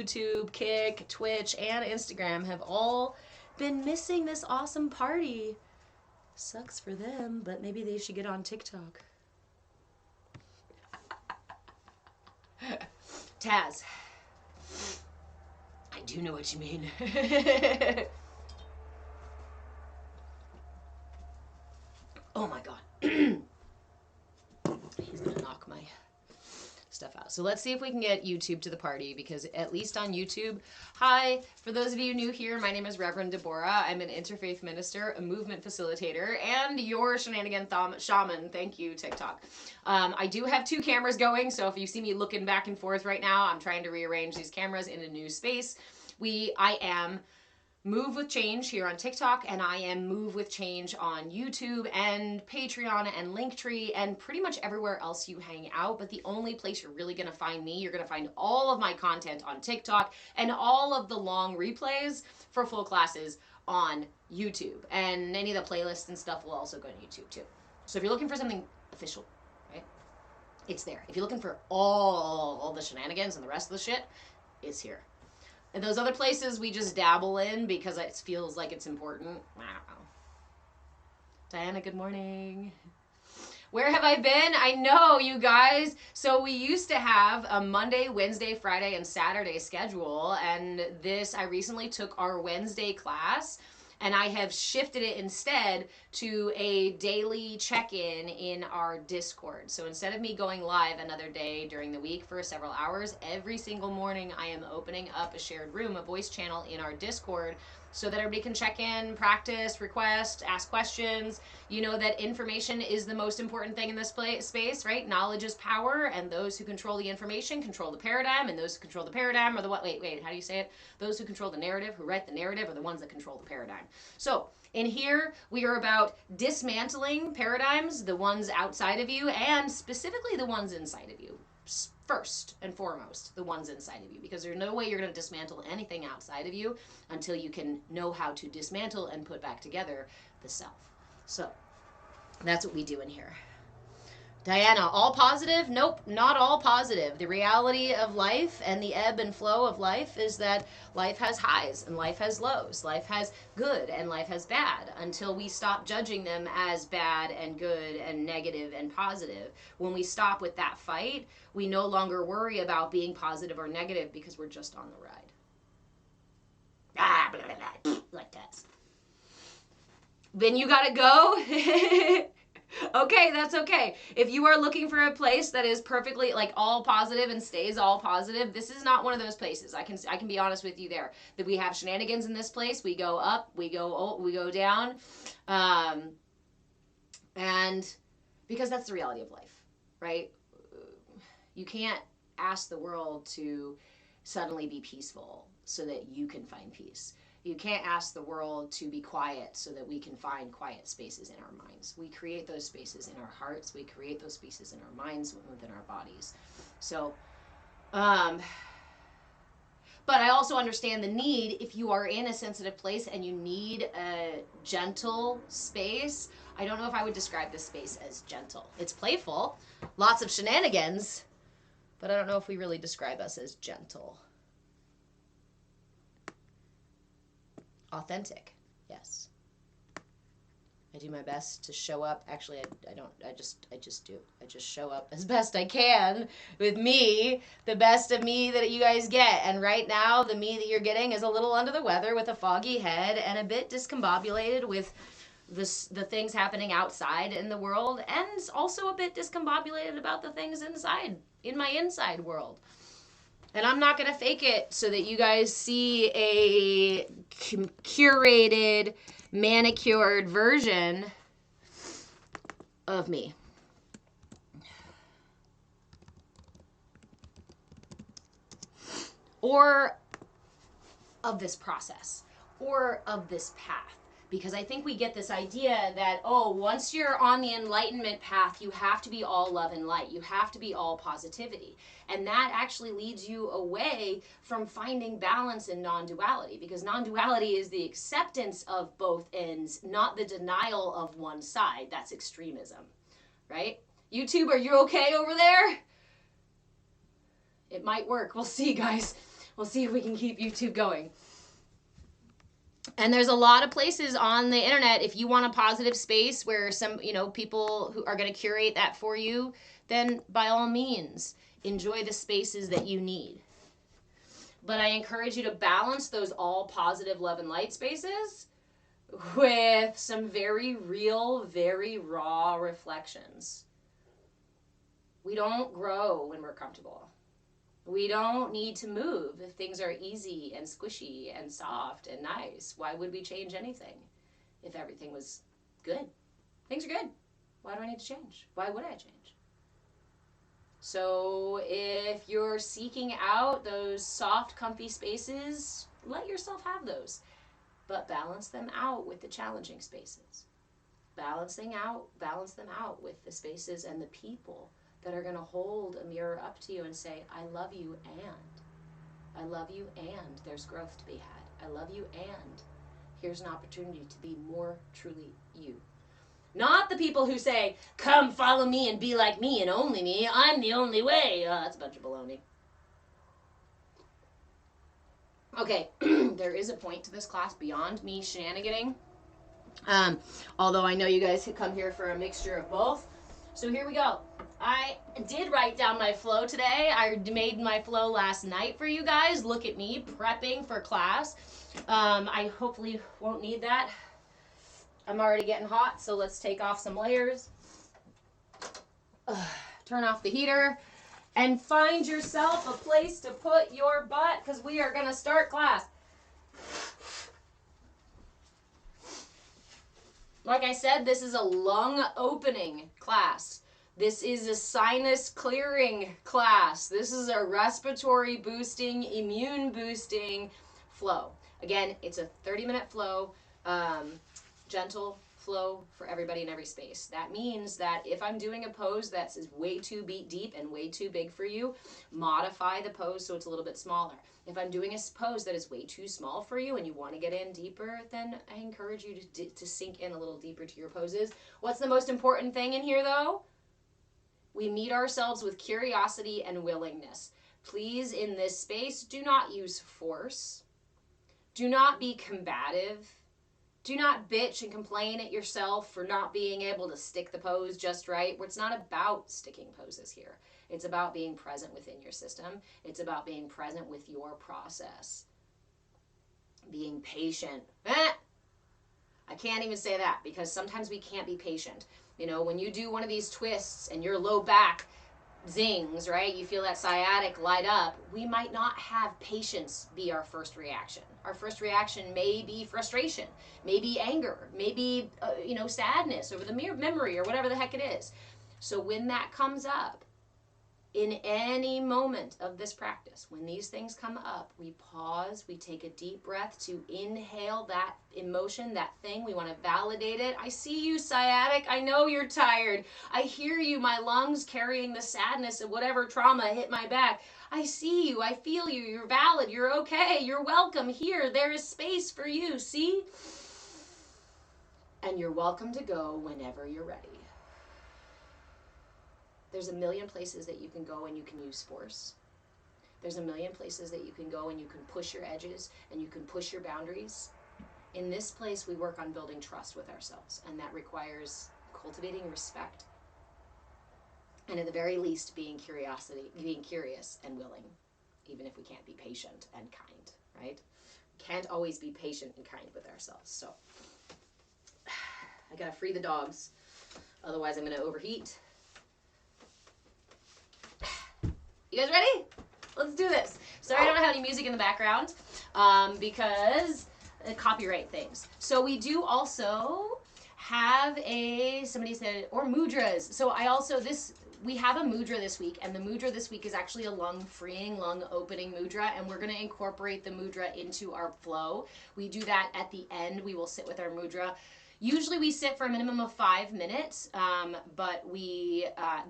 YouTube, Kick, Twitch, and Instagram have all been missing this awesome party. Sucks for them, but maybe they should get on TikTok. Taz, I do know what you mean. Oh my god. He's gonna knock my stuff out. So let's see if we can get YouTube to the party, because at least on YouTube, hi, for those of you new here, my name is Reverend Deborah. I'm an interfaith minister, a movement facilitator, and your shenanigan shaman. Thank you, TikTok. I do have 2 cameras going, so if you see me looking back and forth right now, I'm trying to rearrange these cameras in a new space. I am Move with Change here on TikTok, and I am Move with Change on YouTube and Patreon and Linktree and pretty much everywhere else you hang out. But the only place you're really going to find me, you're going to find all of my content on TikTok and all of the long replays for full classes on YouTube. And any of the playlists and stuff will also go to YouTube too. So if you're looking for something official, right, it's there. If you're looking for all the shenanigans and the rest of the shit, it's here. And those other places we just dabble in because it feels like it's important. I don't know. Diana, good morning. Where have I been? I know, you guys. So we used to have a Monday, Wednesday, Friday, and Saturday schedule. And I recently took our Wednesday class, and I have shifted it instead to a daily check-in in our Discord. So instead of me going live another day during the week for several hours, every single morning I am opening up a shared room, a voice channel in our Discord, so that everybody can check in, practice, request, ask questions. You know that information is the most important thing in this space, right? Knowledge is power, and those who control the information control the paradigm, and those who control the paradigm are the what? Wait, how do you say it? Those who control the narrative, who write the narrative, are the ones that control the paradigm. So in here, we are about dismantling paradigms, the ones outside of you, and specifically the ones inside of you. First and foremost, the ones inside of you, because there's no way you're going to dismantle anything outside of you until you can know how to dismantle and put back together the self. So that's what we do in here. Diana, all positive? Nope, not all positive. The reality of life and the ebb and flow of life is that life has highs and life has lows. Life has good and life has bad, until we stop judging them as bad and good and negative and positive. When we stop with that fight, we no longer worry about being positive or negative, because we're just on the ride. Blah, blah, blah, like that. Then you gotta go. Okay, that's okay. If you are looking for a place that is perfectly like all positive and stays all positive, this is not one of those places. I can be honest with you there. That we have shenanigans in this place. We go up, we go down, and because that's the reality of life, right? You can't ask the world to suddenly be peaceful so that you can find peace. You can't ask the world to be quiet so that we can find quiet spaces in our minds. We create those spaces in our hearts. We create those spaces in our minds, within our bodies. So, but I also understand the need, if you are in a sensitive place and you need a gentle space. I don't know if I would describe this space as gentle. It's playful, lots of shenanigans, but I don't know if we really describe us as gentle. Authentic, yes. I do my best to show up. Actually, I don't. I just do. I just show up as best I can with me, the best of me that you guys get. And right now, the me that you're getting is a little under the weather with a foggy head and a bit discombobulated with the things happening outside in the world, and also a bit discombobulated about the things inside, in my inside world. And I'm not going to fake it so that you guys see a curated, manicured version of me. Or of this process, or of this path. Because I think we get this idea that, oh, once you're on the enlightenment path, you have to be all love and light. You have to be all positivity. And that actually leads you away from finding balance in non-duality. Because non-duality is the acceptance of both ends, not the denial of one side. That's extremism, right? YouTube, are you okay over there? It might work. We'll see, guys. We'll see if we can keep YouTube going. And there's a lot of places on the internet. If you want a positive space where some, people who are going to curate that for you, then by all means, enjoy the spaces that you need. But I encourage you to balance those all positive love and light spaces with some very real, very raw reflections. We don't grow when we're comfortable. We don't need to move if things are easy and squishy and soft and nice. Why would we change anything if everything was good? Things are good. Why do I need to change? Why would I change? So if you're seeking out those soft, comfy spaces, let yourself have those. But balance them out with the challenging spaces. Balance them out with the spaces and the people that are going to hold a mirror up to you and say, I love you and there's growth to be had. I love you and here's an opportunity to be more truly you. Not the people who say, come follow me and be like me and only me. I'm the only way. Oh, that's a bunch of baloney. Okay, there is a point to this class beyond me shenaniganing. Although I know you guys come here for a mixture of both. So here we go. I did write down my flow today. I made my flow last night for you guys. Look at me prepping for class. I hopefully won't need that. I'm already getting hot, so let's take off some layers. Turn off the heater and find yourself a place to put your butt because we are going to start class. Like I said, this is a lung opening class. This is a sinus clearing class. This is a respiratory boosting, immune boosting flow. Again, it's a 30-minute flow, gentle flow for everybody in every space. That means that if I'm doing a pose that's way too deep and way too big for you, modify the pose so it's a little bit smaller. If I'm doing a pose that is way too small for you and you want to get in deeper, then I encourage you to sink in a little deeper to your poses. What's the most important thing in here though? We meet ourselves with curiosity and willingness. Please, in this space, do not use force. Do not be combative. Do not bitch and complain at yourself for not being able to stick the pose just right. It's not about sticking poses here. It's about being present within your system. It's about being present with your process. Being patient. I can't even say that because sometimes we can't be patient. When you do one of these twists and your low back zings, right? You feel that sciatic light up. We might not have patience be our first reaction. Our first reaction may be frustration, maybe anger, maybe, sadness over the memory or whatever the heck it is. So when that comes up, in any moment of this practice, when these things come up, we pause, we take a deep breath to inhale that emotion, that thing. We want to validate it. I see you, sciatic. I know you're tired. I hear you, my lungs carrying the sadness of whatever trauma hit my back. I see you. I feel you. You're valid. You're okay. You're welcome here. There is space for you. See? And you're welcome to go whenever you're ready. There's a million places that you can go and you can use force. There's a million places that you can go and you can push your edges and you can push your boundaries. In this place, we work on building trust with ourselves, and that requires cultivating respect. And at the very least, being curious and willing, even if we can't be patient and kind, right? We can't always be patient and kind with ourselves. So I gotta free the dogs. Otherwise, I'm gonna overheat. You guys ready? Let's do this. Sorry I don't have any music in the background because copyright things. So we do also have somebody said, or mudras. So we have a mudra this week, and the mudra this week is actually a lung-freeing, lung-opening mudra, and we're going to incorporate the mudra into our flow. We do that at the end. We will sit with our mudra. Usually we sit for a minimum of 5 minutes, but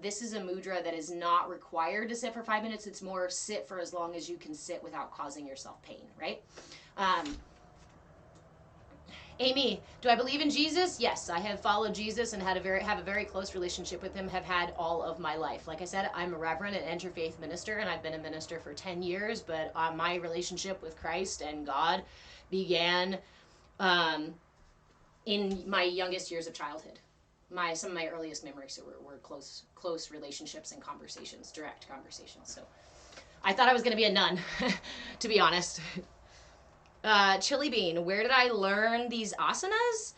this is a mudra that is not required to sit for 5 minutes. It's more sit for as long as you can sit without causing yourself pain, right? Amy, do I believe in Jesus? Yes, I have followed Jesus and have a very close relationship with him. Have had all of my life. Like I said, I'm a reverend and interfaith minister, and I've been a minister for 10 years. But my relationship with Christ and God began in my youngest years of childhood. Some of my earliest memories were close relationships and conversations, direct conversations. So I thought I was going to be a nun, to be honest. Chili Bean, where did I learn these asanas?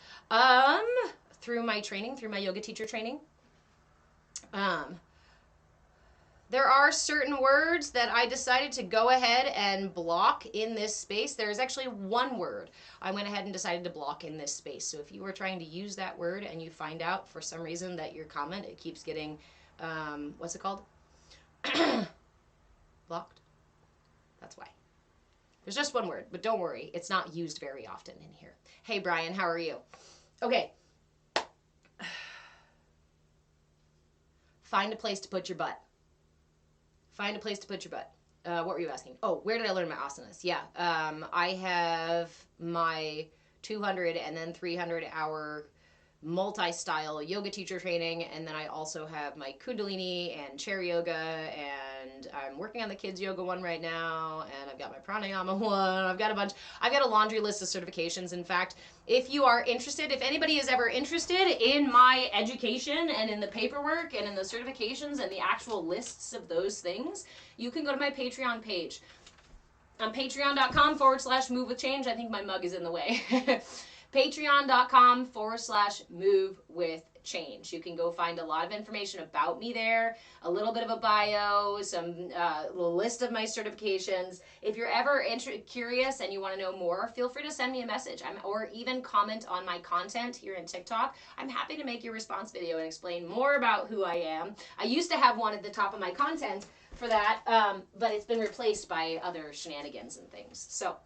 Through my training, through my yoga teacher training. There are certain words that I decided to go ahead and block in this space. There's actually one word I went ahead and decided to block in this space. So if you were trying to use that word and you find out for some reason that your comment, it keeps getting, what's it called? Blocked. That's why. There's just one word, but don't worry. It's not used very often in here. Hey, Brian, how are you? Okay. Find a place to put your butt. Find a place to put your butt. What were you asking? Oh, where did I learn my asanas? Yeah. I have my 200 and then 300 hour multi-style yoga teacher training, and then I also have my Kundalini and chair yoga, and I'm working on the kids yoga one right now, and I've got my pranayama one. I've got a laundry list of certifications. In fact, if you are interested, if anybody is ever interested in my education and in the paperwork and in the certifications and the actual lists of those things, you can go to my Patreon page on patreon.com/move with change. I think my mug is in the way. Patreon.com/move with change. You can go find a lot of information about me there, a little bit of a bio, some list of my certifications. If you're ever curious and you want to know more, feel free to send me a message or even comment on my content here in TikTok. I'm happy to make your response video and explain more about who I am. I used to have one at the top of my content for that, but it's been replaced by other shenanigans and things. So,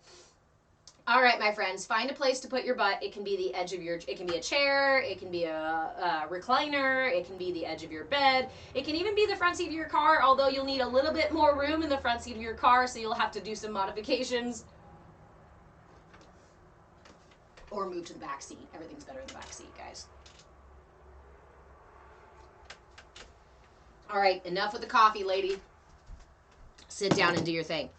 all right, my friends, find a place to put your butt. It can be the edge of it can be a chair, it can be a recliner, it can be the edge of your bed, it can even be the front seat of your car, although you'll need a little bit more room in the front seat of your car, so you'll have to do some modifications. Or move to the back seat. Everything's better in the back seat, guys. All right, enough with the coffee, lady. Sit down and do your thing.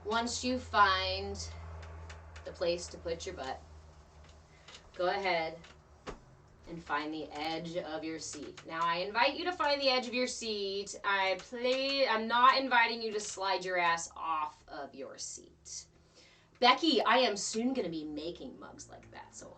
Once you find the place to put your butt, go ahead and find the edge of your seat. Now, I invite you to find the edge of your seat. I'm not inviting you to slide your ass off of your seat. Becky, I am soon going to be making mugs like that, so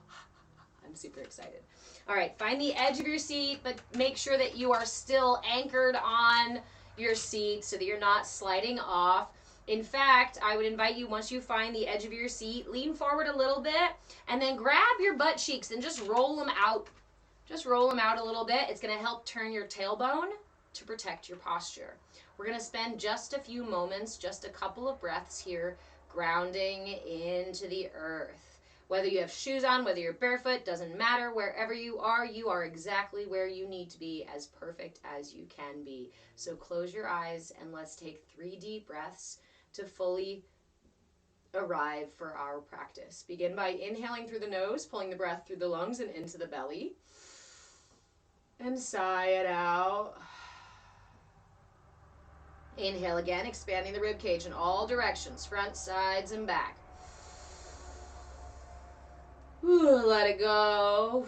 I'm super excited. All right, find the edge of your seat, but make sure that you are still anchored on your seat so that you're not sliding off. In fact, I would invite you, once you find the edge of your seat, lean forward a little bit and then grab your butt cheeks and just roll them out. Just roll them out a little bit. It's going to help turn your tailbone to protect your posture. We're going to spend just a few moments, just a couple of breaths here, grounding into the earth. Whether you have shoes on, whether you're barefoot, doesn't matter. Wherever you are exactly where you need to be, as perfect as you can be. So close your eyes and let's take 3 deep breaths to fully arrive for our practice. Begin by inhaling through the nose, pulling the breath through the lungs and into the belly. And sigh it out. Inhale again, expanding the rib cage in all directions, front, sides, and back. Let it go.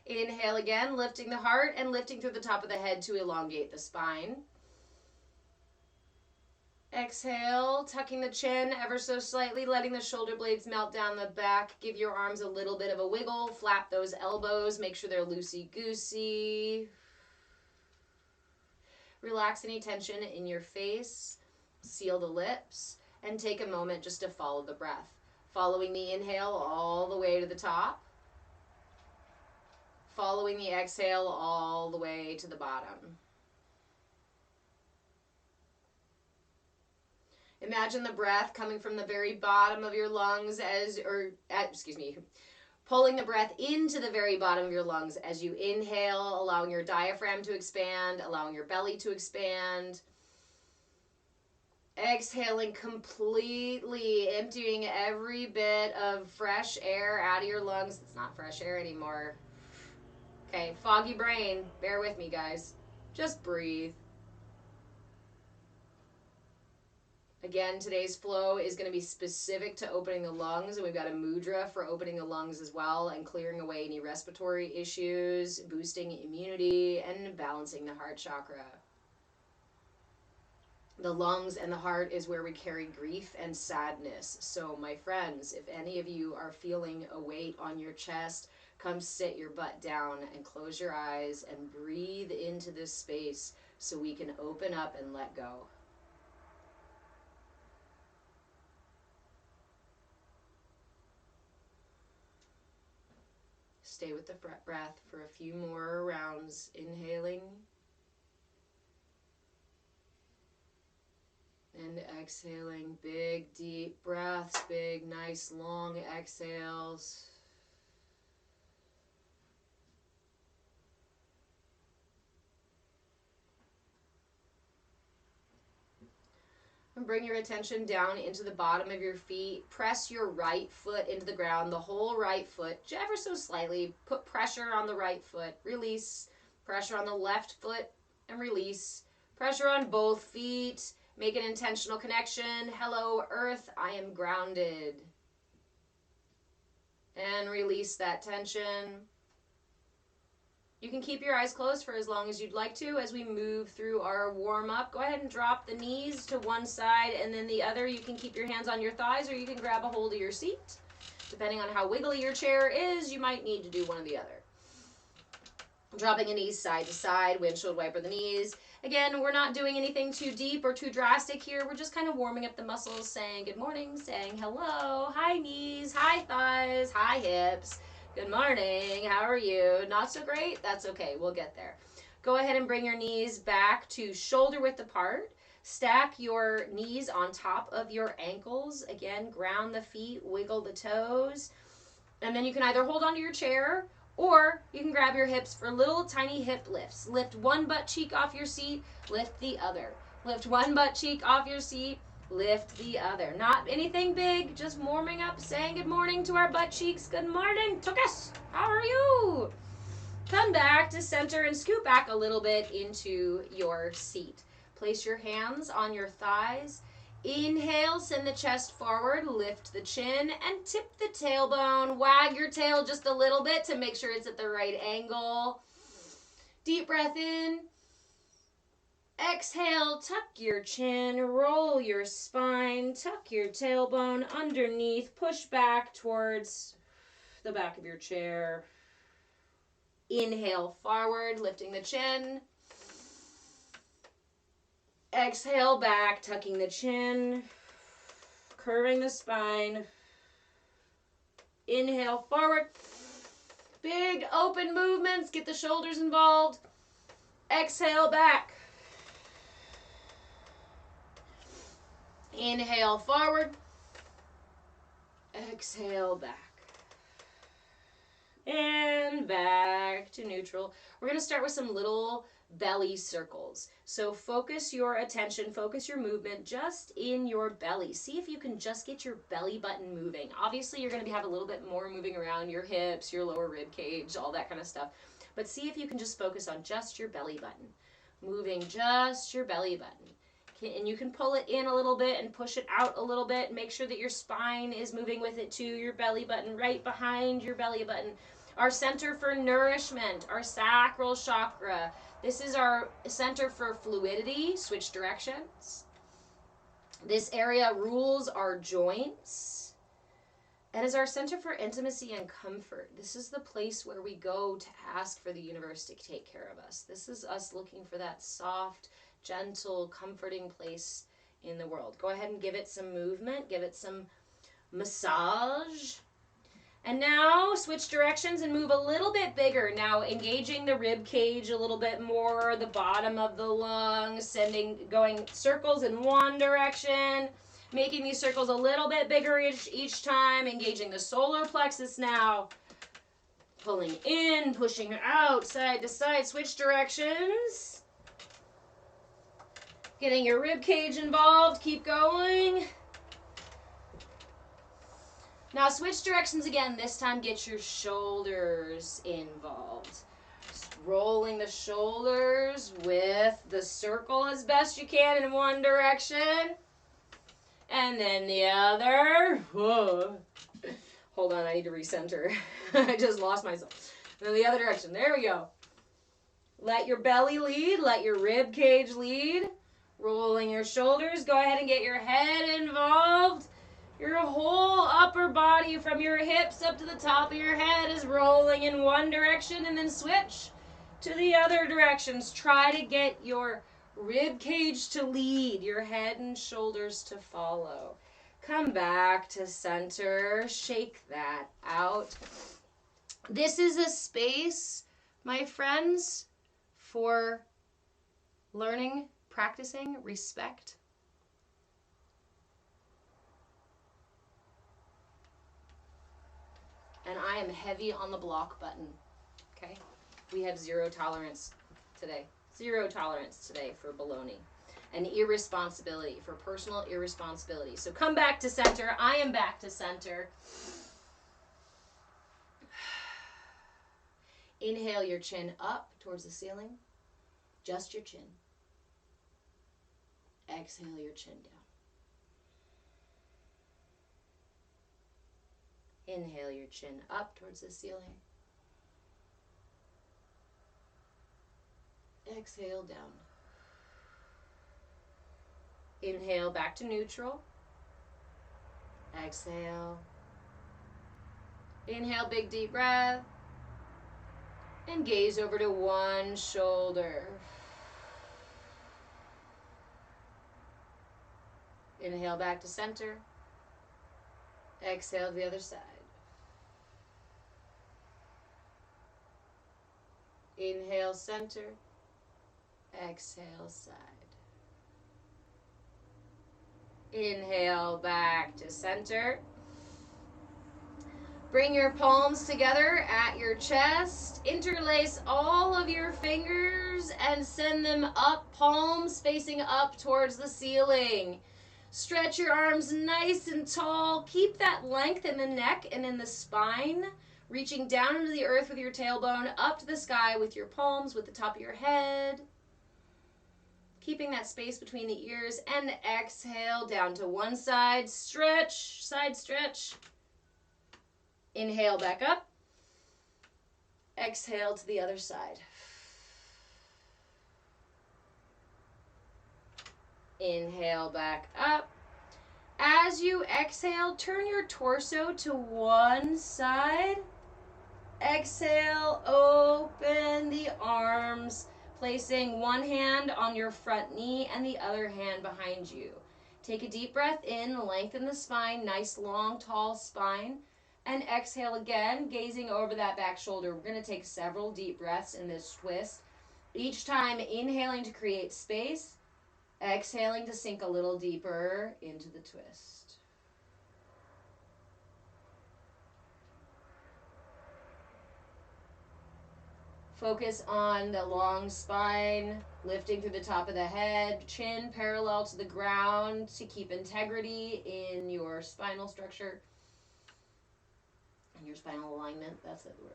Inhale again, lifting the heart and lifting through the top of the head to elongate the spine. Exhale, tucking the chin ever so slightly, letting the shoulder blades melt down the back. Give your arms a little bit of a wiggle. Flap those elbows. Make sure they're loosey-goosey. Relax any tension in your face. Seal the lips. And take a moment just to follow the breath. Following the inhale all the way to the top. Following the exhale all the way to the bottom. Imagine the breath coming from the very bottom of your lungs pulling the breath into the very bottom of your lungs as you inhale, allowing your diaphragm to expand, allowing your belly to expand. Exhaling completely, emptying every bit of fresh air out of your lungs. It's not fresh air anymore. Okay, foggy brain. Bear with me, guys. Just breathe. Again, today's flow is going to be specific to opening the lungs, and we've got a mudra for opening the lungs as well and clearing away any respiratory issues, boosting immunity, and balancing the heart chakra. The lungs and the heart is where we carry grief and sadness. So, my friends, if any of you are feeling a weight on your chest, come sit your butt down and close your eyes and breathe into this space so we can open up and let go. Stay with the breath for a few more rounds, inhaling and exhaling. Big, deep breaths, big, nice, long exhales. And bring your attention down into the bottom of your feet. Press your right foot into the ground, the whole right foot, ever so slightly. Put pressure on the right foot. Release. Pressure on the left foot and release. Pressure on both feet. Make an intentional connection. Hello, Earth, I am grounded. And release that tension. You can keep your eyes closed for as long as you'd like to as we move through our warm-up. Go ahead and drop the knees to one side and then the other. You can keep your hands on your thighs or you can grab a hold of your seat. Depending on how wiggly your chair is, you might need to do one or the other. Dropping the knees side to side, windshield wiper the knees. Again, we're not doing anything too deep or too drastic here. We're just kind of warming up the muscles, saying good morning, saying hello, hi knees, hi thighs, hi hips. Good morning, how are you? Not so great? That's okay, we'll get there. Go ahead and bring your knees back to shoulder width apart. Stack your knees on top of your ankles. Again, ground the feet, wiggle the toes. And then you can either hold onto your chair or you can grab your hips for little tiny hip lifts. Lift one butt cheek off your seat, lift the other. Lift one butt cheek off your seat, lift the other. Not anything big, just warming up, saying good morning to our butt cheeks. Good morning, Tukas. How are you? Come back to center and scoot back a little bit into your seat. Place your hands on your thighs. Inhale, send the chest forward, lift the chin, and tip the tailbone. Wag your tail just a little bit to make sure it's at the right angle. Deep breath in. Exhale, tuck your chin, roll your spine, tuck your tailbone underneath, push back towards the back of your chair. Inhale forward, lifting the chin. Exhale back, tucking the chin, curving the spine. Inhale forward. Big open movements, get the shoulders involved. Exhale back. Inhale forward. Exhale back. And back to neutral. We're going to start with some little belly circles. So focus your attention, focus your movement just in your belly. See if you can just get your belly button moving. Obviously, you're going to have a little bit more moving around your hips, your lower rib cage, all that kind of stuff. But see if you can just focus on just your belly button. Moving just your belly button. And you can pull it in a little bit and push it out a little bit. Make sure that your spine is moving with it too. Your belly button right behind your belly button. Our center for nourishment, our sacral chakra. This is our center for fluidity, switch directions. This area rules our joints. And is our center for intimacy and comfort. This is the place where we go to ask for the universe to take care of us. This is us looking for that soft, gentle, comforting place in the world. Go ahead and give it some movement, give it some massage. And now switch directions and move a little bit bigger. Now engaging the rib cage a little bit more, the bottom of the lungs, going circles in one direction, making these circles a little bit bigger each time, engaging the solar plexus now. Pulling in, pushing out, side to side, switch directions. Getting your rib cage involved. Keep going. Now switch directions again. This time get your shoulders involved. Just rolling the shoulders with the circle as best you can in one direction. And then the other. Whoa. Hold on, I need to recenter. I just lost myself. And then the other direction. There we go. Let your belly lead. Let your rib cage lead. Rolling your shoulders. Go ahead and get your head involved. Your whole upper body from your hips up to the top of your head is rolling in one direction, and then switch to the other directions. Try to get your rib cage to lead, your head and shoulders to follow. Come back to center. Shake that out. This is a space, my friends, for learning, practicing respect. And I am heavy on the block button, okay? We have zero tolerance today. Zero tolerance today for baloney and irresponsibility, for personal irresponsibility. So come back to center. I am back to center. Inhale your chin up towards the ceiling. Just your chin. Exhale your chin down. Inhale your chin up towards the ceiling. Exhale down. Inhale back to neutral. Exhale. Inhale, big deep breath. And gaze over to one shoulder. Inhale back to center. Exhale to the other side. Inhale, center. Exhale, side. Inhale, back to center. Bring your palms together at your chest. Interlace all of your fingers and send them up, palms facing up towards the ceiling. Stretch your arms nice and tall. Keep that length in the neck and in the spine. Reaching down into the earth with your tailbone, up to the sky with your palms, with the top of your head. Keeping that space between the ears, and exhale down to one side. Stretch, side stretch. Inhale back up. Exhale to the other side. Inhale back up. As you exhale, turn your torso to one side. Exhale, open the arms, placing one hand on your front knee and the other hand behind you. Take a deep breath in, lengthen the spine, nice long tall spine, and exhale again, gazing over that back shoulder. We're going to take several deep breaths in this twist, each time inhaling to create space, exhaling to sink a little deeper into the twist. Focus on the long spine, lifting through the top of the head, chin parallel to the ground to keep integrity in your spinal structure and your spinal alignment. That's the word.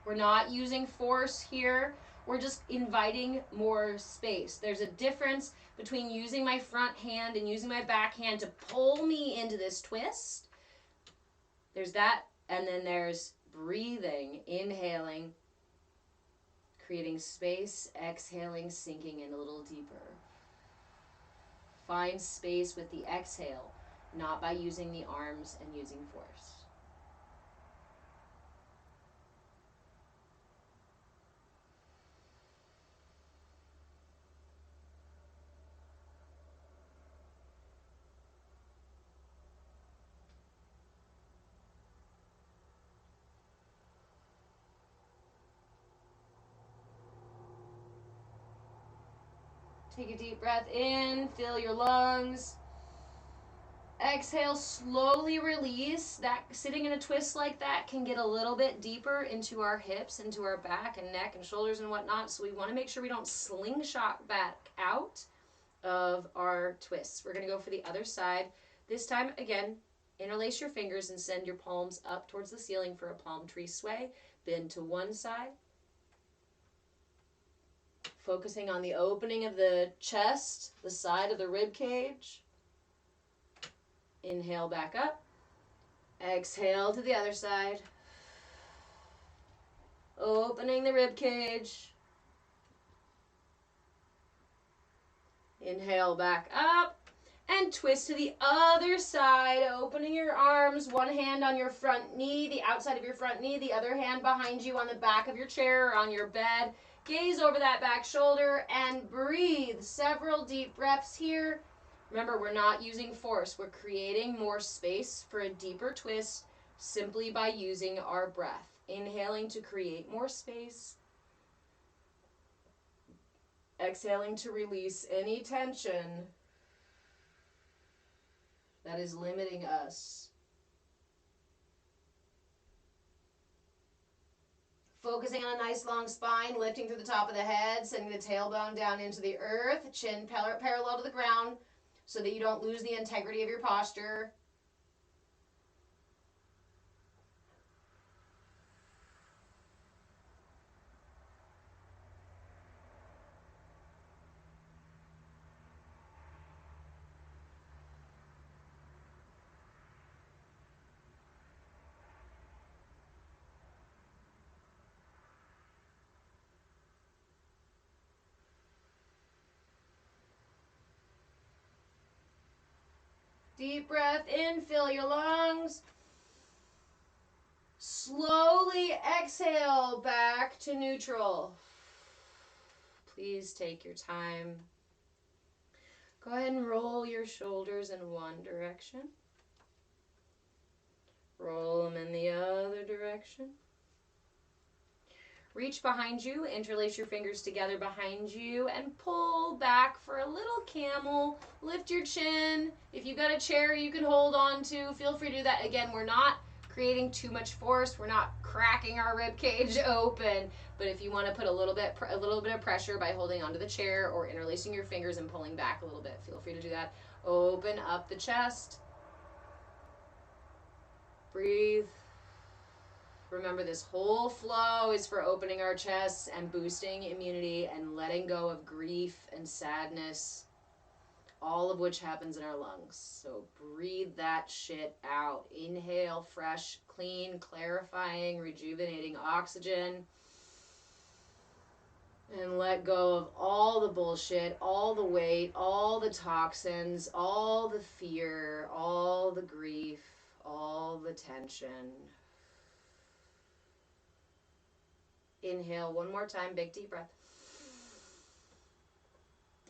We're not using force here. We're just inviting more space. There's a difference between using my front hand and using my back hand to pull me into this twist. There's that, and then there's breathing, inhaling, creating space, exhaling, sinking in a little deeper. Find space with the exhale, not by using the arms and using force. Take a deep breath in, fill your lungs. Exhale, slowly release. That sitting in a twist like that can get a little bit deeper into our hips, into our back and neck and shoulders and whatnot. So we want to make sure we don't slingshot back out of our twists. We're going to go for the other side. This time, again, interlace your fingers and send your palms up towards the ceiling for a palm tree sway. Bend to one side. Focusing on the opening of the chest, the side of the rib cage. Inhale back up. Exhale to the other side. Opening the rib cage. Inhale back up. And twist to the other side, opening your arms, one hand on your front knee, the outside of your front knee, the other hand behind you on the back of your chair or on your bed. Gaze over that back shoulder and breathe. Several deep breaths here. Remember, we're not using force. We're creating more space for a deeper twist simply by using our breath. Inhaling to create more space. Exhaling to release any tension that is limiting us. Focusing on a nice long spine, lifting through the top of the head, sending the tailbone down into the earth, chin parallel to the ground so that you don't lose the integrity of your posture. Deep breath in, fill your lungs. Slowly exhale back to neutral. Please take your time. Go ahead and roll your shoulders in one direction. Roll them in the other direction. Reach behind you, interlace your fingers together behind you, and pull back for a little camel. Lift your chin. If you've got a chair you can hold on to, feel free to do that. Again, we're not creating too much force. We're not cracking our rib cage open. But if you want to put a little bit of pressure by holding onto the chair or interlacing your fingers and pulling back a little bit, feel free to do that. Open up the chest. Breathe. Remember, this whole flow is for opening our chests and boosting immunity and letting go of grief and sadness, all of which happens in our lungs. So breathe that shit out. Inhale fresh, clean, clarifying, rejuvenating oxygen. And let go of all the bullshit, all the weight, all the toxins, all the fear, all the grief, all the tension. Inhale one more time, big deep breath.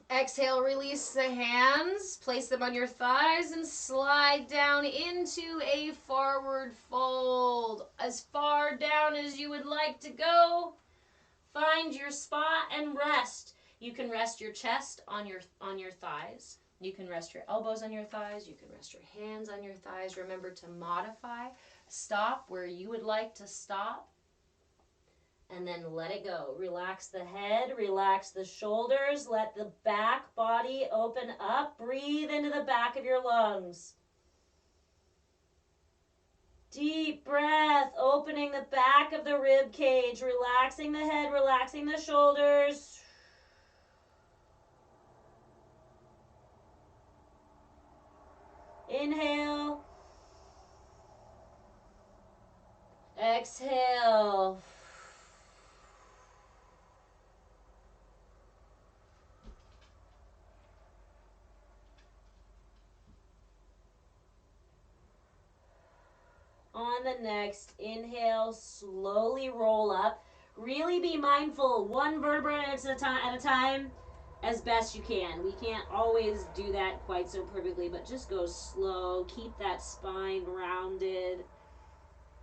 Exhale, release the hands, place them on your thighs and slide down into a forward fold. As far down as you would like to go. Find your spot and rest. You can rest your chest on your thighs. You can rest your elbows on your thighs. You can rest your hands on your thighs. Remember to modify. Stop where you would like to stop. And then let it go. Relax the head, relax the shoulders, let the back body open up. Breathe into the back of your lungs. Deep breath, opening the back of the rib cage, relaxing the head, relaxing the shoulders. Inhale. Exhale. On the next inhale, slowly roll up. Really be mindful, one vertebra at a time as best you can. We can't always do that quite so perfectly, but just go slow. Keep that spine rounded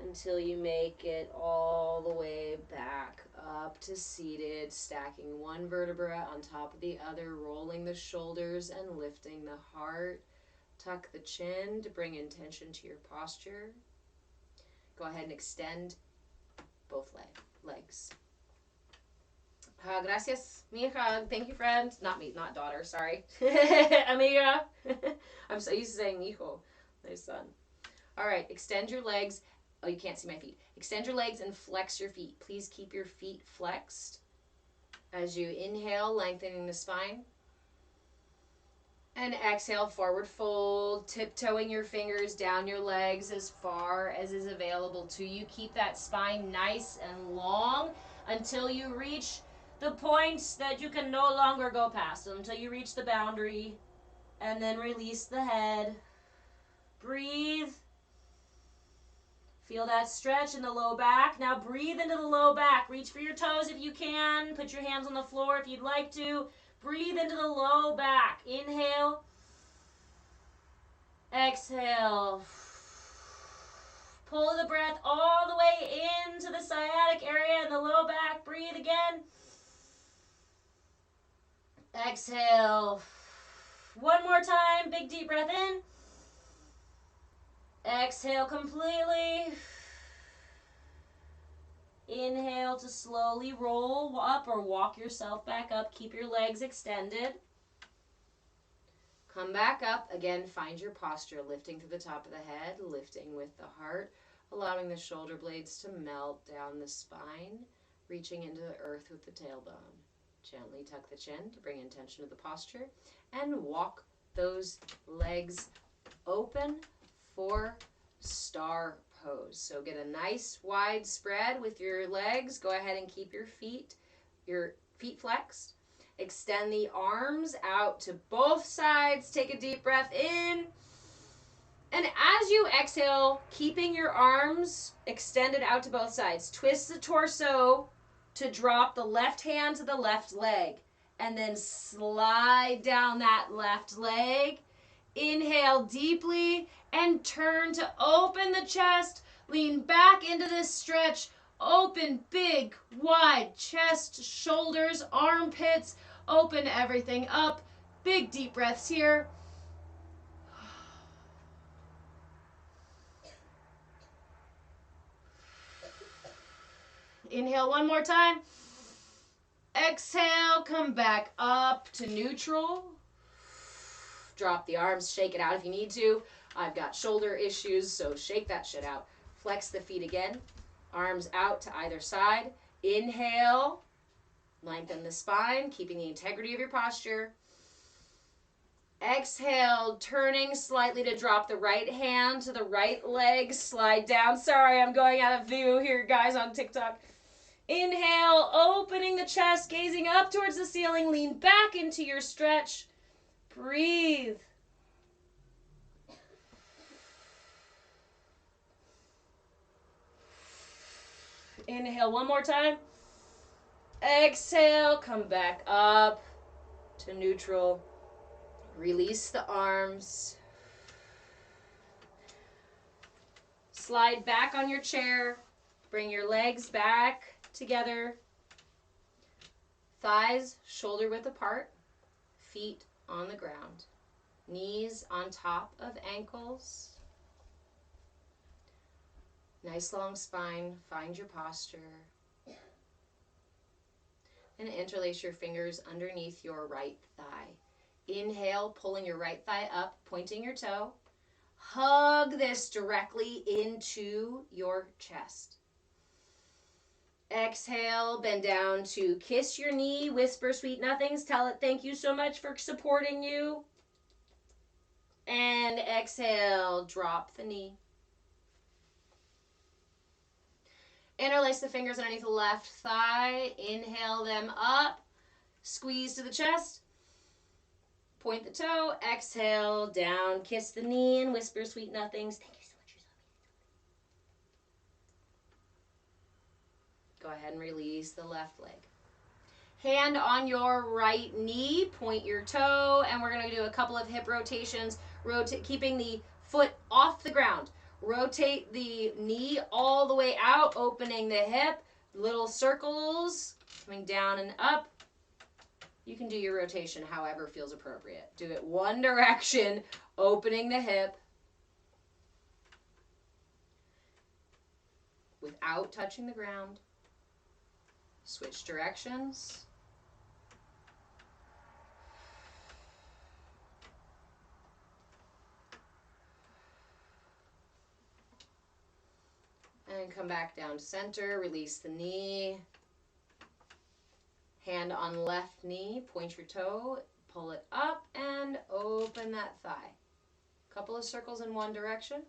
until you make it all the way back up to seated, stacking one vertebra on top of the other, rolling the shoulders and lifting the heart. Tuck the chin to bring intention to your posture. Go ahead and extend both legs. Gracias, mija. Thank you, friend. Not me, not daughter, sorry. Amiga. I'm so used to saying hijo, my son. All right, extend your legs. Oh, you can't see my feet. Extend your legs and flex your feet. Please keep your feet flexed. As you inhale, lengthening the spine. And exhale, forward fold, tiptoeing your fingers down your legs as far as is available to you. Keep that spine nice and long until you reach the points that you can no longer go past, until you reach the boundary, and then release the head. Breathe. Feel that stretch in the low back. Now breathe into the low back. Reach for your toes if you can. Put your hands on the floor if you'd like to. Breathe into the low back. Inhale. Exhale. Pull the breath all the way into the sciatic area in the low back. Breathe again. Exhale. One more time. Big deep breath in. Exhale completely. Inhale to slowly roll up or walk yourself back up. Keep your legs extended. Come back up. Again, find your posture, lifting to the top of the head, lifting with the heart, allowing the shoulder blades to melt down the spine, reaching into the earth with the tailbone. Gently tuck the chin to bring intention to the posture, and walk those legs open for star pose. So get a nice wide spread with your legs. Go ahead and keep your feet flexed. Extend the arms out to both sides. Take a deep breath in. And as you exhale, keeping your arms extended out to both sides, twist the torso to drop the left hand to the left leg. And then slide down that left leg. Inhale deeply and turn to open the chest. Lean back into this stretch. Open big, wide chest, shoulders, armpits. Open everything up. Big deep breaths here. Inhale one more time. Exhale, come back up to neutral. Drop the arms, shake it out if you need to. I've got shoulder issues, so shake that shit out. Flex the feet again. Arms out to either side. Inhale. Lengthen the spine, keeping the integrity of your posture. Exhale, turning slightly to drop the right hand to the right leg. Slide down. Sorry, I'm going out of view here, guys, on TikTok. Inhale, opening the chest, gazing up towards the ceiling. Lean back into your stretch. Breathe. Inhale one more time. Exhale, come back up to neutral. Release the arms. Slide back on your chair. Bring your legs back together. Thighs shoulder width apart. Feet on the ground. Knees on top of ankles. Nice long spine. Find your posture. And interlace your fingers underneath your right thigh. Inhale, pulling your right thigh up, pointing your toe. Hug this directly into your chest. Exhale, bend down to kiss your knee, whisper sweet nothings, tell it thank you so much for supporting you. And exhale, drop the knee. Interlace the fingers underneath the left thigh. Inhale them up. Squeeze to the chest. Point the toe. Exhale, down. Kiss the knee and whisper sweet nothings. Thank you so much. Go ahead and release the left leg. Hand on your right knee. Point your toe. And we're going to do a couple of hip rotations. Keeping the foot off the ground. Rotate the knee all the way out, opening the hip. Little circles, coming down and up. You can do your rotation however feels appropriate. Do it one direction Opening the hip without touching the ground. Switch directions. And come back down to center. Release the knee. Hand on left knee. Point your toe. Pull it up and open that thigh. Couple of circles in one direction.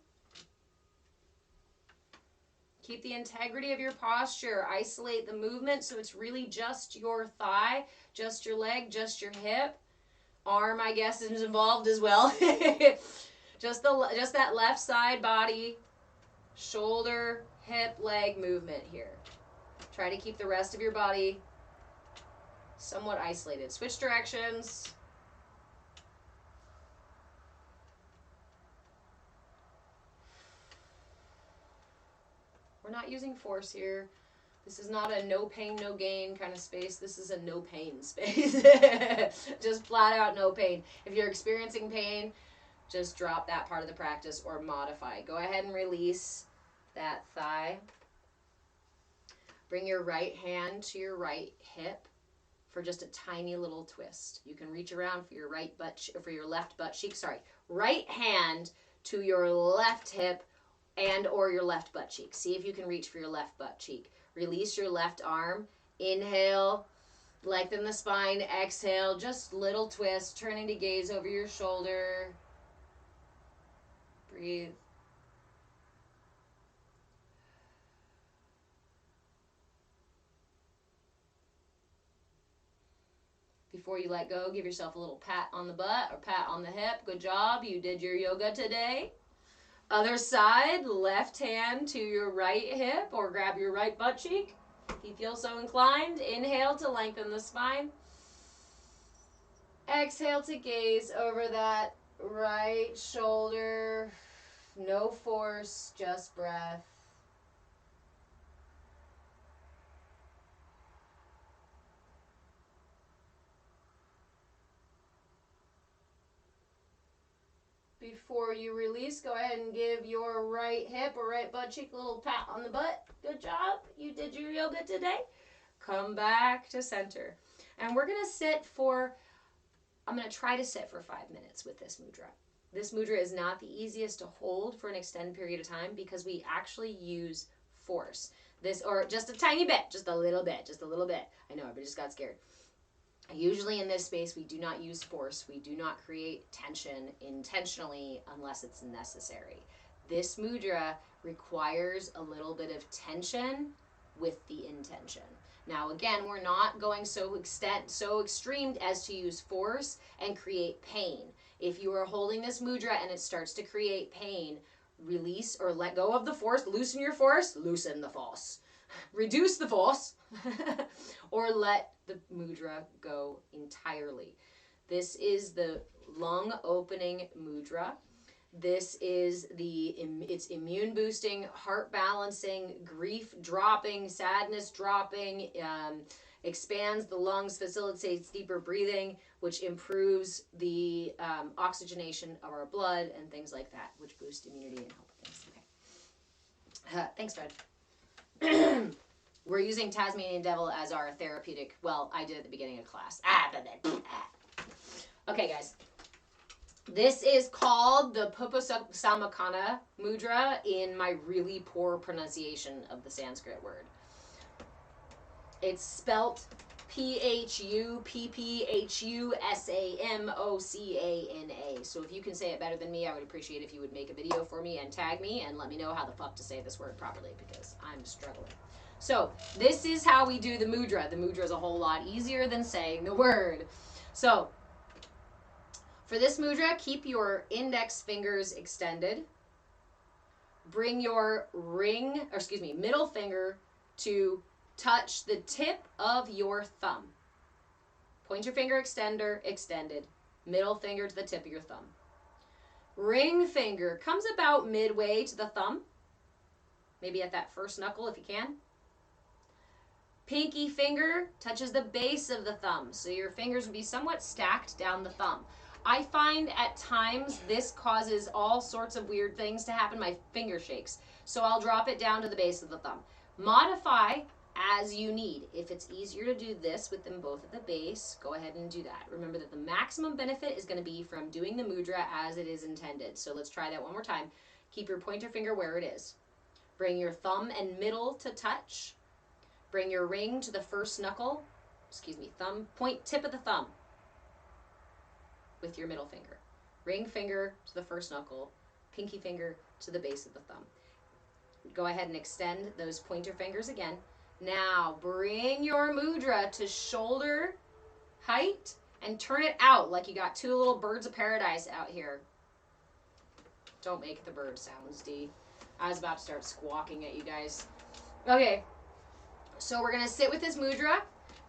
Keep the integrity of your posture. Isolate the movement so it's really just your thigh, just your leg, just your hip. Arm, I guess, is involved as well. just that left side body, shoulder, hip, leg movement here. Try to keep the rest of your body somewhat isolated. Switch directions. We're not using force here. This is not a no pain, no gain kind of space. This is a no pain space. Just flat out no pain. If you're experiencing pain, just drop that part of the practice or modify. Go ahead and release that thigh. Bring your right hand to your right hip for just a tiny little twist. You can reach around for your left butt cheek. Sorry, right hand to your left hip and or your left butt cheek. See if you can reach for your left butt cheek. Release your left arm. Inhale, lengthen the spine. Exhale, just little twist, turning to gaze over your shoulder. Breathe. Before you let go, give yourself a little pat on the butt or pat on the hip. Good job. You did your yoga today. Other side, left hand to your right hip or grab your right butt cheek if you feel so inclined. Inhale to lengthen the spine. Exhale to gaze over that right shoulder. No force, just breath. Before you release, go ahead and give your right hip or right butt cheek a little pat on the butt. Good job. You did your yoga today. Come back to center. And we're going to sit for, I'm going to try to sit for 5 minutes with this mudra. This mudra is not the easiest to hold for an extended period of time because we actually use force. This, or just a tiny bit, just a little bit. I know, everybody just got scared. Usually in this space, we do not use force. We do not create tension intentionally unless it's necessary. This mudra requires a little bit of tension with the intention. Now, again, we're not going so extreme as to use force and create pain. If you are holding this mudra and it starts to create pain, release or let go of the force, loosen your force, loosen the force. Reduce the force or let the mudra go entirely. This is the lung opening mudra. This is it's immune boosting, heart balancing, grief dropping, sadness dropping, expands the lungs, facilitates deeper breathing, which improves the oxygenation of our blood and things like that, which boost immunity and help things. Okay. Thanks, Fred. We're using Tasmanian Devil as our therapeutic. Well, I did at the beginning of class. Okay, guys. This is called the Phupphusamocana Mudra in my really poor pronunciation of the Sanskrit word. It's spelt Phupphusamocana. So if you can say it better than me, I would appreciate if you would make a video for me and tag me and let me know how the fuck to say this word properly because I'm struggling. So this is how we do the mudra. The mudra is a whole lot easier than saying the word. So for this mudra, keep your index fingers extended. Bring your middle finger to touch the tip of your thumb. Point your finger extended. Middle finger to the tip of your thumb. Ring finger comes about midway to the thumb. Maybe at that first knuckle if you can. Pinky finger touches the base of the thumb. So your fingers would be somewhat stacked down the thumb. I find at times this causes all sorts of weird things to happen. My finger shakes. So I'll drop it down to the base of the thumb. Modify as you need. If it's easier to do this with them both at the base, go ahead and do that. Remember that the maximum benefit is going to be from doing the mudra as it is intended. So let's try that one more time. Keep your pointer finger where it is. Bring your thumb and middle to touch. Bring your ring to the first knuckle. Tip of the thumb with your middle finger. Ring finger to the first knuckle. Pinky finger to the base of the thumb. Go ahead and extend those pointer fingers again. Now bring your mudra to shoulder height and turn it out like you got two little birds of paradise out here. Don't make the bird sounds, D. I was about to start squawking at you guys. Okay, so we're going to sit with this mudra.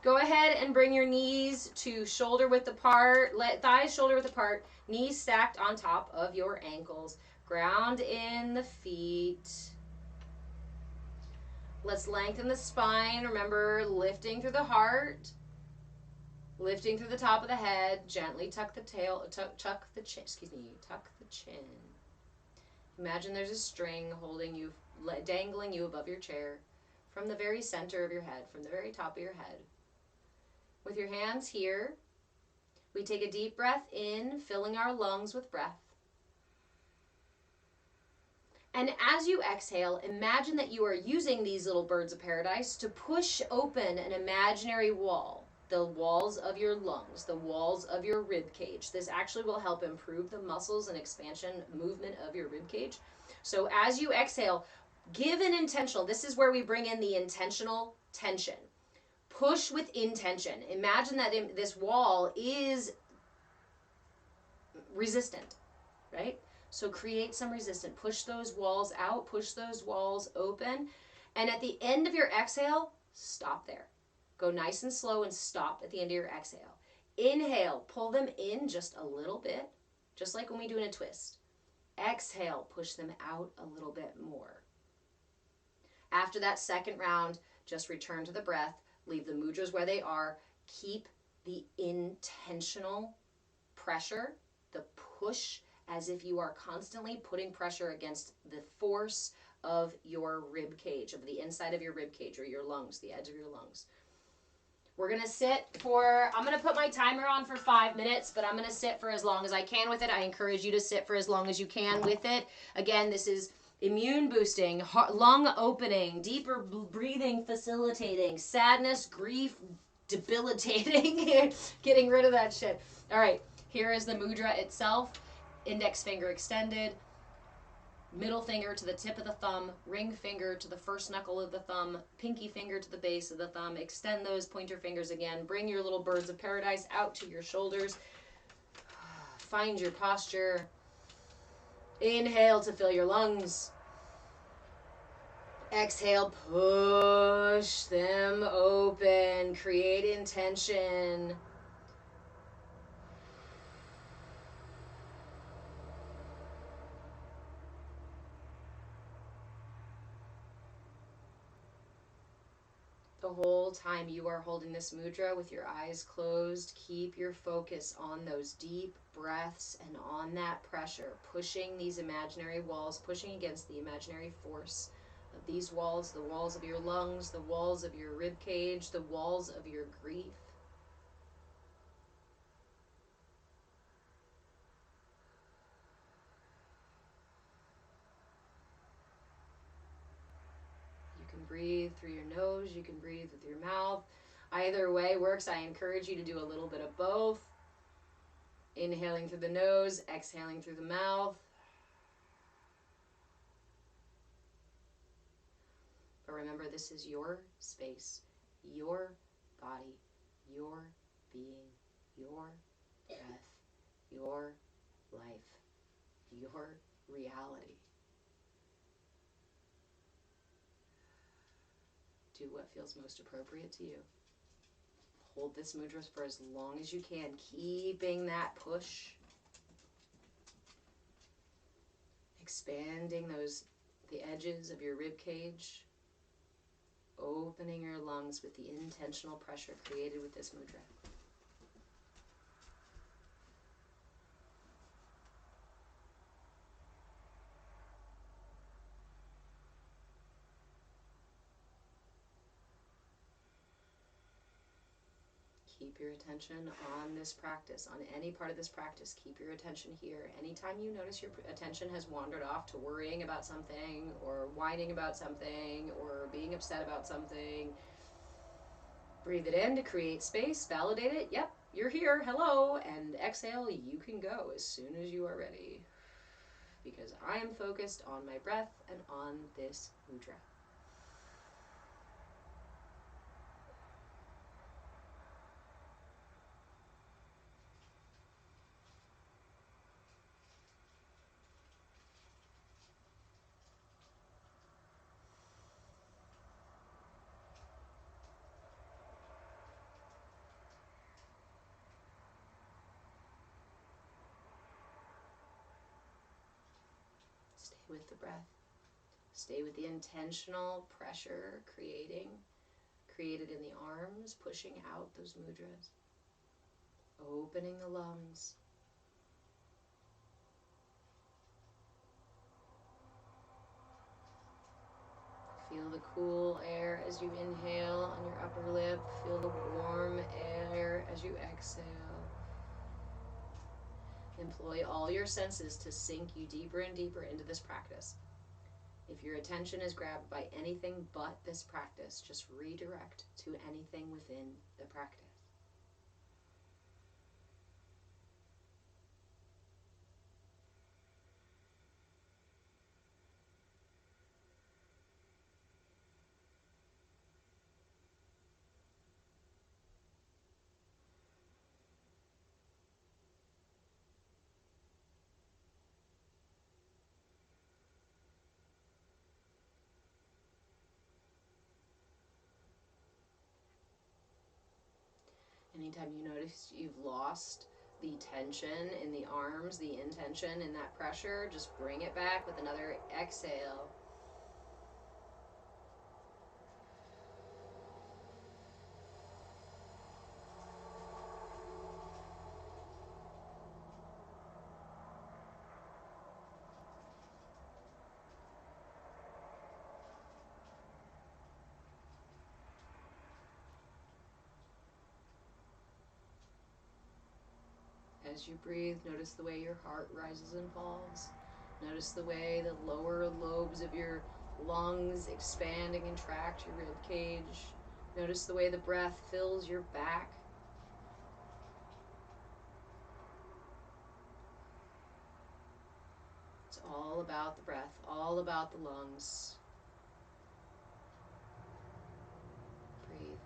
Go ahead and bring your knees to shoulder width apart, thighs shoulder width apart, knees stacked on top of your ankles. Ground in the feet. Let's lengthen the spine. Remember, lifting through the heart, lifting through the top of the head. Gently tuck the tail, tuck the chin. Tuck the chin. Imagine there's a string holding you, dangling you above your chair from the very center of your head, from the very top of your head. With your hands here, we take a deep breath in, filling our lungs with breath. And as you exhale, imagine that you are using these little birds of paradise to push open an imaginary wall, the walls of your lungs, the walls of your rib cage. This actually will help improve the muscles and expansion movement of your rib cage. So as you exhale, give an intentional, this is where we bring in the intentional tension. Push with intention. Imagine that this wall is resistant, right? So create some resistance. Push those walls out, push those walls open. And at the end of your exhale, stop there. Go nice and slow and stop at the end of your exhale. Inhale, pull them in just a little bit, just like when we do in a twist. Exhale, push them out a little bit more. After that second round, just return to the breath. Leave the mudras where they are. Keep the intentional pressure, the push, as if you are constantly putting pressure against the force of your rib cage, of the inside of your rib cage or your lungs, the edge of your lungs. We're going to sit for, I'm going to put my timer on for 5 minutes, but I'm going to sit for as long as I can with it. I encourage you to sit for as long as you can with it. Again, this is immune boosting, lung opening, deeper breathing facilitating, sadness, grief debilitating, getting rid of that shit. All right, here is the mudra itself. Index finger extended, middle finger to the tip of the thumb, ring finger to the first knuckle of the thumb, pinky finger to the base of the thumb. Extend those pointer fingers again. Bring your little birds of paradise out to your shoulders. Find your posture. Inhale to fill your lungs. Exhale, push them open. Create intention. The whole time you are holding this mudra with your eyes closed, keep your focus on those deep breaths and on that pressure, pushing these imaginary walls, pushing against the imaginary force of these walls, the walls of your lungs, the walls of your rib cage, the walls of your grief. Breathe through your nose, you can breathe with your mouth. Either way works. I encourage you to do a little bit of both. Inhaling through the nose, exhaling through the mouth. But remember, this is your space, your body, your being, your breath, your life, your reality. Do what feels most appropriate to you. Hold this mudra for as long as you can, keeping that push. Expanding the edges of your rib cage. Opening your lungs with the intentional pressure created with this mudra. Keep your attention on this practice, on any part of this practice. Keep your attention here. Anytime you notice your attention has wandered off to worrying about something, or whining about something, or being upset about something, breathe it in to create space, validate it. Yep, you're here, hello, and exhale, you can go as soon as you are ready. Because I am focused on my breath and on this mudra. Stay with the breath. Stay with the intentional pressure created in the arms, pushing out those mudras. Opening the lungs. Feel the cool air as you inhale on your upper lip. Feel the warm air as you exhale. Employ all your senses to sink you deeper and deeper into this practice. If your attention is grabbed by anything but this practice, just redirect to anything within the practice. Anytime you notice you've lost the tension in the arms, the intention in that pressure, just bring it back with another exhale. As you breathe, notice the way your heart rises and falls. Notice the way the lower lobes of your lungs expand and contract your rib cage. Notice the way the breath fills your back. It's all about the breath, all about the lungs. Breathe.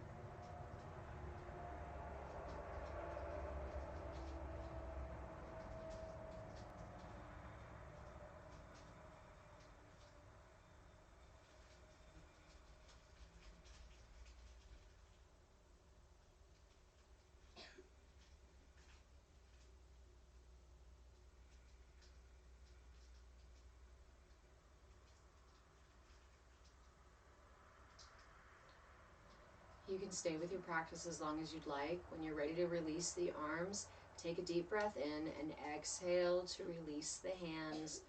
You can stay with your practice as long as you'd like. When you're ready to release the arms, take a deep breath in and exhale to release the hands,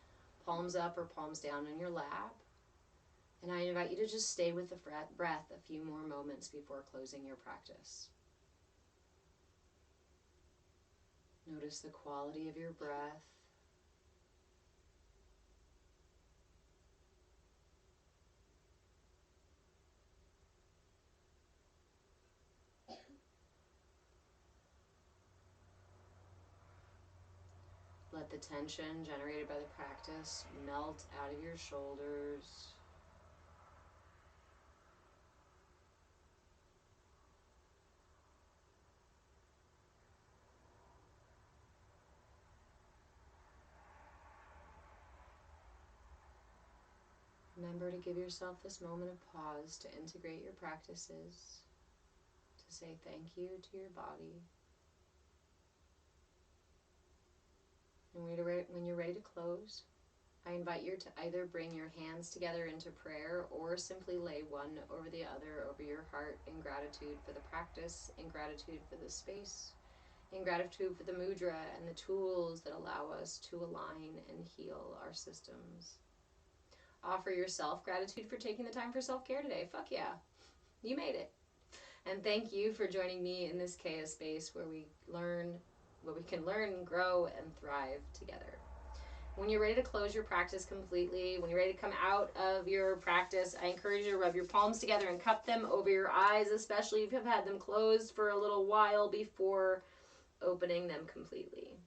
palms up or palms down in your lap. And I invite you to just stay with the breath a few more moments before closing your practice. Notice the quality of your breath. Let the tension generated by the practice melt out of your shoulders. Remember to give yourself this moment of pause to integrate your practices, to say thank you to your body. And when you're ready to close, I invite you to either bring your hands together into prayer or simply lay one over the other over your heart in gratitude for the practice, in gratitude for the space, in gratitude for the mudra and the tools that allow us to align and heal our systems. Offer yourself gratitude for taking the time for self-care today. Fuck yeah, you made it. And thank you for joining me in this CAYA space where we can learn, grow, and thrive together. When you're ready to close your practice completely, when you're ready to come out of your practice, I encourage you to rub your palms together and cup them over your eyes, especially if you've had them closed for a little while before opening them completely.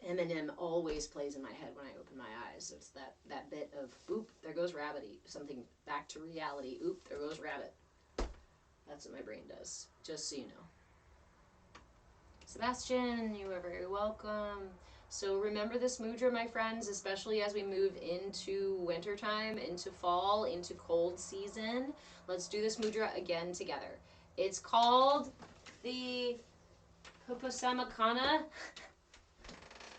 Eminem always plays in my head when I open my eyes. It's that bit of, oop, there goes rabbity. Something back to reality. Oop, there goes rabbit. That's what my brain does, just so you know. Sebastian, you are very welcome. So remember this mudra, my friends, especially as we move into wintertime, into fall, into cold season. Let's do this mudra again together. It's called the Phupphusamocana.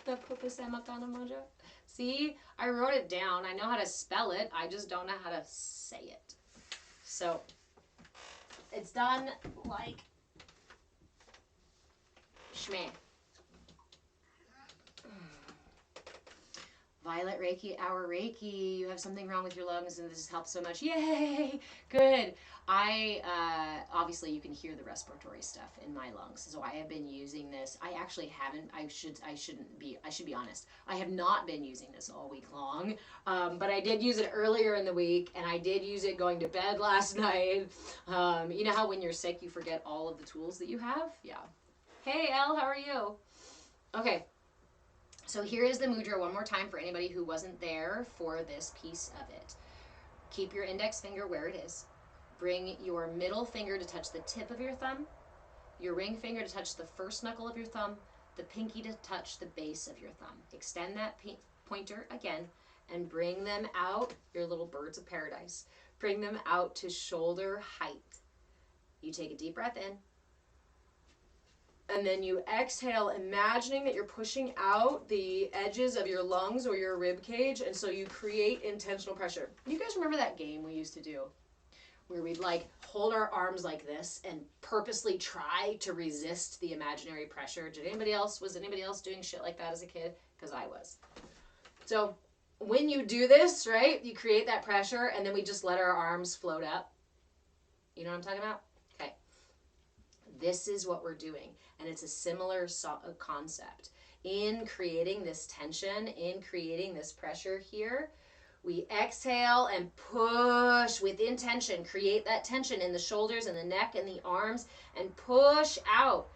The Phupphusamocana Mudra. See, I wrote it down. I know how to spell it. I just don't know how to say it. So it's done like schmeh. Violet Reiki, our Reiki. You have something wrong with your lungs and this has helped so much. Yay! Good. Obviously you can hear the respiratory stuff in my lungs. So I have been using this. I actually haven't, I should be honest. I have not been using this all week long. But I did use it earlier in the week and I did use it going to bed last night. You know how when you're sick you forget all of the tools that you have? Yeah. Hey Elle, how are you? Okay. So here is the mudra one more time for anybody who wasn't there for this piece of it. Keep your index finger where it is. Bring your middle finger to touch the tip of your thumb, your ring finger to touch the first knuckle of your thumb, the pinky to touch the base of your thumb. Extend that pointer again and bring them out, your little birds of paradise. Bring them out to shoulder height. You take a deep breath in. And then you exhale, imagining that you're pushing out the edges of your lungs or your rib cage, and so you create intentional pressure. You guys remember that game we used to do where we'd like hold our arms like this and purposely try to resist the imaginary pressure? Was anybody else doing shit like that as a kid? Because I was. So when you do this, right, you create that pressure and then we just let our arms float up. You know what I'm talking about? Okay. This is what we're doing. And it's a similar concept. In creating this tension, in creating this pressure here, we exhale and push with intention. Create that tension in the shoulders and the neck and the arms and push out.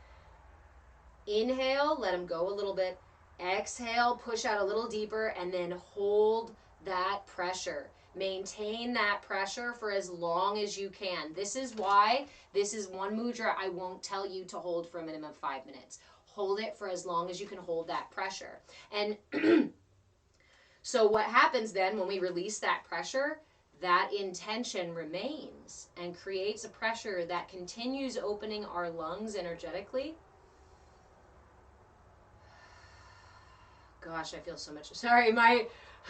Inhale, let them go a little bit. Exhale, push out a little deeper and then hold that pressure. Maintain that pressure for as long as you can. This is why this is one mudra I won't tell you to hold for a minimum of 5 minutes. Hold it for as long as you can hold that pressure. And so what happens then when we release that pressure, that intention remains and creates a pressure that continues opening our lungs energetically. Gosh, I feel so much, sorry,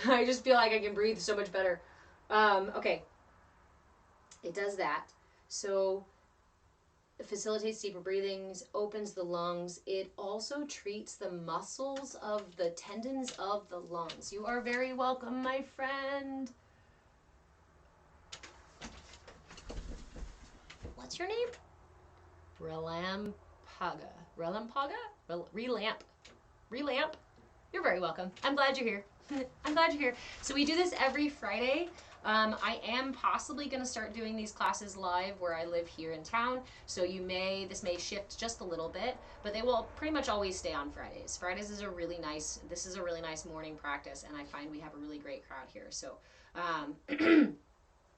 I just feel like I can breathe so much better. Okay, it does that. So it facilitates deeper breathings, opens the lungs. It also treats the muscles of the tendons of the lungs. You are very welcome, my friend. What's your name? Relampaga. Relamp. You're very welcome. I'm glad you're here. I'm glad you're here. So we do this every Friday. I am possibly going to start doing these classes live where I live here in town. So this may shift just a little bit, but they will pretty much always stay on Fridays. Fridays is this is a really nice morning practice, and I find we have a really great crowd here. So,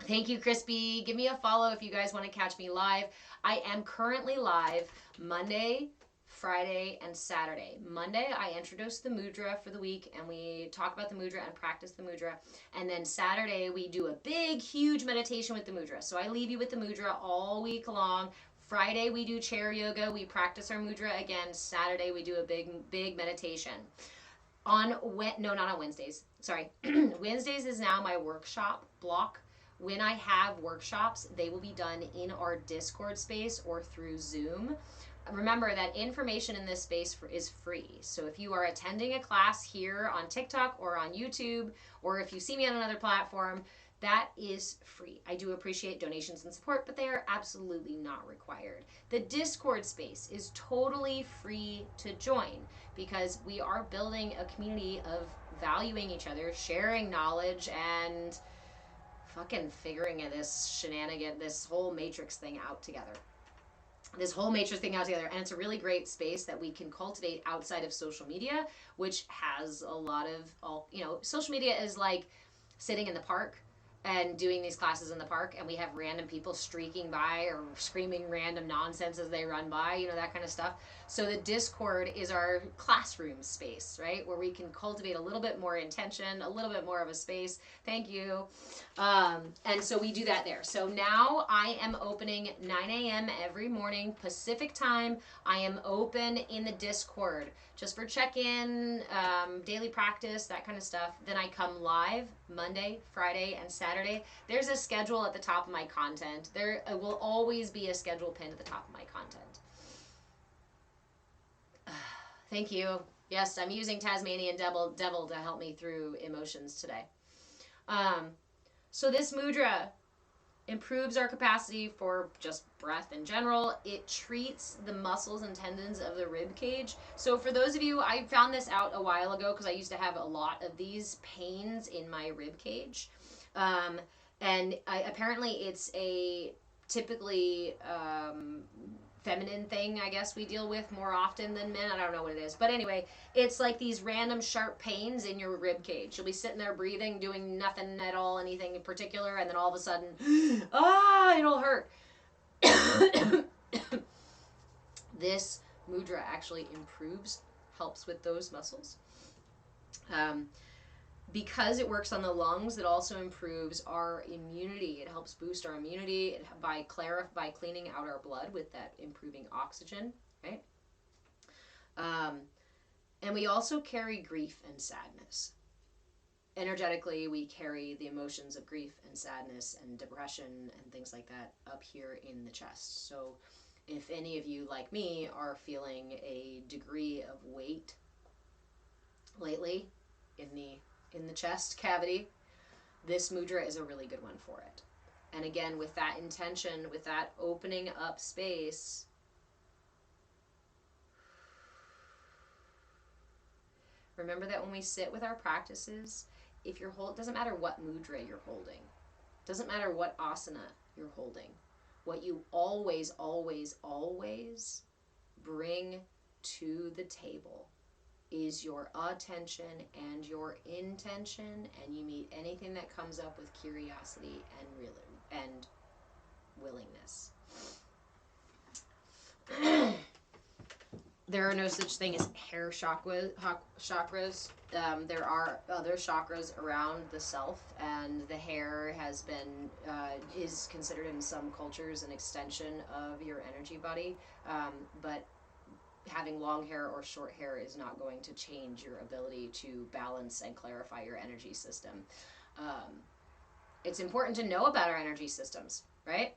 thank you, Crispy. Give me a follow if you guys want to catch me live. I am currently live Monday, Friday, and Saturday. Monday, I introduce the mudra for the week, and we talk about the mudra and practice the mudra. And then Saturday, we do a big, huge meditation with the mudra. So I leave you with the mudra all week long. Friday, we do chair yoga. We practice our mudra again. Saturday, we do a big meditation. Not on Wednesdays. Sorry. Wednesdays is now my workshop block. When I have workshops, they will be done in our Discord space or through Zoom. remember that information in this space is free. So if you are attending a class here on TikTok or on YouTube, or if you see me on another platform, that is free. I do appreciate donations and support, but they are absolutely not required. The Discord space is totally free to join because we are building a community of valuing each other, sharing knowledge, and fucking figuring this whole matrix thing out together. And it's a really great space that we can cultivate outside of social media, which has a lot of, social media is like sitting in the park and doing these classes in the park, and we have random people streaking by or screaming random nonsense as they run by, that kind of stuff. So the Discord is our classroom space, right? Where we can cultivate a little bit more intention, a little bit more of a space. Thank you. And so we do that there. So now I am opening 9 a.m. every morning, Pacific time. I am open in the Discord just for check-in, daily practice, that kind of stuff. Then I come live Monday, Friday, and Saturday. There's a schedule at the top of my content. There will always be a schedule pinned at the top of my content. Thank you. Yes, I'm using Tasmanian Devil to help me through emotions today. So this mudra improves our capacity for just breath in general. It treats the muscles and tendons of the rib cage. So for those of you, I found this out a while ago because I used to have a lot of these pains in my rib cage. And apparently it's a typically feminine thing, I guess, we deal with more often than men. I don't know what it is. But anyway, it's like these random sharp pains in your rib cage. You'll be sitting there breathing, doing nothing at all, anything in particular, and then all of a sudden, it'll hurt. This mudra actually helps with those muscles. Because it works on the lungs, it also improves our immunity. It helps boost our immunity by cleaning out our blood with that improving oxygen, right? And we also carry grief and sadness. Energetically, we carry the emotions of grief and sadness and depression and things like that up here in the chest. So if any of you, like me, are feeling a degree of weight lately in the chest cavity, this mudra is a really good one for it. And again, with that intention, with that opening up space, remember that when we sit with our practices, if you're it doesn't matter what mudra you're holding, doesn't matter what asana you're holding, what you always, always, always bring to the table is your attention and your intention, and you meet anything that comes up with curiosity and willingness. There are no such thing as hair chakras. There are other chakras around the self, and the hair is considered in some cultures an extension of your energy body, but having long hair or short hair is not going to change your ability to balance and clarify your energy system. It's important to know about our energy systems, right?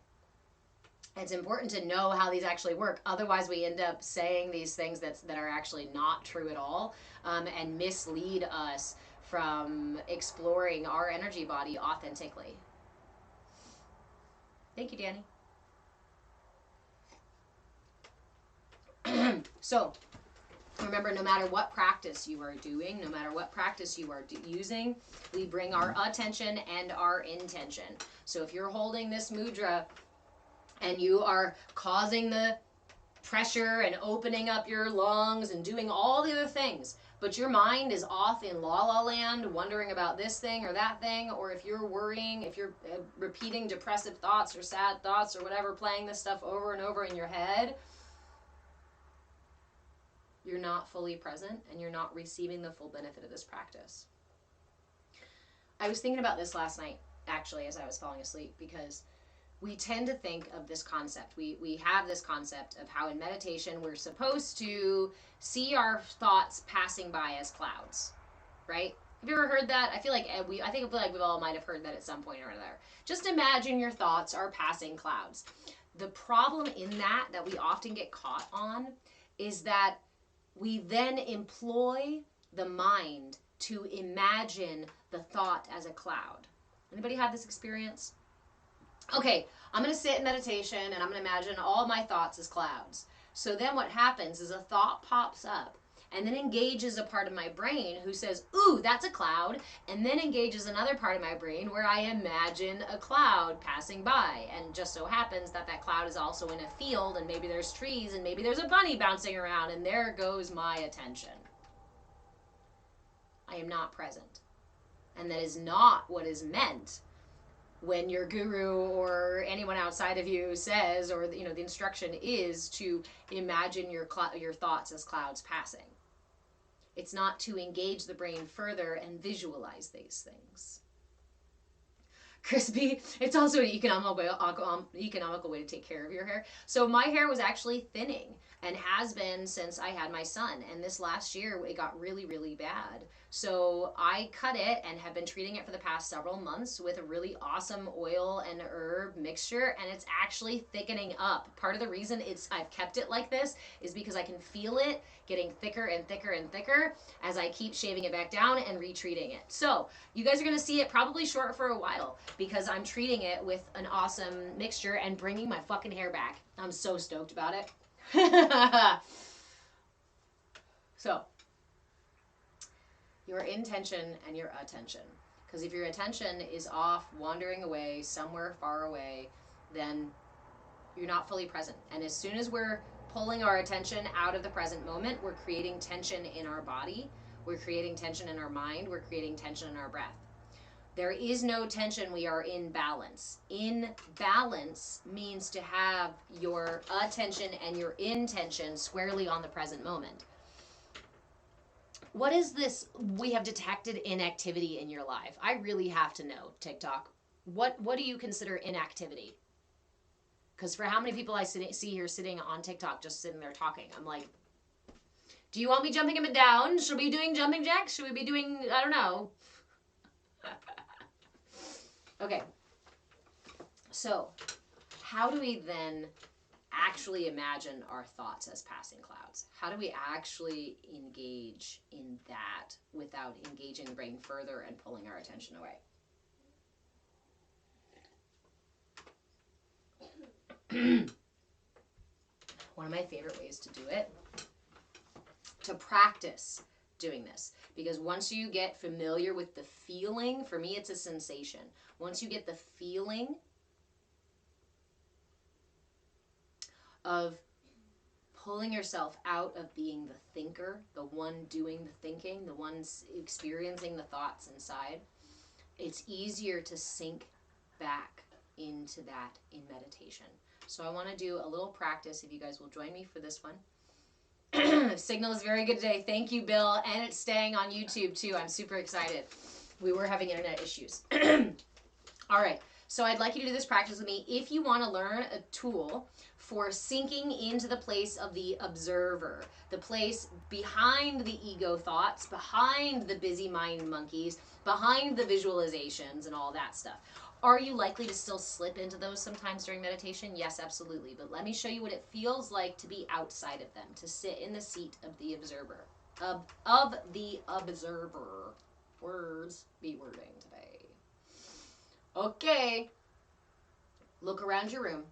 It's important to know how these actually work. Otherwise, we end up saying these things that are actually not true at all, and mislead us from exploring our energy body authentically. Thank you, Danny. So, remember, no matter what practice you are doing, no matter what practice you are using, we bring our attention and our intention. So if you're holding this mudra and you are causing the pressure and opening up your lungs and doing all the other things, but your mind is off in la-la land, wondering about this thing or that thing, or if you're worrying, if you're repeating depressive thoughts or sad thoughts or whatever, playing this stuff over and over in your head, you're not fully present and you're not receiving the full benefit of this practice. I was thinking about this last night, actually, as I was falling asleep, because we tend to think of this concept. We have this concept of how in meditation we're supposed to see our thoughts passing by as clouds, right? Have you ever heard that? I feel like we all might have heard that at some point or another. Just imagine your thoughts are passing clouds. The problem in that we often get caught on is that we then employ the mind to imagine the thought as a cloud. Anybody have this experience? Okay, I'm going to sit in meditation and I'm going to imagine all my thoughts as clouds. So then what happens is a thought pops up and then engages a part of my brain who says, ooh, that's a cloud, and then engages another part of my brain where I imagine a cloud passing by. And just so happens that that cloud is also in a field, and maybe there's trees, and maybe there's a bunny bouncing around, and there goes my attention. I am not present. And that is not what is meant when your guru or anyone outside of you says, or the instruction is to imagine your thoughts as clouds passing. It's not to engage the brain further and visualize these things. Crispy, it's also an economical way to take care of your hair. So my hair was actually thinning and has been since I had my son. And this last year, it got really, really bad. So I cut it and have been treating it for the past several months with a really awesome oil and herb mixture. And it's actually thickening up. Part of the reason I've kept it like this is because I can feel it getting thicker and thicker and thicker as I keep shaving it back down and retreating it. So you guys are going to see it probably short for a while because I'm treating it with an awesome mixture and bringing my fucking hair back. I'm so stoked about it. So, your intention and your attention. Because if your attention is off, wandering away, somewhere far away, then you're not fully present. And as soon as we're pulling our attention out of the present moment, we're creating tension in our body, we're creating tension in our mind, we're creating tension in our breath. There is no tension, we are in balance. In balance means to have your attention and your intention squarely on the present moment. What is this we have detected inactivity in your life? I really have to know, TikTok. What do you consider inactivity? Because for how many people I see here sitting on TikTok just sitting there talking, I'm like, do you want me jumping up and down? Should we be doing jumping jacks? Should we be doing, I don't know. Okay, so how do we then actually imagine our thoughts as passing clouds? How do we actually engage in that without engaging the brain further and pulling our attention away? One of my favorite ways to do it, to practice doing this, because once you get familiar with the feeling, for me it's a sensation. Once you get the feeling of pulling yourself out of being the thinker, the one doing the thinking, the one experiencing the thoughts inside, it's easier to sink back into that in meditation. So I want to do a little practice, if you guys will join me for this one. Signal is very good today. Thank you, Bill. And it's staying on YouTube, too. I'm super excited. We were having internet issues. All right. So I'd like you to do this practice with me. If you want to learn a tool for sinking into the place of the observer, the place behind the ego thoughts, behind the busy mind monkeys, behind the visualizations and all that stuff. Are you likely to still slip into those sometimes during meditation? Yes, absolutely. But let me show you what it feels like to be outside of them, to sit in the seat of the observer. Of the observer. Words be wording today. Okay. Look around your room.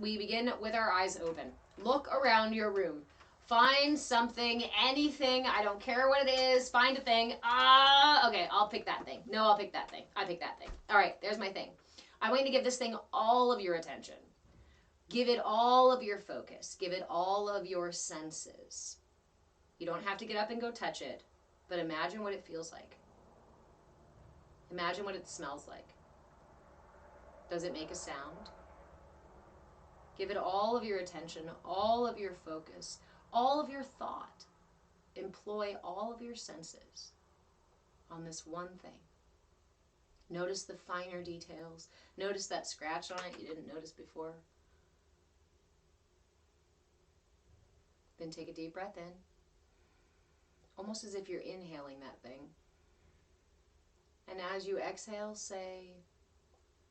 We begin with our eyes open. Look around your room. Find something, anything, I don't care what it is, find a thing. Okay, I'll pick that thing. No, I'll pick that thing. I pick that thing. All right, there's my thing. I want you to give this thing all of your attention. Give it all of your focus. Give it all of your senses. You don't have to get up and go touch it, but imagine what it feels like. Imagine what it smells like. Does it make a sound? Give it all of your attention, all of your focus, all of your thought. Employ all of your senses on this one thing. Notice the finer details. Notice that scratch on it you didn't notice before. Then take a deep breath in, almost as if you're inhaling that thing. And as you exhale, say,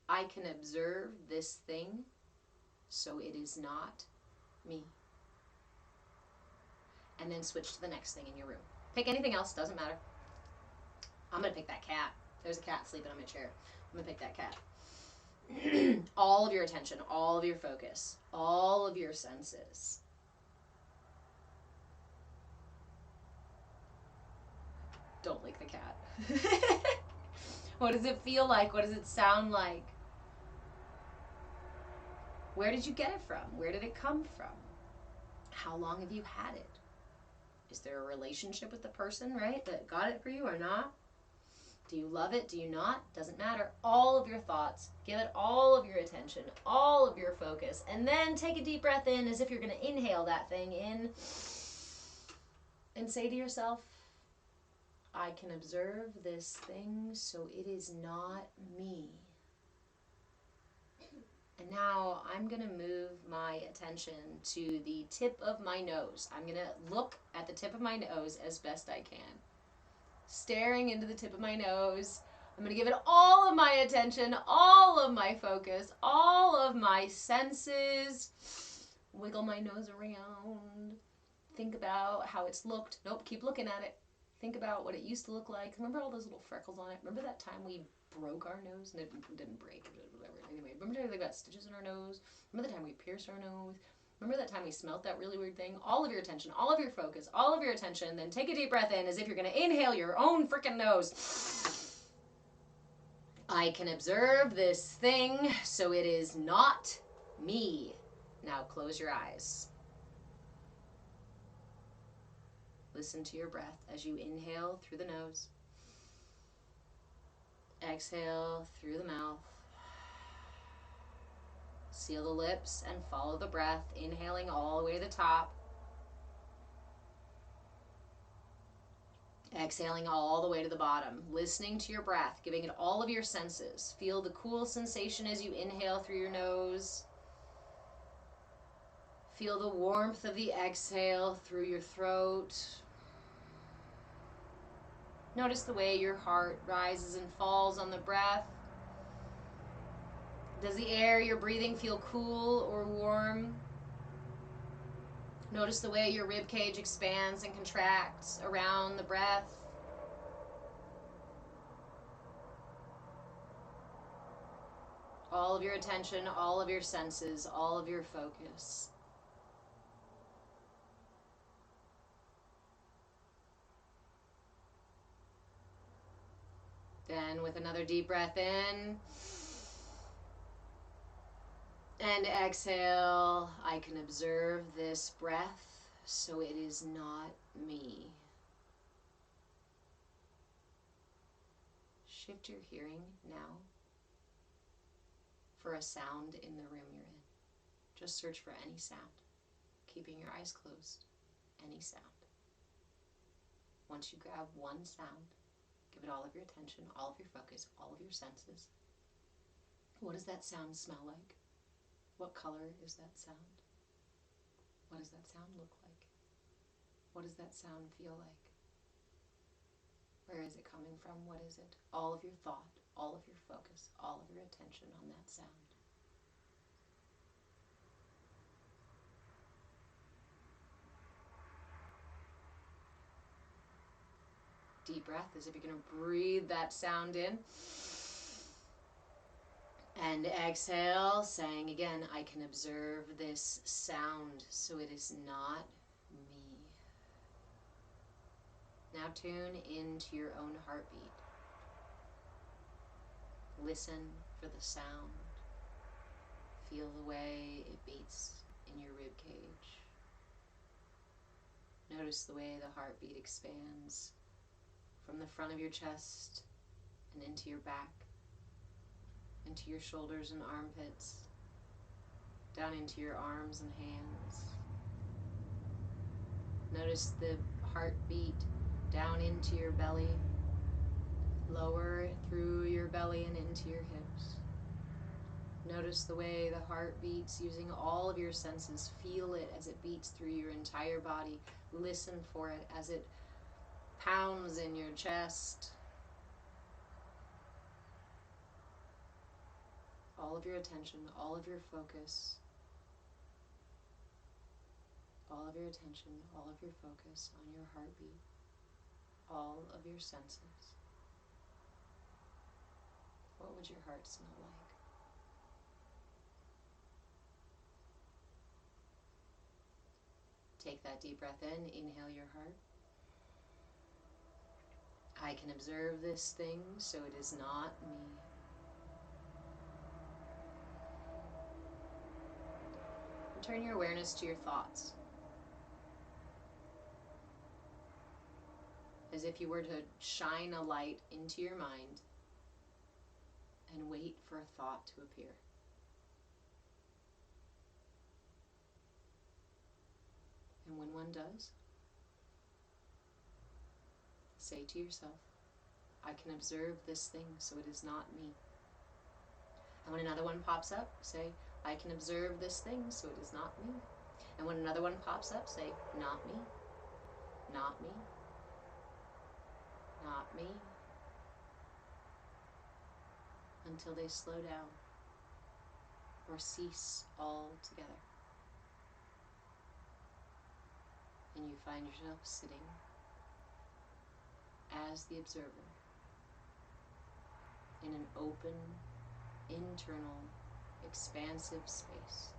I can observe this thing so it is not me. And then switch to the next thing in your room. Pick anything else, doesn't matter. I'm going to pick that cat. There's a cat sleeping on my chair. I'm going to pick that cat. All of your attention, all of your focus, all of your senses. Don't lick the cat. What does it feel like? What does it sound like? Where did you get it from? Where did it come from? How long have you had it? Is there a relationship with the person, right, that got it for you or not? Do you love it? Do you not? Doesn't matter. All of your thoughts. Give it all of your attention, all of your focus. And then take a deep breath in as if you're going to inhale that thing in. And say to yourself, I can observe this thing, so it is not me. And now I'm going to move my attention to the tip of my nose. I'm going to look at the tip of my nose as best I can. Staring into the tip of my nose. I'm going to give it all of my attention, all of my focus, all of my senses. Wiggle my nose around. Think about how it's looked. Nope, keep looking at it. Think about what it used to look like. Remember all those little freckles on it? Remember that time we broke our nose? And it didn't break, whatever. Anyway, remember that we got stitches in our nose? Remember the time we pierced our nose? Remember that time we smelt that really weird thing? All of your attention, all of your focus, all of your attention. Then take a deep breath in as if you're going to inhale your own freaking nose. I can observe this thing, so it is not me. Now close your eyes. Listen to your breath as you inhale through the nose. Exhale through the mouth. Seal the lips and follow the breath, inhaling all the way to the top. Exhaling all the way to the bottom, listening to your breath, giving it all of your senses. Feel the cool sensation as you inhale through your nose. Feel the warmth of the exhale through your throat. Notice the way your heart rises and falls on the breath. Does the air you're breathing feel cool or warm? Notice the way your rib cage expands and contracts around the breath. All of your attention, all of your senses, all of your focus. Then with another deep breath in. And exhale, I can observe this breath, so it is not me. Shift your hearing now for a sound in the room you're in. Just search for any sound, keeping your eyes closed, any sound. Once you grab one sound, give it all of your attention, all of your focus, all of your senses. What does that sound smell like? What color is that sound? What does that sound look like? What does that sound feel like? Where is it coming from? What is it? All of your thought, all of your focus, all of your attention on that sound. Deep breath as if you're going to breathe that sound in. And exhale, saying again, I can observe this sound, so it is not me. Now tune into your own heartbeat. Listen for the sound. Feel the way it beats in your rib cage. Notice the way the heartbeat expands from the front of your chest and into your back, into your shoulders and armpits, down into your arms and hands. Notice the heartbeat down into your belly, lower through your belly and into your hips. Notice the way the heart beats using all of your senses. Feel it as it beats through your entire body. Listen for it as it pounds in your chest. All of your attention, all of your focus, all of your attention, all of your focus on your heartbeat, all of your senses. What would your heart smell like? Take that deep breath in, inhale your heart. I can observe this thing, so it is not me. Turn your awareness to your thoughts, as if you were to shine a light into your mind and wait for a thought to appear. And when one does, say to yourself, I can observe this thing, so it is not me. And when another one pops up, say, I can observe this thing, so it is not me. And when another one pops up, say, not me, not me, not me, until they slow down or cease altogether. And you find yourself sitting as the observer in an open, internal, expansive space.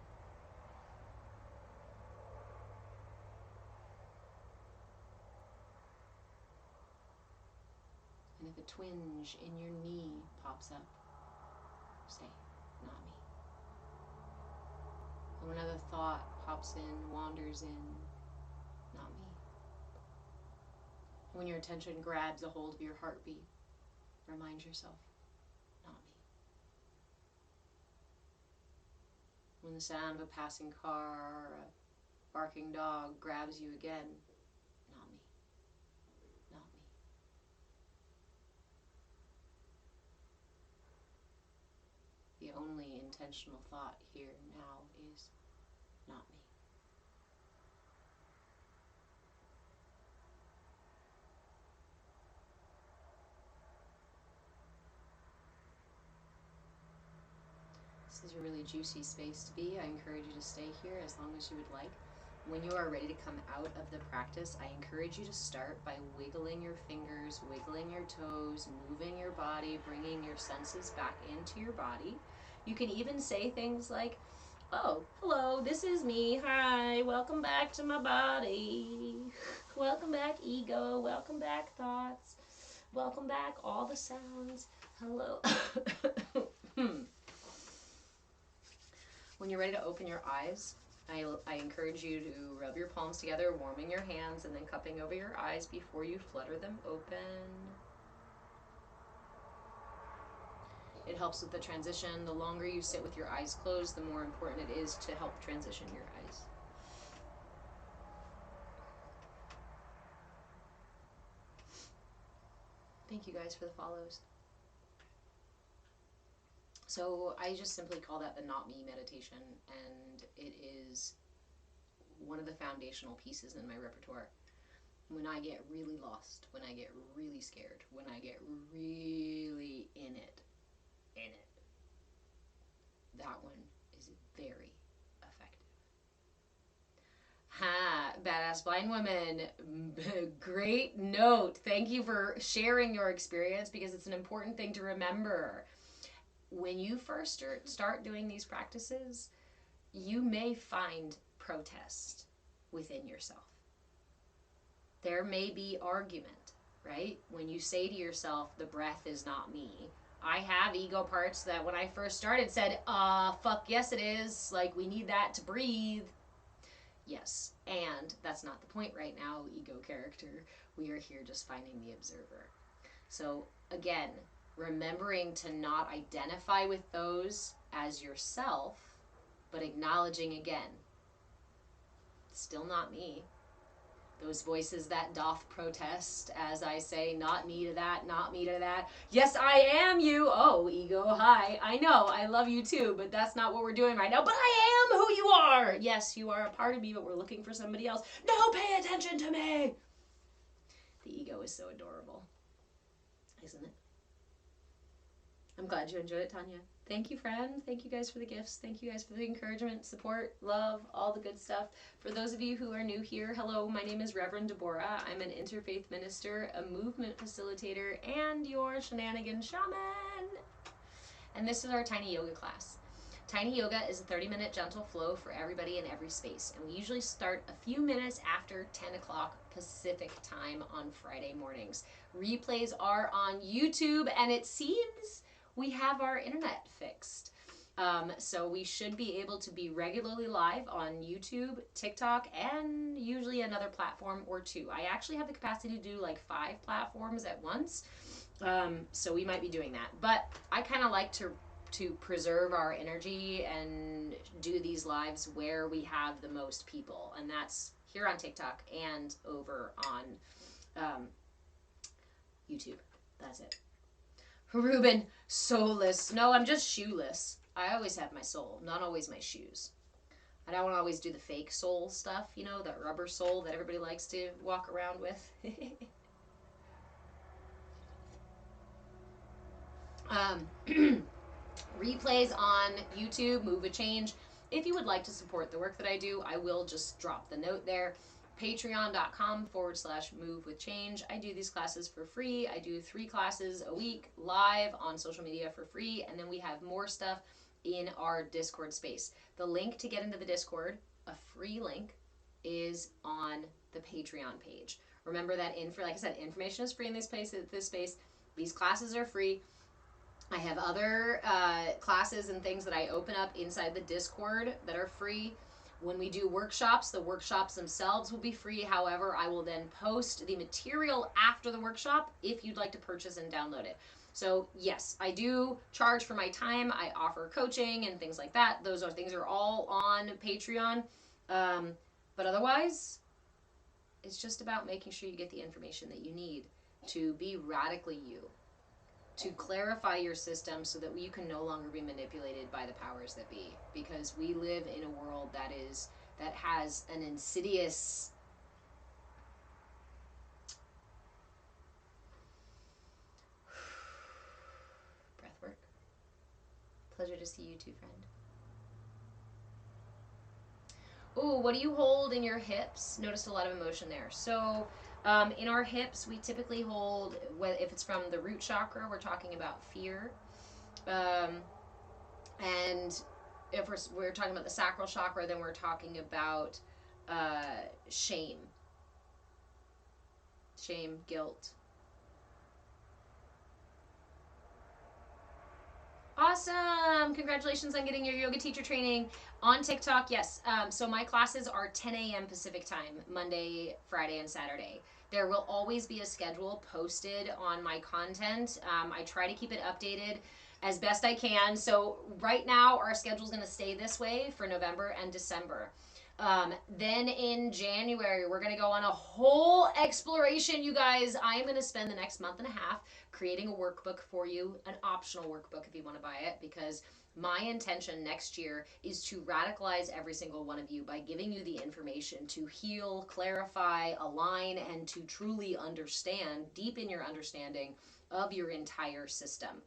And if a twinge in your knee pops up, say, not me. And when another thought pops in, wanders in, not me. When your attention grabs a hold of your heartbeat, remind yourself, not me. When the sound of a passing car or a barking dog grabs you again, not me, not me. The only intentional thought here now is not me. This is a really juicy space to be. I encourage you to stay here as long as you would like. When you are ready to come out of the practice, I encourage you to start by wiggling your fingers, wiggling your toes, moving your body, bringing your senses back into your body. You can even say things like, oh, hello, this is me. Hi, welcome back to my body. Welcome back, ego. Welcome back, thoughts. Welcome back, all the sounds. Hello. When you're ready to open your eyes, I encourage you to rub your palms together, warming your hands, and then cupping over your eyes before you flutter them open. It helps with the transition. The longer you sit with your eyes closed, the more important it is to help transition your eyes. Thank you guys for the follows. So I just simply call that the Not Me meditation, and it is one of the foundational pieces in my repertoire. When I get really lost, when I get really scared, when I get really in it, that one is very effective. Ha, Badass Blind Woman, great note. Thank you for sharing your experience, because it's an important thing to remember. When you first start doing these practices, you may find protest within yourself. There may be argument, right? When you say to yourself, the breath is not me. I have ego parts that when I first started said, fuck yes it is. Like, we need that to breathe. Yes, and that's not the point right now, ego character. We are here just finding the observer. So again, remembering to not identify with those as yourself, but acknowledging again, still not me. Those voices that doth protest as I say, not me to that, not me to that. Yes, I am you. Oh, ego, hi. I know, I love you too, but that's not what we're doing right now. But I am who you are. Yes, you are a part of me, but we're looking for somebody else. No, pay attention to me. The ego is so adorable, isn't it? I'm glad you enjoyed it, Tanya. Thank you, friend. Thank you guys for the gifts. Thank you guys for the encouragement, support, love, all the good stuff. For those of you who are new here, hello, my name is Reverend Deborah. I'm an interfaith minister, a movement facilitator, and your shenanigan shaman. And this is our tiny yoga class. Tiny yoga is a 30-minute gentle flow for everybody in every space. And we usually start a few minutes after 10 o'clock Pacific time on Friday mornings. Replays are on YouTube, and it seems we have our internet fixed. So we should be able to be regularly live on YouTube, TikTok, and usually another platform or two. I actually have the capacity to do like 5 platforms at once. So we might be doing that. But I kind of like to preserve our energy and do these lives where we have the most people. And that's here on TikTok and over on YouTube. That's it. Ruben, soulless. No, I'm just shoeless. I always have my soul, not always my shoes. I don't always do the fake soul stuff, you know, the rubber sole that everybody likes to walk around with. Replays on YouTube, Move a Change. If you would like to support the work that I do, I will just drop the note there. Patreon.com/move with change. I do these classes for free. I do 3 classes a week live on social media for free. And then we have more stuff in our Discord space. The link to get into the Discord, a free link, is on the Patreon page. Remember that like I said, information is free in this space. These classes are free. I have other classes and things that I open up inside the Discord that are free. When we do workshops, the workshops themselves will be free. However, I will then post the material after the workshop if you'd like to purchase and download it. So yes, I do charge for my time. I offer coaching and things like that. Those things are all on Patreon. But otherwise, it's just about making sure you get the information that you need to be radically you, to clarify your system so that you can no longer be manipulated by the powers that be, because we live in a world that has an insidious breath work. Pleasure to see you too, friend. Ooh, what do you hold in your hips? Noticed a lot of emotion there. So in our hips, we typically hold, if it's from the root chakra, we're talking about fear. And if we're talking about the sacral chakra, then we're talking about shame. Shame, guilt. Awesome! Congratulations on getting your yoga teacher training on TikTok. Yes, so my classes are 10 a.m. Pacific time, Monday, Friday, and Saturday. There will always be a schedule posted on my content. I try to keep it updated as best I can. So right now, our schedule is going to stay this way for November and December. Then in January, we're going to go on a whole exploration, you guys. I am going to spend the next month and a half creating a workbook for you, an optional workbook if you want to buy it, because my intention next year is to radicalize every single one of you by giving you the information to heal, clarify, align, and to truly understand, deepen your understanding of your entire system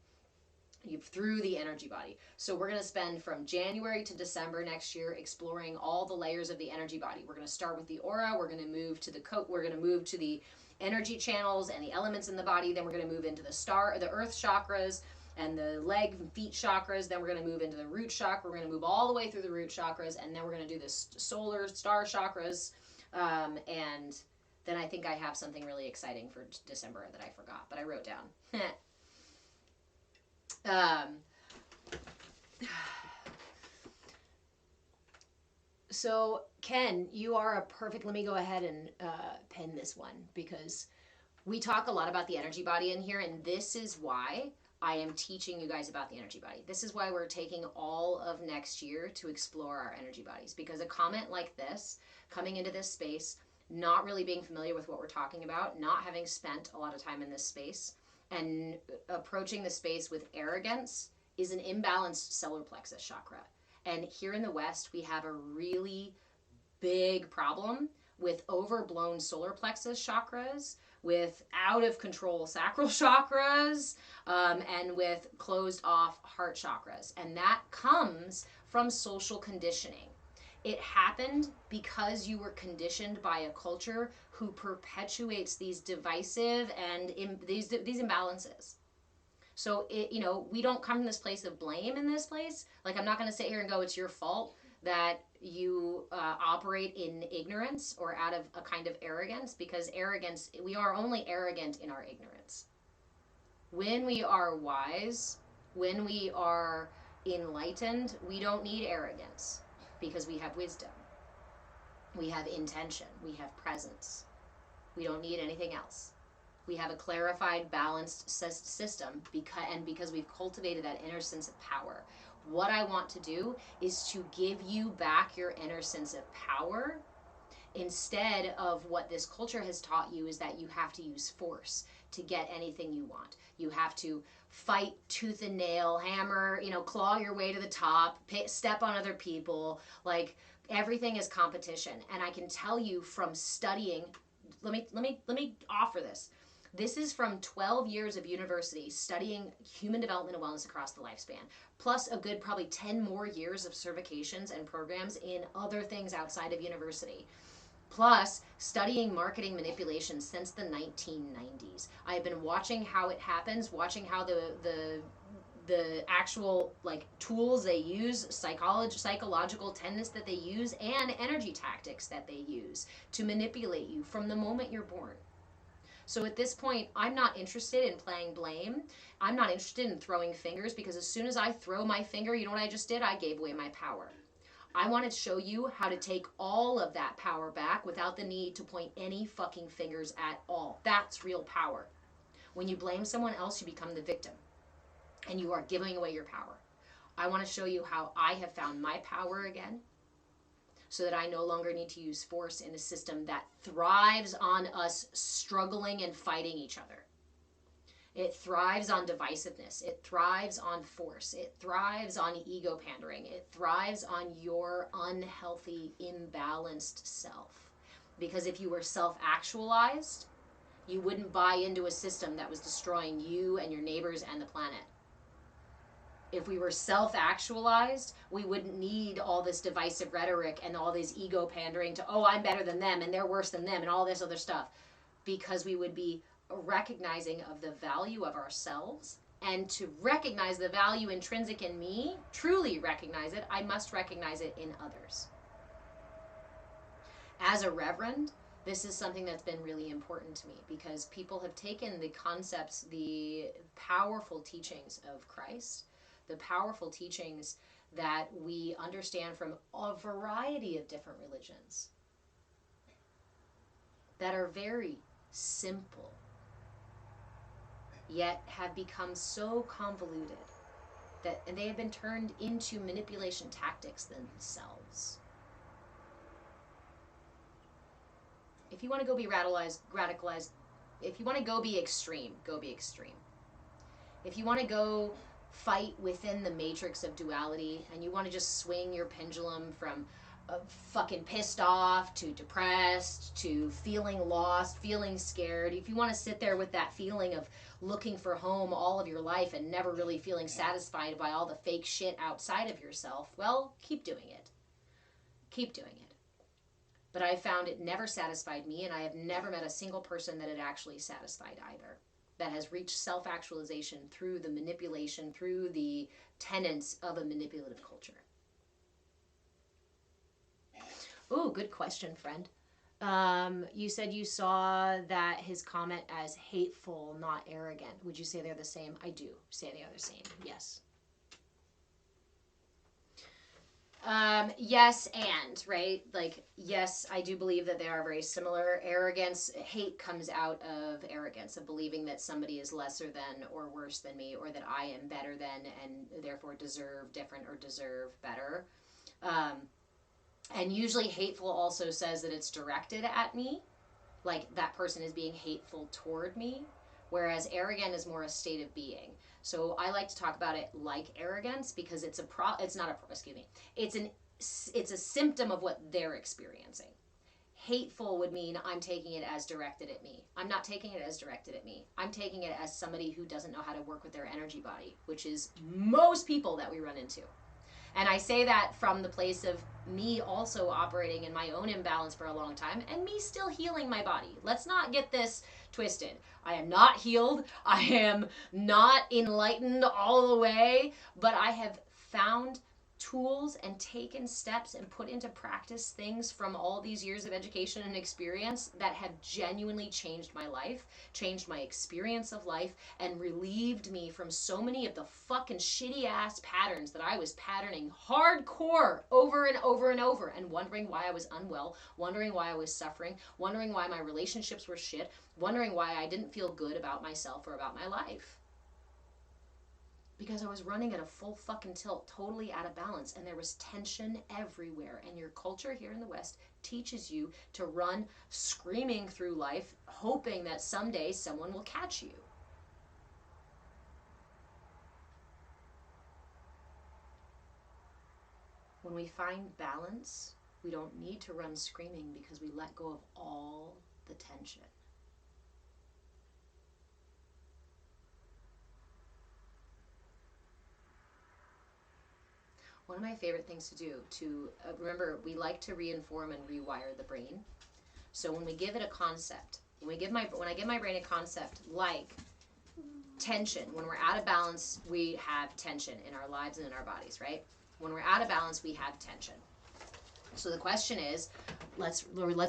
through the energy body. So we're going to spend from January to December next year exploring all the layers of the energy body. We're going to start with the aura. We're going to move to the we're going to move to the energy channels and the elements in the body. Then we're going to move into the earth chakras and the leg and feet chakras. Then we're going to move into the root chakra. We're going to move all the way through the root chakras, and then we're going to do the solar star chakras. And then I think I have something really exciting for December that I forgot, but I wrote down. So Ken, you are a perfect, let me go ahead and pen this one, because we talk a lot about the energy body in here, and this is why I am teaching you guys about the energy body. This is why we're taking all of next year to explore our energy bodies, because a comment like this, coming into this space, not really being familiar with what we're talking about, not having spent a lot of time in this space, and approaching the space with arrogance is an imbalanced solar plexus chakra. And here in the West, we have a really big problem with overblown solar plexus chakras, with out of control sacral chakras, and with closed off heart chakras. And that comes from social conditioning. It happened because you were conditioned by a culture who perpetuates these divisive and these imbalances. So we don't come from this place of blame in this place. Like, I'm not going to sit here and go, it's your fault that you operate in ignorance or out of a kind of arrogance, because arrogance, we are only arrogant in our ignorance. When we are wise, when we are enlightened, we don't need arrogance, because we have wisdom, we have intention, we have presence. We don't need anything else. We have a clarified, balanced system, because we've cultivated that inner sense of power. What I want to do is to give you back your inner sense of power, instead of what this culture has taught you is that you have to use force to get anything you want. You have to fight tooth and nail, hammer, claw your way to the top, step on other people. Like, everything is competition. And I can tell you from studying, let me offer this. This is from 12 years of university studying human development and wellness across the lifespan, plus a good probably 10 more years of certifications and programs in other things outside of university, plus studying marketing manipulation since the 1990s. I have been watching how it happens, watching how the actual tools they use, psychological tenets that they use, and energy tactics that they use to manipulate you from the moment you're born. So at this point, I'm not interested in playing blame. I'm not interested in throwing fingers, because as soon as I throw my finger, you know what I just did? I gave away my power. I want to show you how to take all of that power back without the need to point any fucking fingers at all. That's real power. When you blame someone else, you become the victim, and you are giving away your power. I want to show you how I have found my power again, so that I no longer need to use force in a system that thrives on us struggling and fighting each other. It thrives on divisiveness. It thrives on force. It thrives on ego pandering. It thrives on your unhealthy, imbalanced self. Because if you were self-actualized, you wouldn't buy into a system that was destroying you and your neighbors and the planet. If we were self-actualized, we wouldn't need all this divisive rhetoric and all this ego pandering to, oh, I'm better than them and they're worse than them and all this other stuff. Because we would be recognizing of the value of ourselves. And to recognize the value intrinsic in me, truly recognize it, I must recognize it in others. As a reverend, this is something that's been really important to me, because people have taken the concepts, the powerful teachings of Christ, the powerful teachings that we understand from a variety of different religions, that are very simple, yet have become so convoluted and they have been turned into manipulation tactics themselves. If you want to go be radicalized, if you want to go be extreme, go be extreme. If you want to go fight within the matrix of duality, and you want to just swing your pendulum from fucking pissed off to depressed to feeling lost, feeling scared, if you want to sit there with that feeling of looking for home all of your life and never really feeling satisfied by all the fake shit outside of yourself, well, keep doing it. Keep doing it. But I found it never satisfied me, and I have never met a single person that it actually satisfied either, that has reached self-actualization through the manipulation, through the tenets of a manipulative culture. Ooh, good question, friend. You said you saw that his comment as hateful, not arrogant. Would you say they're the same? I do say they are the same, yes. Yes, and, right? Like, yes, I do believe that they are very similar. Arrogance, hate comes out of arrogance, of believing that somebody is lesser than or worse than me, or that I am better than and therefore deserve different or deserve better. And usually hateful also says that it's directed at me, like that person is being hateful toward me, whereas arrogant is more a state of being. So I like to talk about it like arrogance, because it's a symptom of what they're experiencing. Hateful would mean I'm taking it as directed at me. I'm not taking it as directed at me. I'm taking it as somebody who doesn't know how to work with their energy body, which is most people that we run into. And I say that from the place of me also operating in my own imbalance for a long time and me still healing my body. Let's not get this twisted. I am not healed. I am not enlightened all the way, but I have found tools and taken steps and put into practice things from all these years of education and experience that have genuinely changed my life, changed my experience of life, and relieved me from so many of the fucking shitty ass patterns that I was patterning hardcore over and over and over, and wondering why I was unwell, wondering why I was suffering, wondering why my relationships were shit, wondering why I didn't feel good about myself or about my life. Because I was running at a full fucking tilt, totally out of balance, and there was tension everywhere. And your culture here in the West teaches you to run screaming through life, hoping that someday someone will catch you. When we find balance, we don't need to run screaming because we let go of all the tension. One of my favorite things to do remember, we like to reinform and rewire the brain. So when we give it a concept, when I give my brain a concept like tension, when we're out of balance, we have tension in our lives and in our bodies, right? When we're out of balance, we have tension. So the question is, let's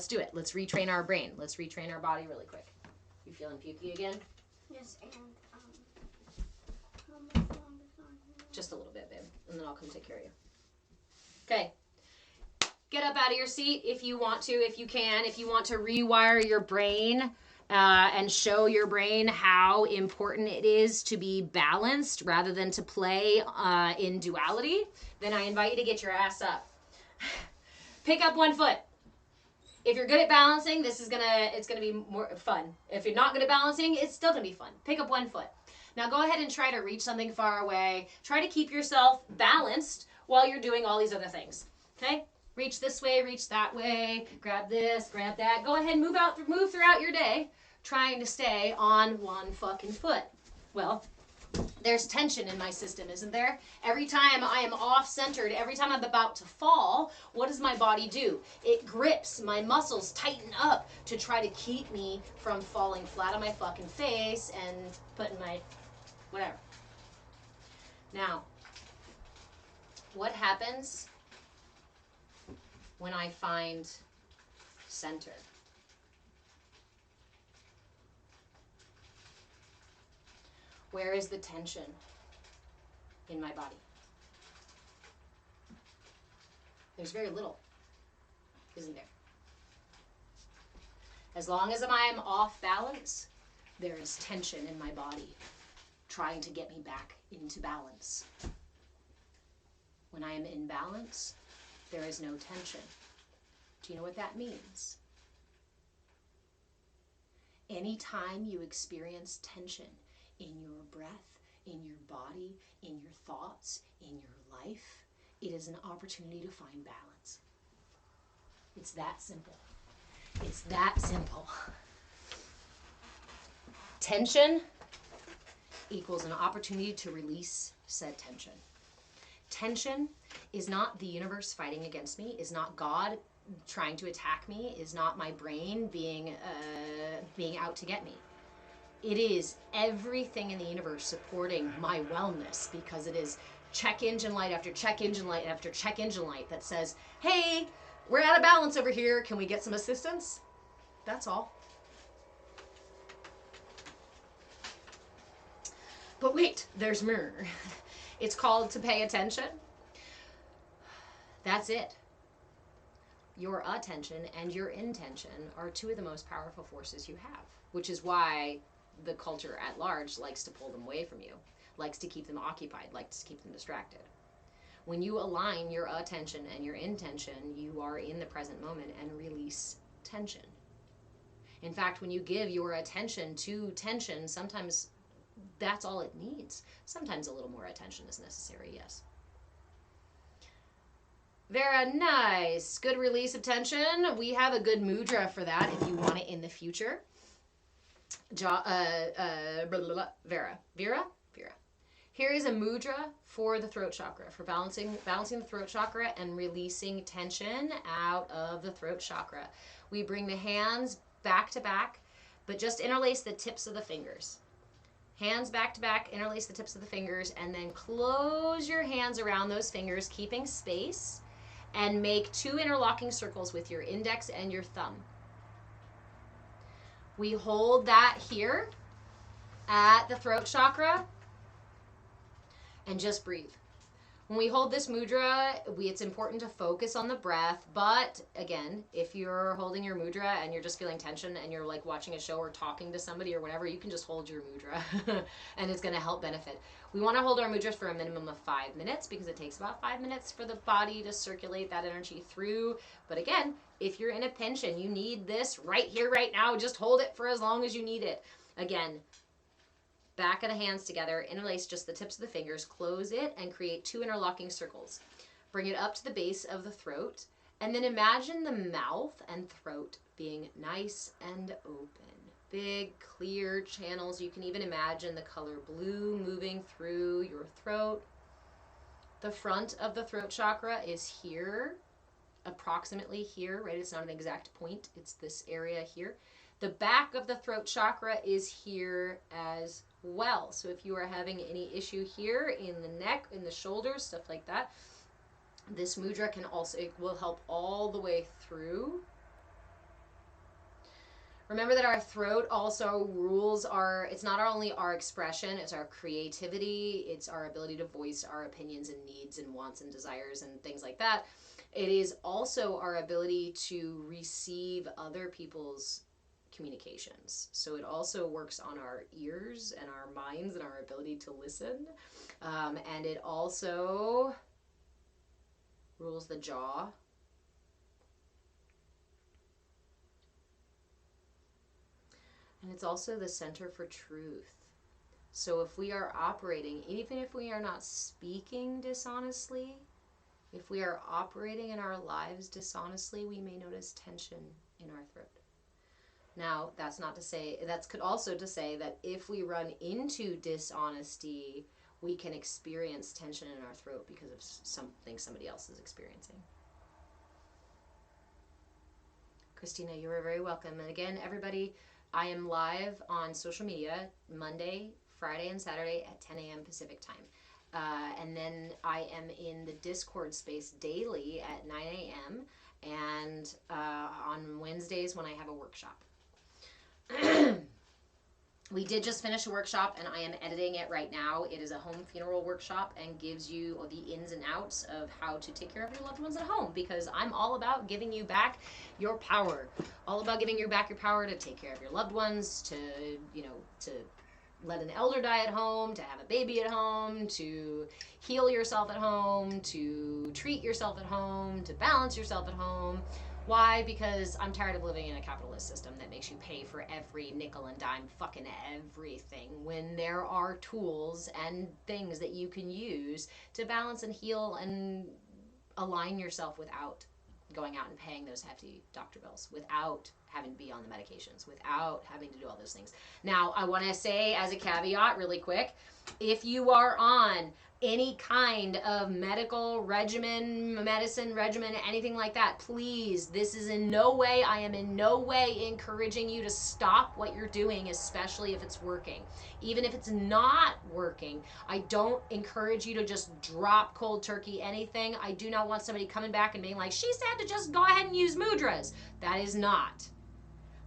do it. Let's retrain our brain. Let's retrain our body really quick. You feeling pukey again? Yes, and just a little bit, babe, and then I'll come take care of you. Okay. Get up out of your seat if you want to, if you can. If you want to rewire your brain and show your brain how important it is to be balanced rather than to play in duality, then I invite you to get your ass up. Pick up one foot. If you're good at balancing, it's gonna be more fun. If you're not good at balancing, it's still gonna be fun. Pick up one foot. Now go ahead and try to reach something far away. Try to keep yourself balanced while you're doing all these other things. Okay? Reach this way, reach that way, grab this, grab that. Go ahead and move throughout your day, trying to stay on one fucking foot. Well, there's tension in my system, isn't there? Every time I am off-centered, every time I'm about to fall, what does my body do? It grips, my muscles tighten up to try to keep me from falling flat on my fucking face and putting my whatever. Now, what happens when I find center? Where is the tension in my body? There's very little, isn't there? As long as I am off balance, there is tension in my body trying to get me back into balance. When I am in balance, there is no tension. Do you know what that means? Anytime you experience tension in your breath, in your body, in your thoughts, in your life, it is an opportunity to find balance. It's that simple. It's that simple. Tension equals an opportunity to release said tension. Tension is not the universe fighting against me, is not God trying to attack me, is not my brain being out to get me. It is everything in the universe supporting my wellness, because it is check engine light after check engine light after check engine light that says, hey, we're out of balance over here. Can we get some assistance? That's all. But wait, there's more. It's called to pay attention. That's it. Your attention and your intention are two of the most powerful forces you have, which is why the culture at large likes to pull them away from you, likes to keep them occupied, likes to keep them distracted. When you align your attention and your intention, you are in the present moment and release tension. In fact, when you give your attention to tension, sometimes that's all it needs. Sometimes a little more attention is necessary, yes. Vera, nice. Good release of tension. We have a good mudra for that if you want it in the future. Blah, blah, blah. Vera. Here is a mudra for the throat chakra, for balancing the throat chakra and releasing tension out of the throat chakra. We bring the hands back to back, but just interlace the tips of the fingers. Hands back to back, interlace the tips of the fingers, and then close your hands around those fingers, keeping space, and make 2 interlocking circles with your index and your thumb. We hold that here at the throat chakra and just breathe. When we hold this mudra, it's important to focus on the breath, but again, if you're holding your mudra and you're just feeling tension and you're like watching a show or talking to somebody or whatever, you can just hold your mudra and it's going to help benefit. We want to hold our mudras for a minimum of 5 minutes because it takes about 5 minutes for the body to circulate that energy through. But again, if you're in a pinch and you need this right here, right now, just hold it for as long as you need it. Again, back of the hands together, interlace just the tips of the fingers, close it, and create 2 interlocking circles. Bring it up to the base of the throat, and then imagine the mouth and throat being nice and open. Big, clear channels. You can even imagine the color blue moving through your throat. The front of the throat chakra is here, approximately here, right? It's not an exact point. It's this area here. The back of the throat chakra is here as well. So if you are having any issue here in the neck, in the shoulders, stuff like that, this mudra can also, it will help all the way through. Remember that our throat also rules it's not only our expression, it's our creativity, it's our ability to voice our opinions and needs and wants and desires and things like that. It is also our ability to receive other people's communications. So it also works on our ears and our minds and our ability to listen. And it also rules the jaw. And it's also the center for truth. So if we are operating, even if we are not speaking dishonestly, if we are operating in our lives dishonestly, we may notice tension in our throat. Now, that's not to say, could also to say that if we run into dishonesty, we can experience tension in our throat because of something somebody else is experiencing. Christina, you are very welcome. And again, everybody, I am live on social media Monday, Friday, and Saturday at 10 a.m. Pacific time. And then I am in the Discord space daily at 9 a.m. and on Wednesdays when I have a workshop. We did just finish a workshop and I am editing it right now. It is a home funeral workshop and gives you the ins and outs of how to take care of your loved ones at home, because I'm all about giving you back your power. All about giving you back your power to take care of your loved ones, to let an elder die at home, to have a baby at home, to heal yourself at home, to treat yourself at home, to balance yourself at home. Why? Because I'm tired of living in a capitalist system that makes you pay for every nickel and dime fucking everything, when there are tools and things that you can use to balance and heal and align yourself without going out and paying those hefty doctor bills, without having to be on the medications, without having to do all those things. Now, I want to say as a caveat really quick, if you are on any kind of medical regimen, medicine regimen, anything like that, please, this is in no way, I am in no way encouraging you to stop what you're doing, especially if it's working. Even if it's not working, I don't encourage you to just drop cold turkey anything. I do not want somebody coming back and being like, she said to just go ahead and use mudras. That is not.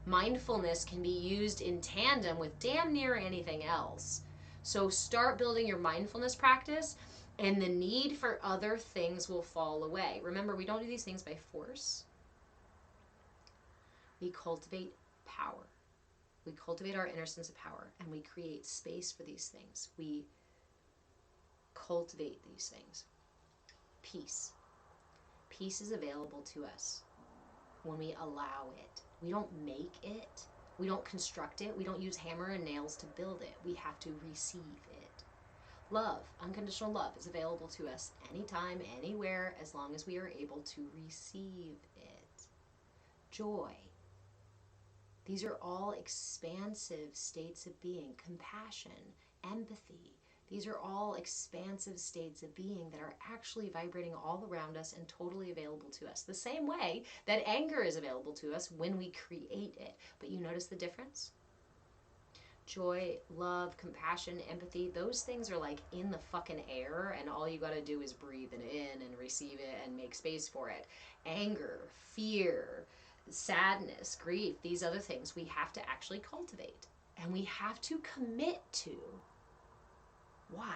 Mindfulness can be used in tandem with damn near anything else. So start building your mindfulness practice and the need for other things will fall away. Remember, we don't do these things by force. We cultivate power. We cultivate our inner sense of power and we create space for these things. We cultivate these things. Peace. Peace is available to us when we allow it. We don't make it. We don't construct it. We don't use hammer and nails to build it. We have to receive it. Love, unconditional love, is available to us anytime, anywhere, as long as we are able to receive it. Joy. These are all expansive states of being. Compassion, empathy. These are all expansive states of being that are actually vibrating all around us and totally available to us. The same way that anger is available to us when we create it. But you notice the difference? Joy, love, compassion, empathy, those things are like in the fucking air, and all you gotta do is breathe it in and receive it and make space for it. Anger, fear, sadness, grief, these other things we have to actually cultivate. And we have to commit to. Why?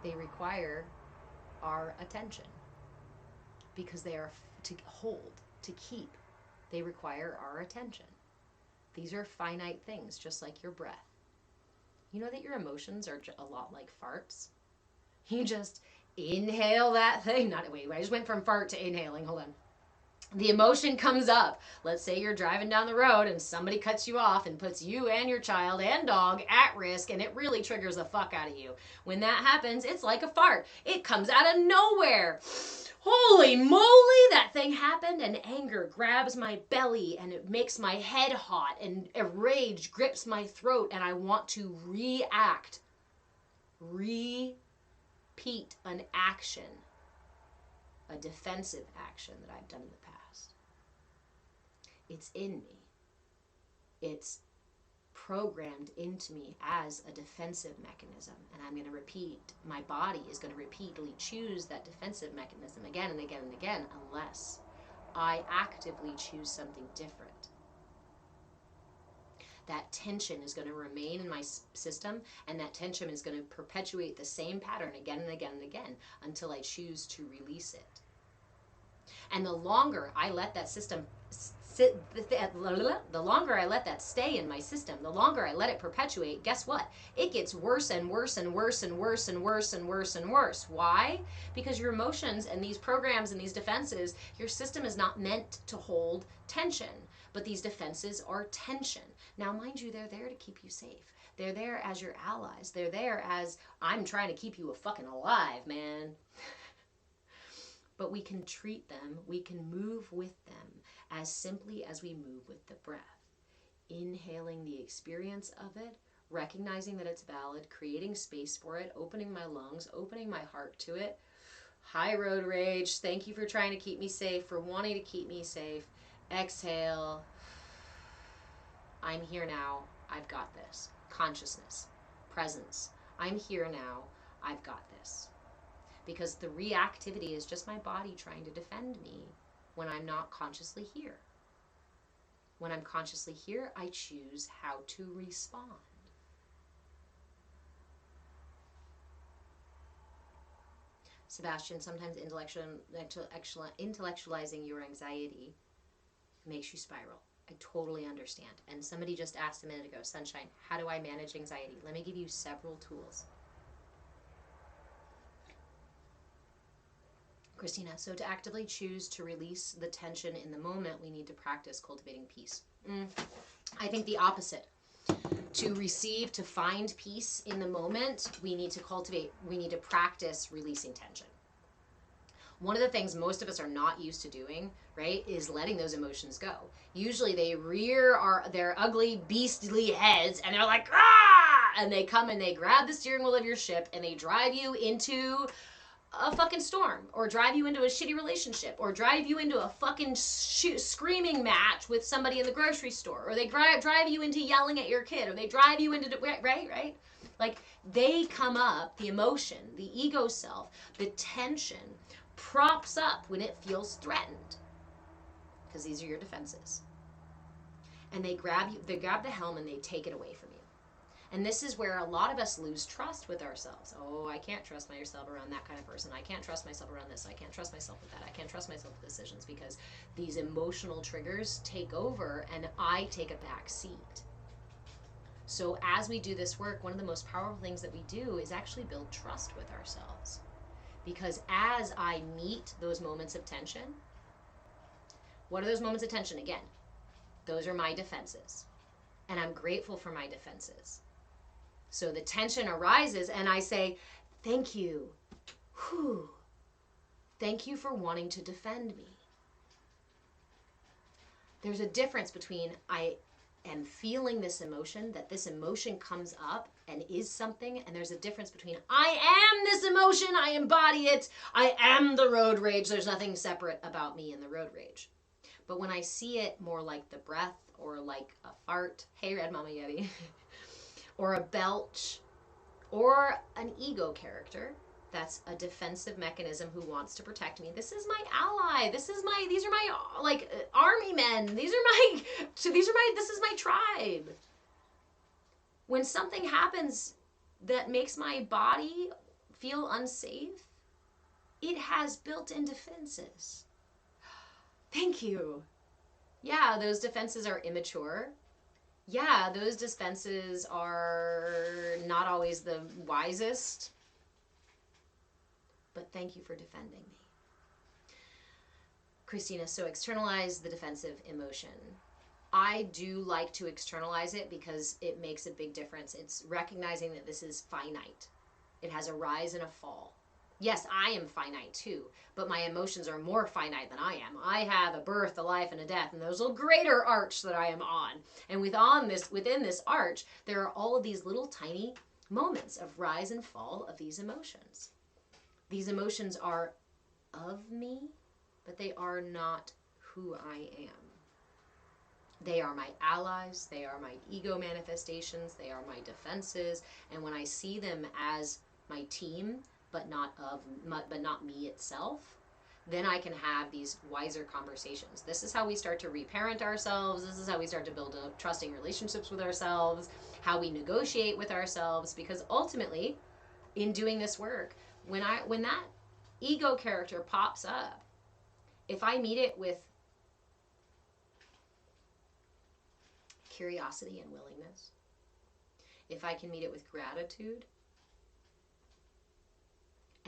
They require our attention because they are to hold, to keep. They require our attention. These are finite things, just like your breath. You know that your emotions are a lot like farts? You just inhale that thing. Wait, I just went from fart to inhaling. Hold on. The emotion comes up. Let's say you're driving down the road and somebody cuts you off and puts you and your child and dog at risk, and it really triggers the fuck out of you. When that happens, it's like a fart. It comes out of nowhere. Holy moly, that thing happened, and anger grabs my belly and it makes my head hot, and a rage grips my throat, and I want to react. Repeat an action, a defensive action that I've done in the past. It's in me. It's programmed into me as a defensive mechanism, and I'm going to repeat, my body is going to repeatedly choose that defensive mechanism again and again and again unless I actively choose something different. That tension is going to remain in my system, and that tension is going to perpetuate the same pattern again and again and again until I choose to release it. And the longer I let that system the longer I let that stay in my system, the longer I let it perpetuate, guess what? It gets worse and worse and worse and worse and worse and worse and worse. Why? Because your emotions and these programs and these defenses, your system is not meant to hold tension, but these defenses are tension. Now, mind you, they're there to keep you safe. They're there as your allies. They're there as, I'm trying to keep you fucking alive, man. But we can treat them, we can move with them as simply as we move with the breath. Inhaling the experience of it, recognizing that it's valid, creating space for it, opening my lungs, opening my heart to it. High road rage, thank you for trying to keep me safe, for wanting to keep me safe. Exhale. I'm here now, I've got this. Consciousness, presence. I'm here now, I've got this. Because the reactivity is just my body trying to defend me when I'm not consciously here. When I'm consciously here, I choose how to respond. Sebastian, sometimes intellectualizing your anxiety makes you spiral. I totally understand. And somebody just asked a minute ago, Sunshine, how do I manage anxiety? Let me give you several tools. Christina, so to actively choose to release the tension in the moment, we need to practice cultivating peace. I think the opposite. To receive, to find peace in the moment, we need to practice releasing tension. One of the things most of us are not used to doing, right, is letting those emotions go. Usually they rear their ugly, beastly heads, and they're like, ah! And they come and they grab the steering wheel of your ship, and they drive you into a fucking storm, or drive you into a shitty relationship, or drive you into a fucking screaming match with somebody in the grocery store, or they drive you into yelling at your kid, or they drive you into, right? Like, they come up, the emotion, the ego self, the tension props up when it feels threatened, because these are your defenses. And they grab the helm and they take it away from you. And this is where a lot of us lose trust with ourselves. Oh, I can't trust myself around that kind of person. I can't trust myself around this. I can't trust myself with that. I can't trust myself with decisions, because these emotional triggers take over and I take a back seat. So as we do this work, one of the most powerful things that we do is actually build trust with ourselves. Because as I meet those moments of tension, what are those moments of tension? Again, those are my defenses. and I'm grateful for my defenses. So the tension arises and I say, thank you. Whew. Thank you for wanting to defend me. There's a difference between I am feeling this emotion, that this emotion comes up and is something, and there's a difference between I am this emotion, I embody it, I am the road rage. There's nothing separate about me in the road rage. But when I see it more like the breath, or like a fart, hey Red Mama Yeti, or a belch, or an ego character, that's a defensive mechanism who wants to protect me. This is my ally. These are my like army men. This is my tribe. When something happens that makes my body feel unsafe, it has built-in defenses. Thank you. Yeah, those defenses are immature. Yeah, those defenses are not always the wisest. But thank you for defending me. Christina, so externalize the defensive emotion. I do like to externalize it because it makes a big difference. It's recognizing that this is finite. It has a rise and a fall. Yes, I am finite too, but my emotions are more finite than I am. I have a birth, a life, and a death, and there's a greater arch that I am on. And within this arch, there are all of these little tiny moments of rise and fall of these emotions. These emotions are of me, but they are not who I am. They are my allies, they are my ego manifestations, they are my defenses, and when I see them as my team, but not me itself, then I can have these wiser conversations. This is how we start to reparent ourselves. This is how we start to build up trusting relationships with ourselves, how we negotiate with ourselves, because ultimately, in doing this work, when that ego character pops up, if I meet it with curiosity and willingness, if I can meet it with gratitude,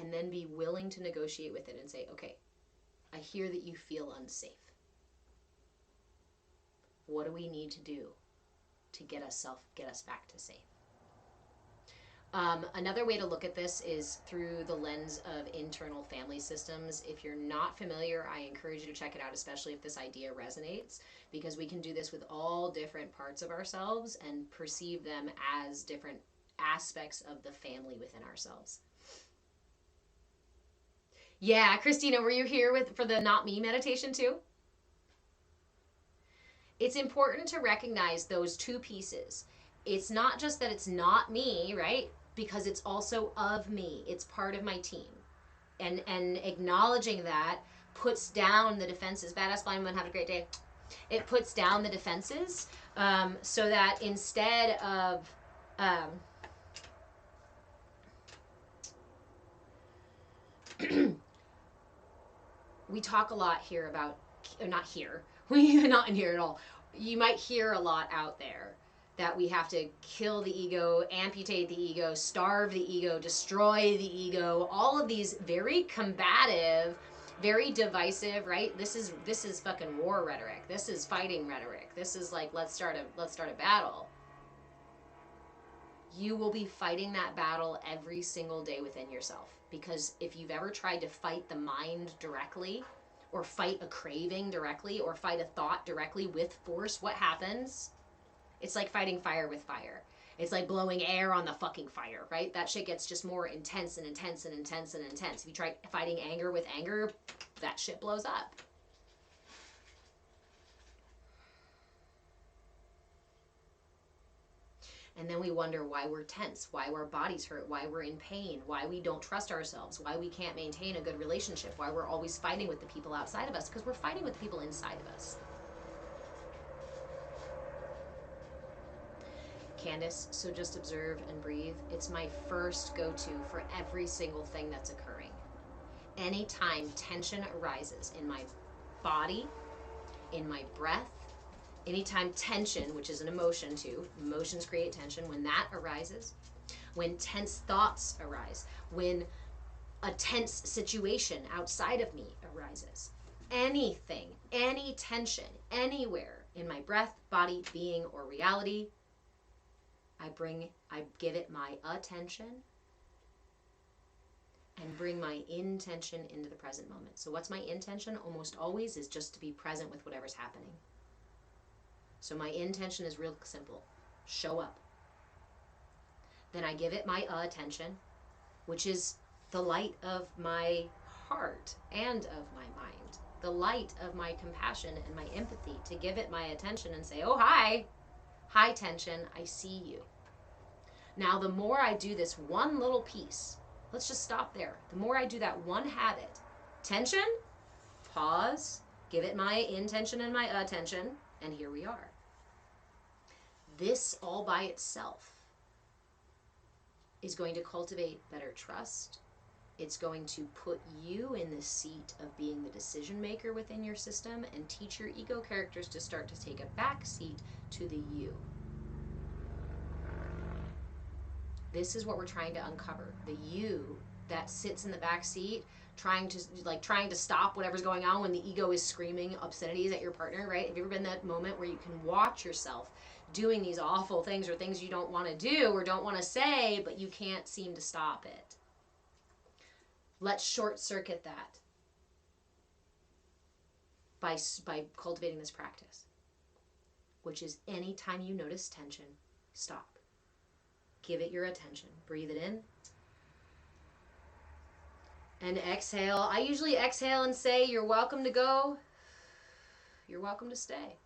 and then be willing to negotiate with it and say, okay, I hear that you feel unsafe. What do we need to do to get us back to safe? Another way to look at this is through the lens of internal family systems. If you're not familiar, I encourage you to check it out, especially if this idea resonates, because we can do this with all different parts of ourselves and perceive them as different aspects of the family within ourselves. Yeah, Christina, were you here for the Not Me meditation too? It's important to recognize those two pieces. It's not just that it's not me, right? Because it's also of me. It's part of my team. And acknowledging that puts down the defenses. Badass Blind Woman, have a great day. It puts down the defenses so that instead of... we talk a lot here about, or not here, not in here at all. You might hear a lot out there that we have to kill the ego, amputate the ego, starve the ego, destroy the ego, all of these very combative, very divisive, right? This is fucking war rhetoric. This is fighting rhetoric. This is like, let's start a battle. You will be fighting that battle every single day within yourself. Because if you've ever tried to fight the mind directly, or fight a craving directly, or fight a thought directly with force, what happens? It's like fighting fire with fire. It's like blowing air on the fucking fire, right? That shit gets just more intense and intense and intense and intense. If you try fighting anger with anger, that shit blows up. And then we wonder why we're tense, why our bodies hurt, why we're in pain, why we don't trust ourselves, why we can't maintain a good relationship, why we're always fighting with the people outside of us, because we're fighting with the people inside of us. Candace, so just observe and breathe. It's my first go-to for every single thing that's occurring. Anytime tension arises in my body, in my breath, anytime tension, which is an emotion too, emotions create tension, when that arises, when tense thoughts arise, when a tense situation outside of me arises, anything, any tension, anywhere in my breath, body, being, or reality. I give it my attention and bring my intention into the present moment. So what's my intention? Almost always is just to be present with whatever's happening. So my intention is real simple. Show up. Then I give it my attention, which is the light of my heart and of my mind, the light of my compassion and my empathy, to give it my attention and say, oh, hi tension, I see you. Now, the more I do this one little piece, let's just stop there. The more I do that one habit, tension, pause, give it my intention and my attention, and here we are. This all by itself is going to cultivate better trust. It's going to put you in the seat of being the decision maker within your system and teach your ego characters to start to take a back seat to the you. This is what we're trying to uncover. The you that sits in the back seat trying to stop whatever's going on when the ego is screaming obscenities at your partner, right? Have you ever been that moment where you can watch yourself doing these awful things or things you don't want to do or don't want to say, but you can't seem to stop it? Let's short circuit that by cultivating this practice, which is anytime you notice tension, stop. Give it your attention. Breathe it in. And exhale. I usually exhale and say, you're welcome to go. You're welcome to stay.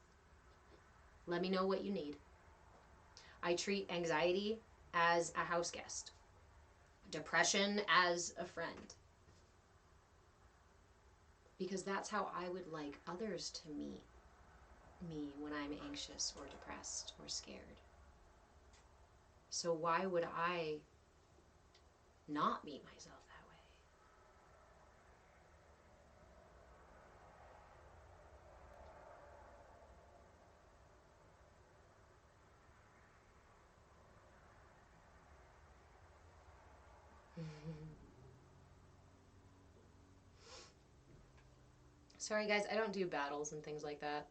Let me know what you need. I treat anxiety as a house guest. Depression as a friend. Because that's how I would like others to meet me when I'm anxious or depressed or scared. So why would I not meet myself that way? Sorry guys, I don't do battles and things like that.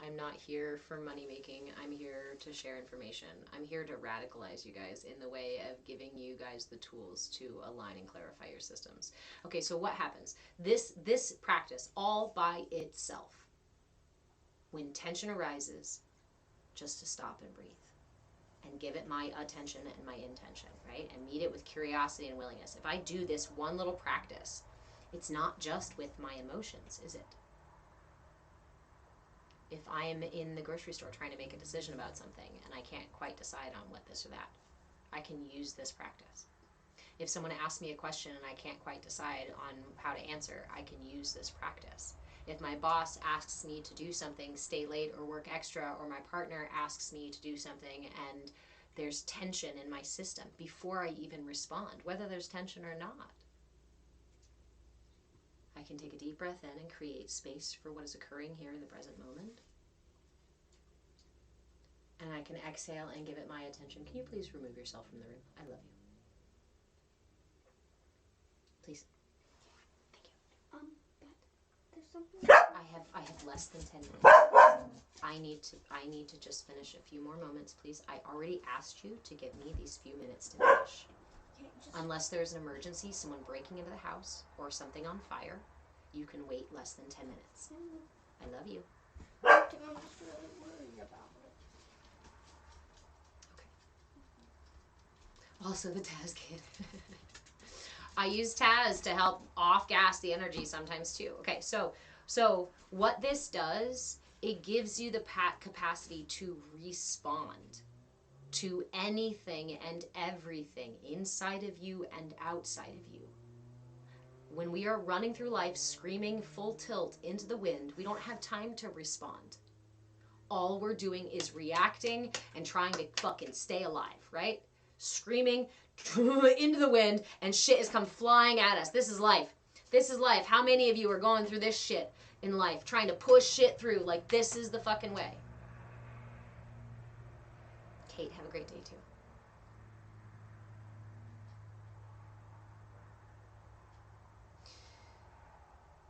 I'm not here for money making. I'm here to share information. I'm here to radicalize you guys in the way of giving you guys the tools to align and clarify your systems. Okay, so what happens? This practice all by itself, when tension arises, just to stop and breathe and give it my attention and my intention, right? And meet it with curiosity and willingness. If I do this one little practice, it's not just with my emotions, is it? If I am in the grocery store trying to make a decision about something and I can't quite decide on what this or that, I can use this practice. If someone asks me a question and I can't quite decide on how to answer, I can use this practice. If my boss asks me to do something, stay late or work extra, or my partner asks me to do something and there's tension in my system before I even respond, whether there's tension or not, I can take a deep breath in and create space for what is occurring here in the present moment. And I can exhale and give it my attention. Can you please remove yourself from the room? I love you. Please. Thank you. But there's something. I have less than 10 minutes. I need to just finish a few more moments, please. I already asked you to give me these few minutes to finish. Unless there's an emergency, someone breaking into the house, or something on fire, you can wait less than 10 minutes. I love you. I'm just really worried about it. Okay. Also the Taz kit. I use Taz to help off-gas the energy sometimes too. Okay, so what this does, it gives you the capacity to respond to anything and everything inside of you and outside of you. When we are running through life screaming full tilt into the wind, we don't have time to respond. All we're doing is reacting and trying to fucking stay alive, right? Screaming into the wind and shit has come flying at us. This is life. This is life. How many of you are going through this shit in life, trying to push shit through like this is the fucking way? Kate, have a great day too.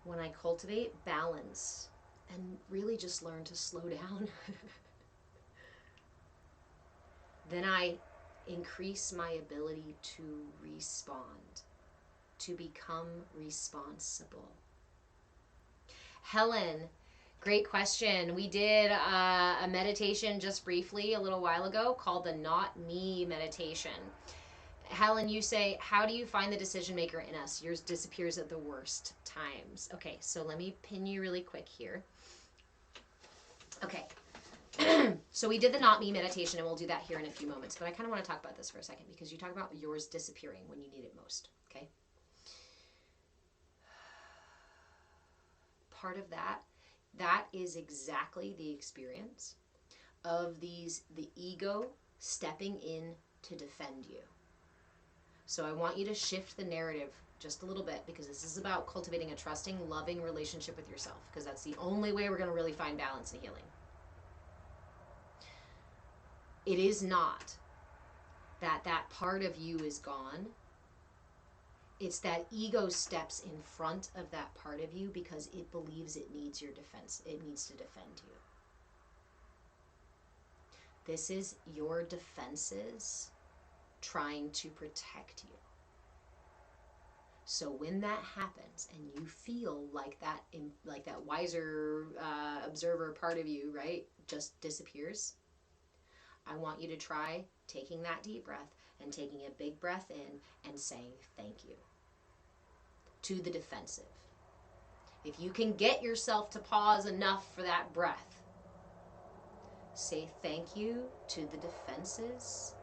When I cultivate balance and really just learn to slow down, then I increase my ability to respond, to become responsible. Helen, great question. We did a meditation just briefly a little while ago called the Not Me meditation. Helen, you say, how do you find the decision maker in us? Yours disappears at the worst times. Okay, so let me pin you really quick here. Okay. So we did the Not Me meditation, and we'll do that here in a few moments. But I kind of want to talk about this for a second because you talk about yours disappearing when you need it most. Okay. Part of that is exactly the experience of the ego stepping in to defend you. So I want you to shift the narrative just a little bit, because this is about cultivating a trusting, loving relationship with yourself, because that's the only way we're going to really find balance and healing. It is not that part of you is gone. It's that ego steps in front of that part of you because it believes it needs your defense. It needs to defend you. This is your defenses trying to protect you. So when that happens and you feel like that wiser observer part of you, right, just disappears, I want you to try taking that deep breath and taking a big breath in and saying thank you to the defensive. If you can get yourself to pause enough for that breath, say thank you to the defenses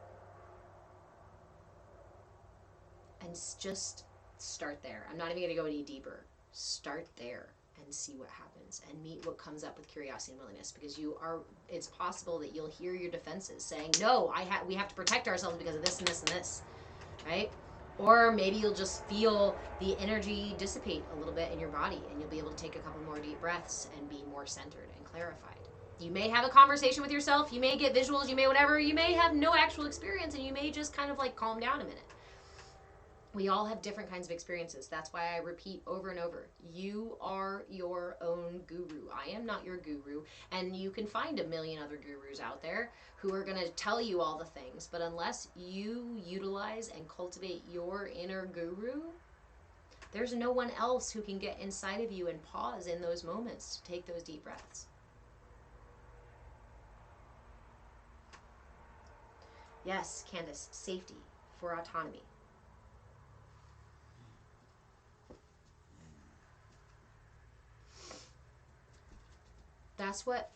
and just start there. I'm not even going to go any deeper. Start there and see what happens and meet what comes up with curiosity and willingness, because it's possible that you'll hear your defenses saying, no, we have to protect ourselves because of this and this and this, right? Or maybe you'll just feel the energy dissipate a little bit in your body and you'll be able to take a couple more deep breaths and be more centered and clarified. You may have a conversation with yourself, you may get visuals, you may whatever, you may have no actual experience, and you may just kind of like calm down a minute. We all have different kinds of experiences. That's why I repeat over and over. You are your own guru. I am not your guru. And you can find a million other gurus out there who are going to tell you all the things. But unless you utilize and cultivate your inner guru, there's no one else who can get inside of you and pause in those moments to take those deep breaths. Yes, Candace, safety for autonomy. That's what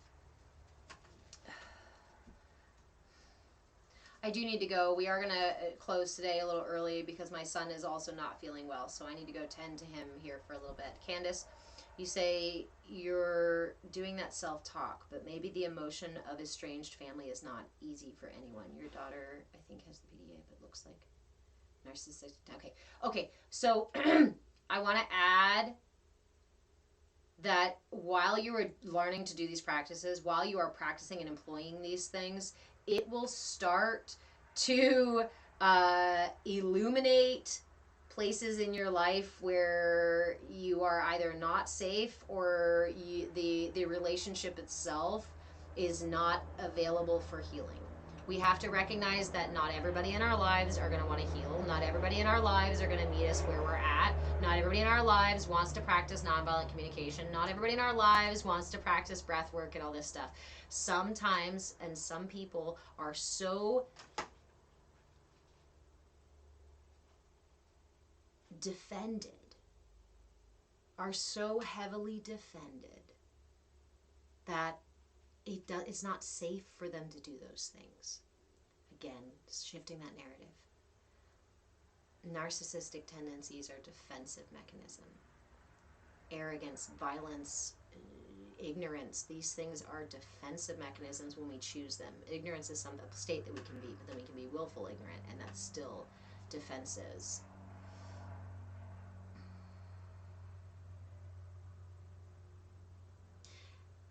I do need to go. We are going to close today a little early because my son is also not feeling well, so I need to go tend to him here for a little bit. Candace, you say you're doing that self-talk, but maybe the emotion of estranged family is not easy for anyone. Your daughter, I think, has the PDA, but looks like narcissistic. Okay, so I want to add that while you are learning to do these practices, while you are practicing and employing these things, it will start to illuminate places in your life where you are either not safe or the relationship itself is not available for healing. We have to recognize that not everybody in our lives are going to want to heal. Not everybody in our lives are going to meet us where we're at. Not everybody in our lives wants to practice nonviolent communication. Not everybody in our lives wants to practice breath work and all this stuff. Sometimes, and some people are so defended, are so heavily defended that it's not safe for them to do those things. Again, shifting that narrative. Narcissistic tendencies are defensive mechanism. Arrogance, violence, ignorance, these things are defensive mechanisms when we choose them. Ignorance is some state that we can be, but then we can be willful ignorant, and that's still defenses.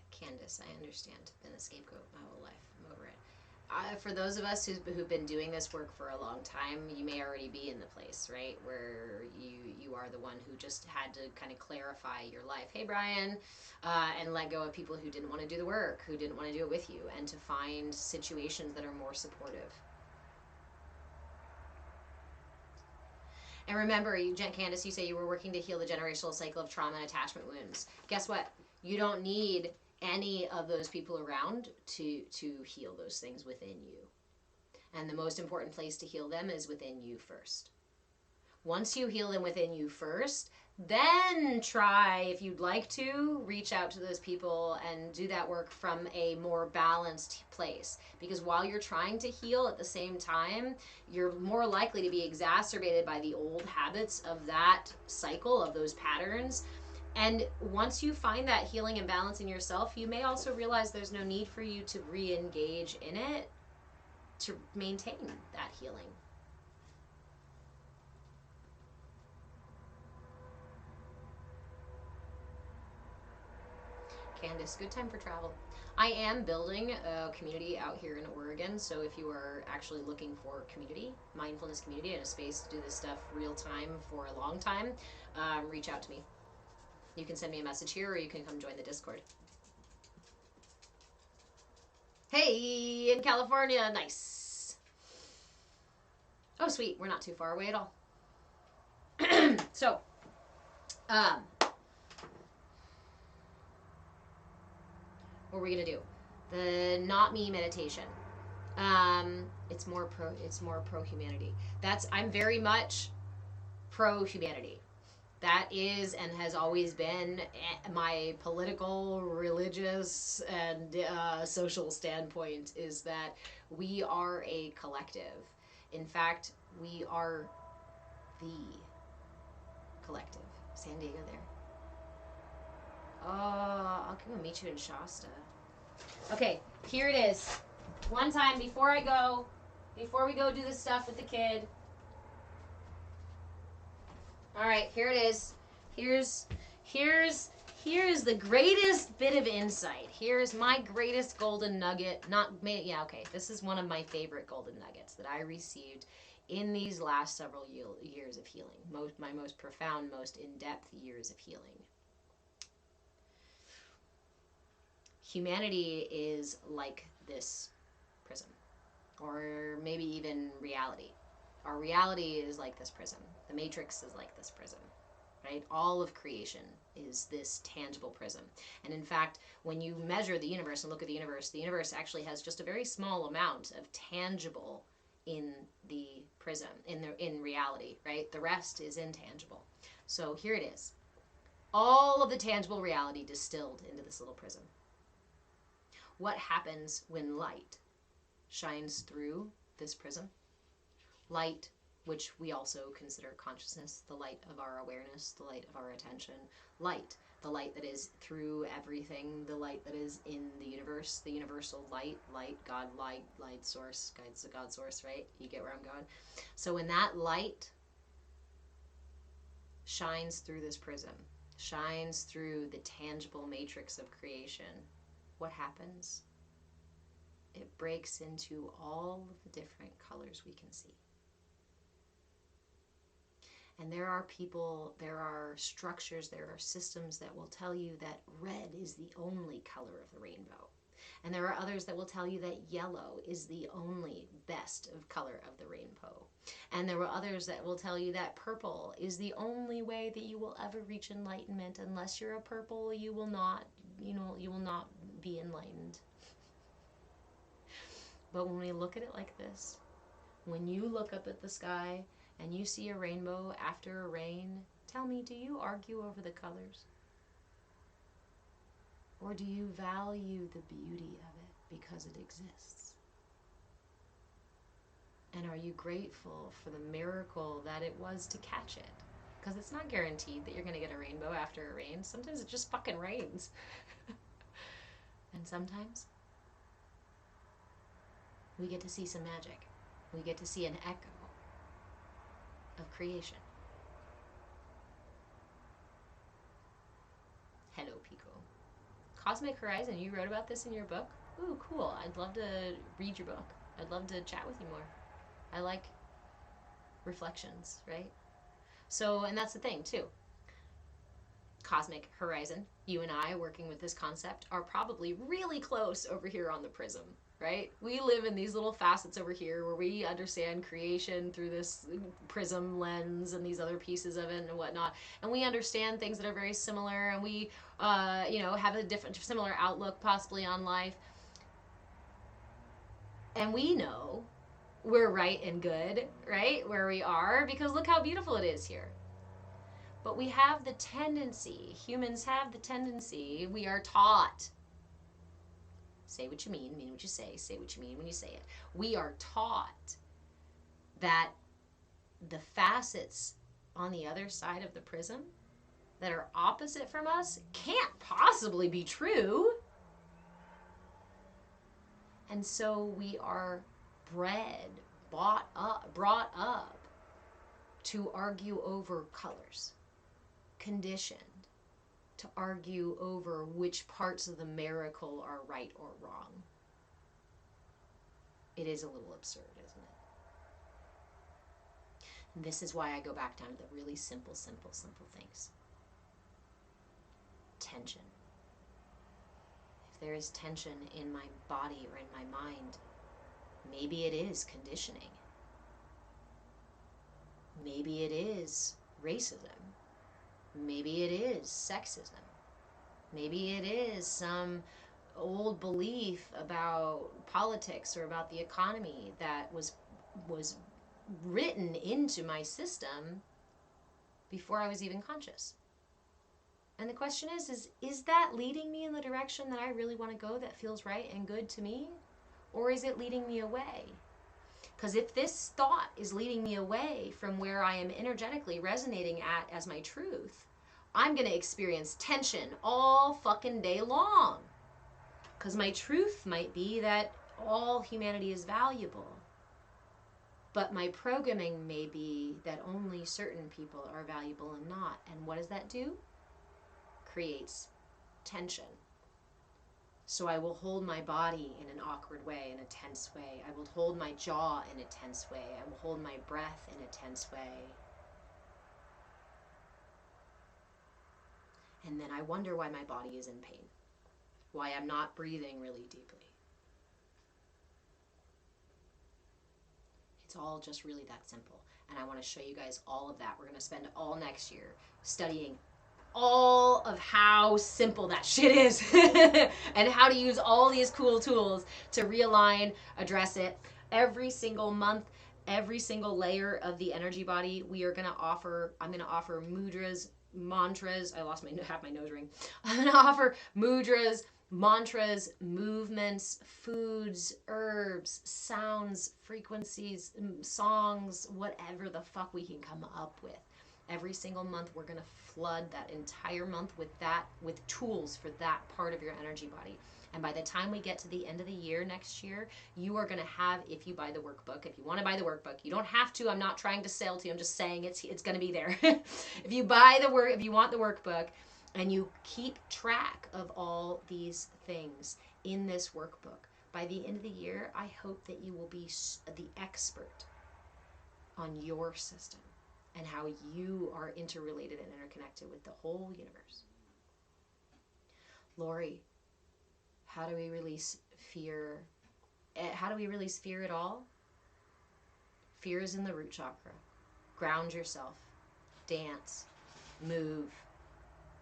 Candace, I understand. Been a scapegoat my whole life. I'm over it. For those of us who've been doing this work for a long time, you may already be in the place, right, where you are the one who just had to kind of clarify your life. Hey, Brian, and let go of people who didn't want to do the work, who didn't want to do it with you, and to find situations that are more supportive. And remember, Candace, you say you were working to heal the generational cycle of trauma and attachment wounds. Guess what? You don't need any of those people around to heal those things within you. And the most important place to heal them is within you first. Once you heal them within you first, then try, if you'd like to, reach out to those people and do that work from a more balanced place. Because while you're trying to heal at the same time, you're more likely to be exacerbated by the old habits of that cycle, of those patterns. And once you find that healing and balance in yourself, you may also realize there's no need for you to re-engage in it to maintain that healing. Candace, good time for travel. I am building a community out here in Oregon, so if you are actually looking for community, mindfulness community, and a space to do this stuff real time for a long time, reach out to me. You can send me a message here, or you can come join the Discord. Hey, in California, nice. Oh, sweet, we're not too far away at all. So, what are we gonna do? The not me meditation. It's more pro humanity. I'm very much pro humanity. That is and has always been my political, religious, and social standpoint, is that we are a collective. In fact, we are the collective. San Diego there. Oh, I'll come and meet you in Shasta. Okay, here it is. One time before we go do this stuff with the kid. All right, here it is. Here's the greatest bit of insight. Here's my greatest golden nugget. This is one of my favorite golden nuggets that I received in these last several years of healing. My most profound, most in-depth years of healing. Humanity is like this prism, or maybe even reality. Our reality is like this prism. The matrix is like this prism, right? All of creation is this tangible prism. And in fact, when you measure the universe and look at the universe actually has just a very small amount of tangible in the prism, in reality, right? The rest is intangible. So here it is. All of the tangible reality distilled into this little prism. What happens when light shines through this prism? Light, which we also consider consciousness, the light of our awareness, the light of our attention. Light, the light that is through everything, the light that is in the universe, the universal light, God, light source, God's the God source, right? You get where I'm going? So when that light shines through this prism, shines through the tangible matrix of creation, what happens? It breaks into all of the different colors we can see. And there are people, there are structures, there are systems that will tell you that red is the only color of the rainbow. And there are others that will tell you that yellow is the only best of color of the rainbow. And there are others that will tell you that purple is the only way that you will ever reach enlightenment. Unless you're a purple, you will not be enlightened. But when we look at it like this, when you look up at the sky and you see a rainbow after a rain, tell me, do you argue over the colors? Or do you value the beauty of it because it exists? And are you grateful for the miracle that it was to catch it? Because it's not guaranteed that you're going to get a rainbow after it rains. Sometimes it just fucking rains. And sometimes we get to see some magic. We get to see an echo of creation. Hello, Pico. Cosmic Horizon, you wrote about this in your book? ooh, cool, I'd love to read your book. I'd love to chat with you more. I like reflections, right? So, and that's the thing too. Cosmic horizon, you and I working with this concept are probably really close over here on the prism, right? We live in these little facets over here where we understand creation through this prism lens and these other pieces of it and whatnot. And we understand things that are very similar, and we, have a different, similar outlook possibly on life. And we know we're right and good, right? Where we are, because look how beautiful it is here. But we have the tendency, humans have the tendency, we are taught. Say what you mean what you say what you mean when you say it. We are taught that the facets on the other side of the prism that are opposite from us can't possibly be true. And so we are brought up to argue over colors, conditioned to argue over which parts of the miracle are right or wrong. It is a little absurd, isn't it? And this is why I go back down to the really simple things. Tension. If there is tension in my body or in my mind, maybe it is conditioning. Maybe it is racism. Maybe it is sexism. Maybe it is some old belief about politics or about the economy that was written into my system before I was even conscious. And the question is that leading me in the direction that I really want to go, that feels right and good to me? Or is it leading me away? Because if this thought is leading me away from where I am energetically resonating at as my truth, I'm going to experience tension all fucking day long. Because my truth might be that all humanity is valuable. But my programming may be that only certain people are valuable and not. And what does that do? Creates tension. So I will hold my body in an awkward way, in a tense way. I will hold my jaw in a tense way. I will hold my breath in a tense way. And then I wonder why my body is in pain. Why I'm not breathing really deeply. It's all just really that simple. And I want to show you guys all of that. We're going to spend all next year studying all of how simple that shit is and how to use all these cool tools to realign, address it. Every single month, every single layer of the energy body, I'm going to offer mudras, mantras. I lost half my nose ring. I'm going to offer mudras, mantras, movements, foods, herbs, sounds, frequencies, songs, whatever the fuck we can come up with. Every single month, we're going to flood that entire month with tools for that part of your energy body. And by the time we get to the end of the year next year, you are going to have, if you buy the workbook, if you want to buy the workbook, you don't have to. I'm not trying to sell to you. I'm just saying it's going to be there. If you want the workbook, and you keep track of all these things in this workbook, by the end of the year, I hope that you will be the expert on your system and how you are interrelated and interconnected with the whole universe. Lori, how do we release fear? How do we release fear at all? Fear is in the root chakra. Ground yourself. Dance. Move.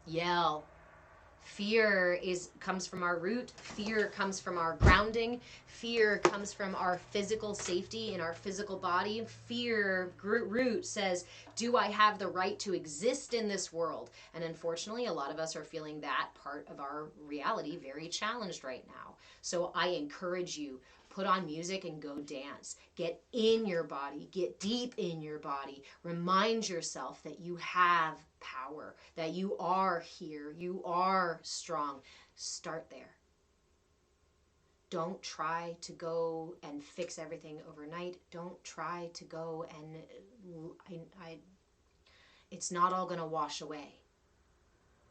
Yell. Fear comes from our root. Fear comes from our grounding. Fear comes from our physical safety in our physical body. Fear root says, do I have the right to exist in this world? And unfortunately, a lot of us are feeling that part of our reality very challenged right now. So I encourage you, put on music and go dance. Get in your body. Get deep in your body. Remind yourself that you have power, that you are here. You are strong. Start there. Don't try to go and fix everything overnight. Don't try to go and it's not all going to wash away.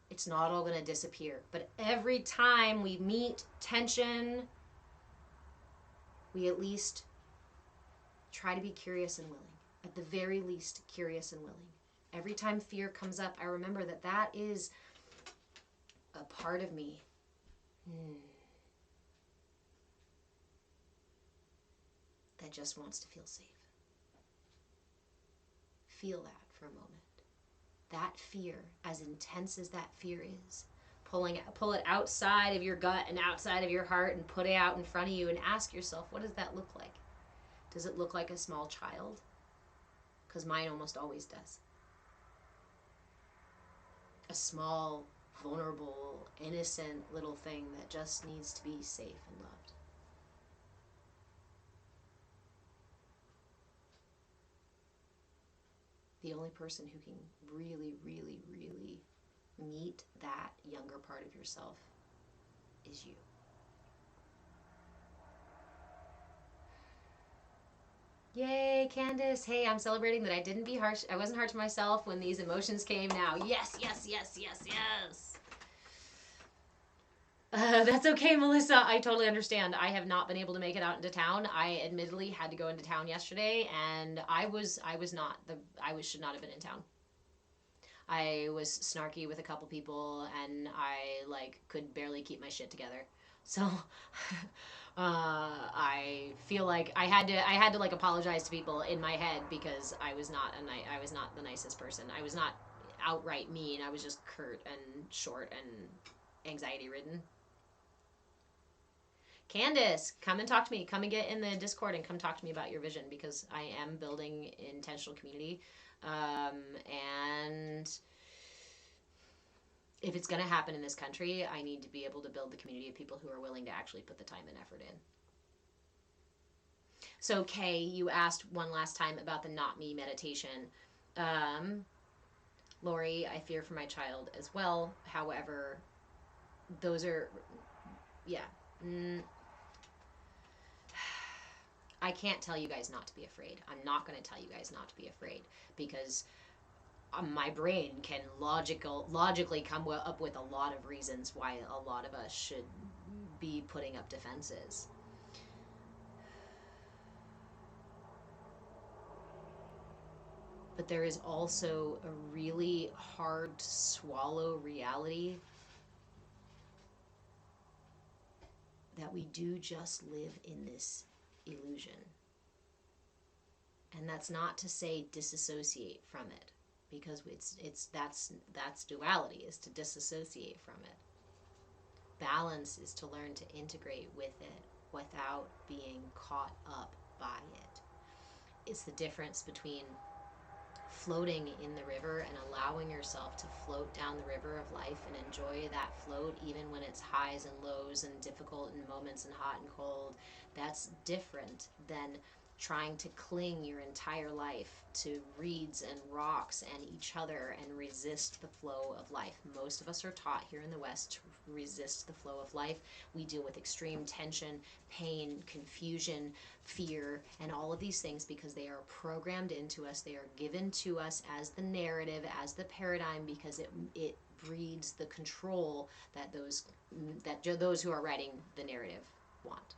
It's not all going to disappear. But every time we meet tension, we at least try to be curious and willing. At the very least, curious and willing. Every time fear comes up, I remember that that is a part of me. That just wants to feel safe. Feel that for a moment. That fear, as intense as that fear is, pull it outside of your gut and outside of your heart and put it out in front of you and ask yourself, what does that look like? Does it look like a small child? Because mine almost always does. A small, vulnerable, innocent little thing that just needs to be safe and loved. The only person who can really, really, really meet that younger part of yourself is you. Yay, Candace. Hey, I'm celebrating that I didn't be harsh. I wasn't hard to myself when these emotions came now. Yes, yes, yes, yes, yes. That's okay, Melissa. I totally understand. I have not been able to make it out into town. I admittedly had to go into town yesterday, and I should not have been in town. I was snarky with a couple people, and I could barely keep my shit together. So I feel like I had to apologize to people in my head because I was not the nicest person. I was not outright mean. I was just curt and short and anxiety ridden. Candace, come and talk to me. Come and get in the Discord and come talk to me about your vision, because I am building intentional community. And if it's going to happen in this country, I need to be able to build the community of people who are willing to actually put the time and effort in. So, Kay, you asked one last time about the not me meditation. Lori, I fear for my child as well. However, those are, yeah. I can't tell you guys not to be afraid. I'm not going to tell you guys not to be afraid, because my brain can logically come up with a lot of reasons why a lot of us should be putting up defenses. But there is also a really hard to swallow reality that we do just live in this illusion. And that's not to say disassociate from it, because that's duality, is to disassociate from it. Balance is to learn to integrate with it without being caught up by it. It's the difference between floating in the river and allowing yourself to float down the river of life and enjoy that float even when it's highs and lows and difficult and moments and hot and cold. That's different than trying to cling your entire life to reeds and rocks and each other and resist the flow of life. Most of us are taught here in the West to resist the flow of life. We deal with extreme tension, pain, confusion, fear, and all of these things because they are programmed into us. They are given to us as the narrative, as the paradigm, because it breeds the control that those who are writing the narrative want.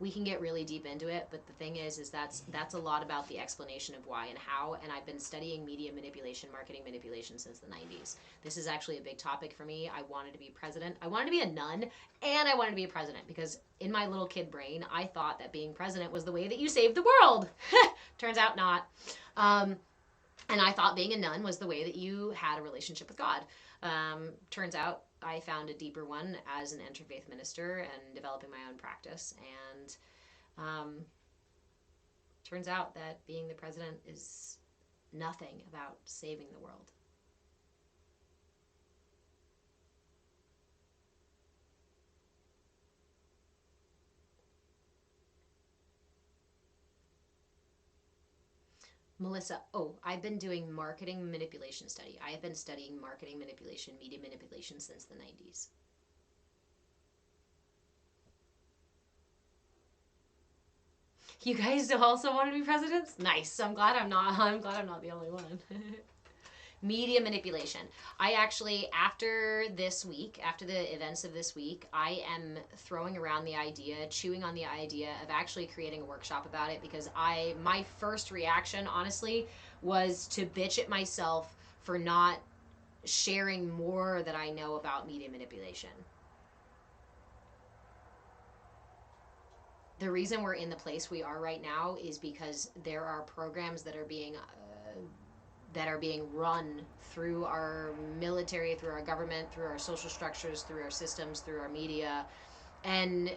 We can get really deep into it, but the thing is that's a lot about the explanation of why and how, and I've been studying media manipulation, marketing manipulation since the 90s. This is actually a big topic for me. I wanted to be president. I wanted to be a nun, and I wanted to be a president, because in my little kid brain, I thought that being president was the way that you saved the world. Turns out not. And I thought being a nun was the way that you had a relationship with God. Turns out I found a deeper one as an interfaith minister and developing my own practice. And turns out that being the president is nothing about saving the world. Melissa, I've been doing marketing manipulation study. I have been studying marketing manipulation, media manipulation since the 90s. You guys also want to be presidents? Nice. I'm glad I'm not the only one. Media manipulation. I actually, after this week, after the events of this week, I am throwing around the idea, chewing on the idea of actually creating a workshop about it, because my first reaction, honestly, was to bitch at myself for not sharing more that I know about media manipulation. The reason we're in the place we are right now is because there are programs that are being run through our military, through our government, through our social structures, through our systems, through our media, and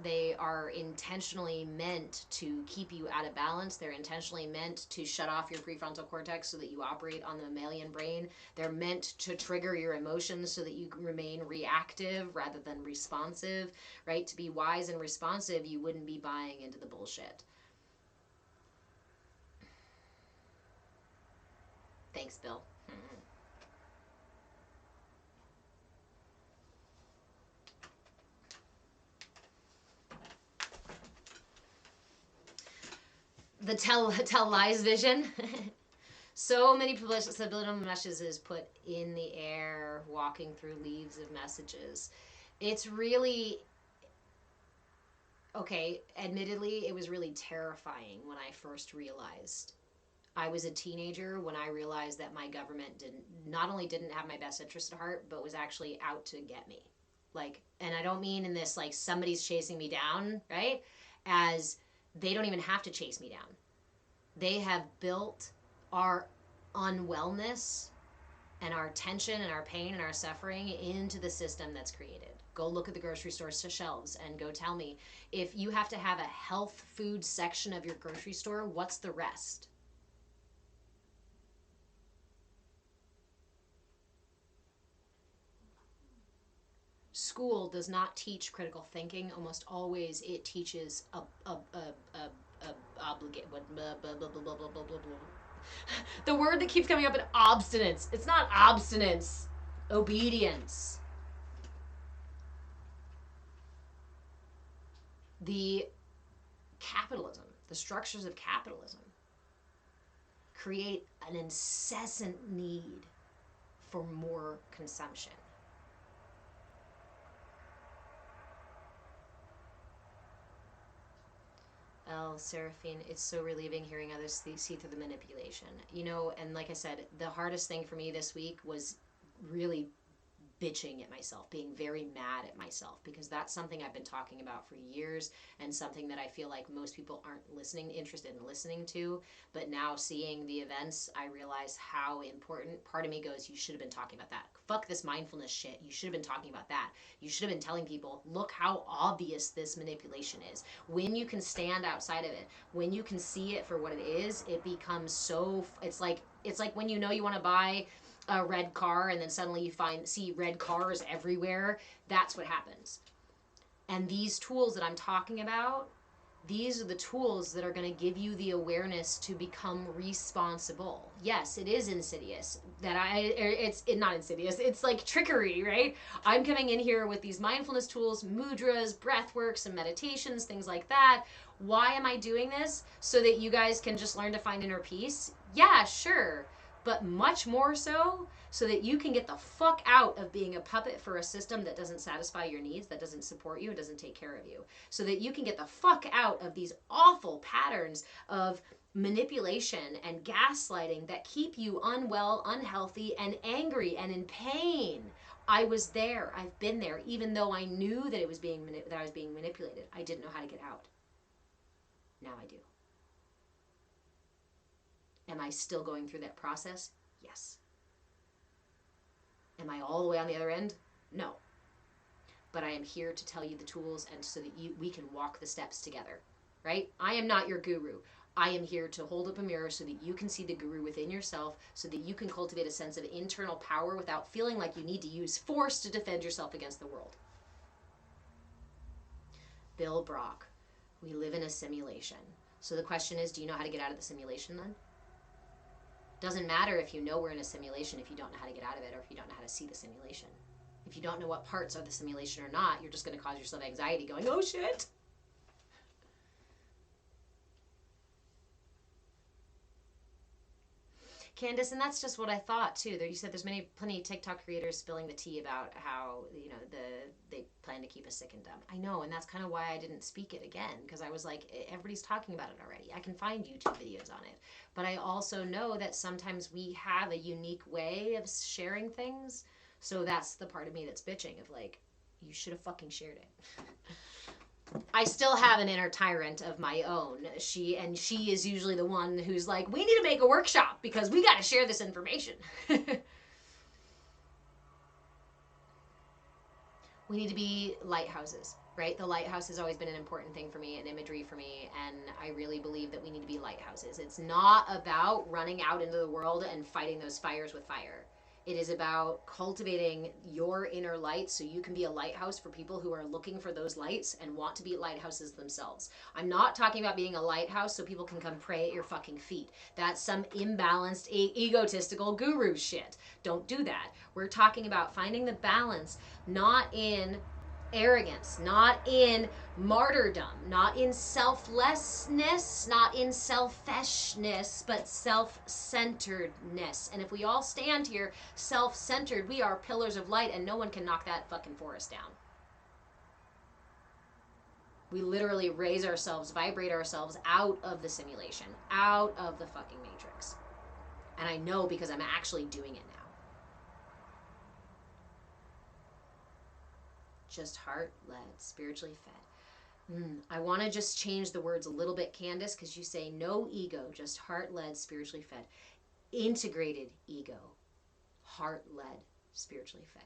they are intentionally meant to keep you out of balance. They're intentionally meant to shut off your prefrontal cortex so that you operate on the mammalian brain. They're meant to trigger your emotions so that you remain reactive rather than responsive, right? To be wise and responsive, you wouldn't be buying into the bullshit. Thanks, Bill. The tell lies vision. So many subliminal messages put in the air, walking through leaves of messages. It's really okay. Admittedly, it was really terrifying when I first realized. I was a teenager when I realized that my government not only didn't have my best interest at heart, but was actually out to get me. Like, and I don't mean in this like somebody's chasing me down, right? As they don't even have to chase me down. They have built our unwellness and our tension and our pain and our suffering into the system that's created. Go look at the grocery store shelves and go tell me, if you have to have a health food section of your grocery store, what's the rest? School does not teach critical thinking. Almost always it teaches the word that keeps coming up in obstinance. It's not obstinance. Obedience. The capitalism, the structures of capitalism create an incessant need for more consumption. Oh, Seraphine, it's so relieving hearing others see through the manipulation. You know, and like I said, the hardest thing for me this week was really bitching at myself, being very mad at myself, because that's something I've been talking about for years and something that I feel like most people aren't interested in listening to. But now seeing the events, I realize how important. Part of me goes, you should have been talking about that. Fuck this mindfulness shit. You should have been talking about that. You should have been telling people, look how obvious this manipulation is. When you can stand outside of it, when you can see it for what it is, it becomes so, it's like when you know you want to buy a red car and then suddenly you see red cars everywhere. That's what happens. And these tools that I'm talking about, these are the tools that are going to give you the awareness to become responsible. Yes, it is insidious. It's not insidious. It's like trickery, right? I'm coming in here with these mindfulness tools, mudras, breath work, some meditations, things like that. Why am I doing this? So that you guys can just learn to find inner peace? Yeah, sure. But much more so that you can get the fuck out of being a puppet for a system that doesn't satisfy your needs, that doesn't support you, and doesn't take care of you. So that you can get the fuck out of these awful patterns of manipulation and gaslighting that keep you unwell, unhealthy, and angry and in pain. I was there. I've been there. Even though I knew that I was being manipulated, I didn't know how to get out. Now I do. Am I still going through that process? Yes. Am I all the way on the other end? No. But I am here to tell you the tools and so that we can walk the steps together, right? I am not your guru. I am here to hold up a mirror so that you can see the guru within yourself, so that you can cultivate a sense of internal power without feeling like you need to use force to defend yourself against the world. Bill Brock, we live in a simulation. So the question is, do you know how to get out of the simulation then? Doesn't matter if you know we're in a simulation if you don't know how to get out of it, or if you don't know how to see the simulation. If you don't know what parts are the simulation or not, you're just going to cause yourself anxiety going, oh shit. Candace, and that's just what I thought too. There, you said there's plenty of TikTok creators spilling the tea about how they plan to keep us sick and dumb. I know, and that's kind of why I didn't speak it again, because I was like, everybody's talking about it already. I can find YouTube videos on it, but I also know that sometimes we have a unique way of sharing things. So that's the part of me that's bitching of like, you should have fucking shared it. I still have an inner tyrant of my own. She is usually the one who's like, we need to make a workshop because we got to share this information. We need to be lighthouses, right? The lighthouse has always been an important thing for me, an imagery for me, and I really believe that we need to be lighthouses. It's not about running out into the world and fighting those fires with fire. It is about cultivating your inner light so you can be a lighthouse for people who are looking for those lights and want to be lighthouses themselves. I'm not talking about being a lighthouse so people can come pray at your fucking feet. That's some imbalanced, egotistical guru shit. Don't do that. We're talking about finding the balance, not in arrogance, not in martyrdom, not in selflessness, not in selfishness, but self-centeredness. And if we all stand here self-centered, we are pillars of light and no one can knock that fucking forest down. We literally raise ourselves, vibrate ourselves out of the simulation, out of the fucking matrix. And I know because I'm actually doing it now. Just heart-led, spiritually fed. I want to just change the words a little bit, Candace, because you say no ego, just heart-led, spiritually fed. Integrated ego, heart-led, spiritually fed.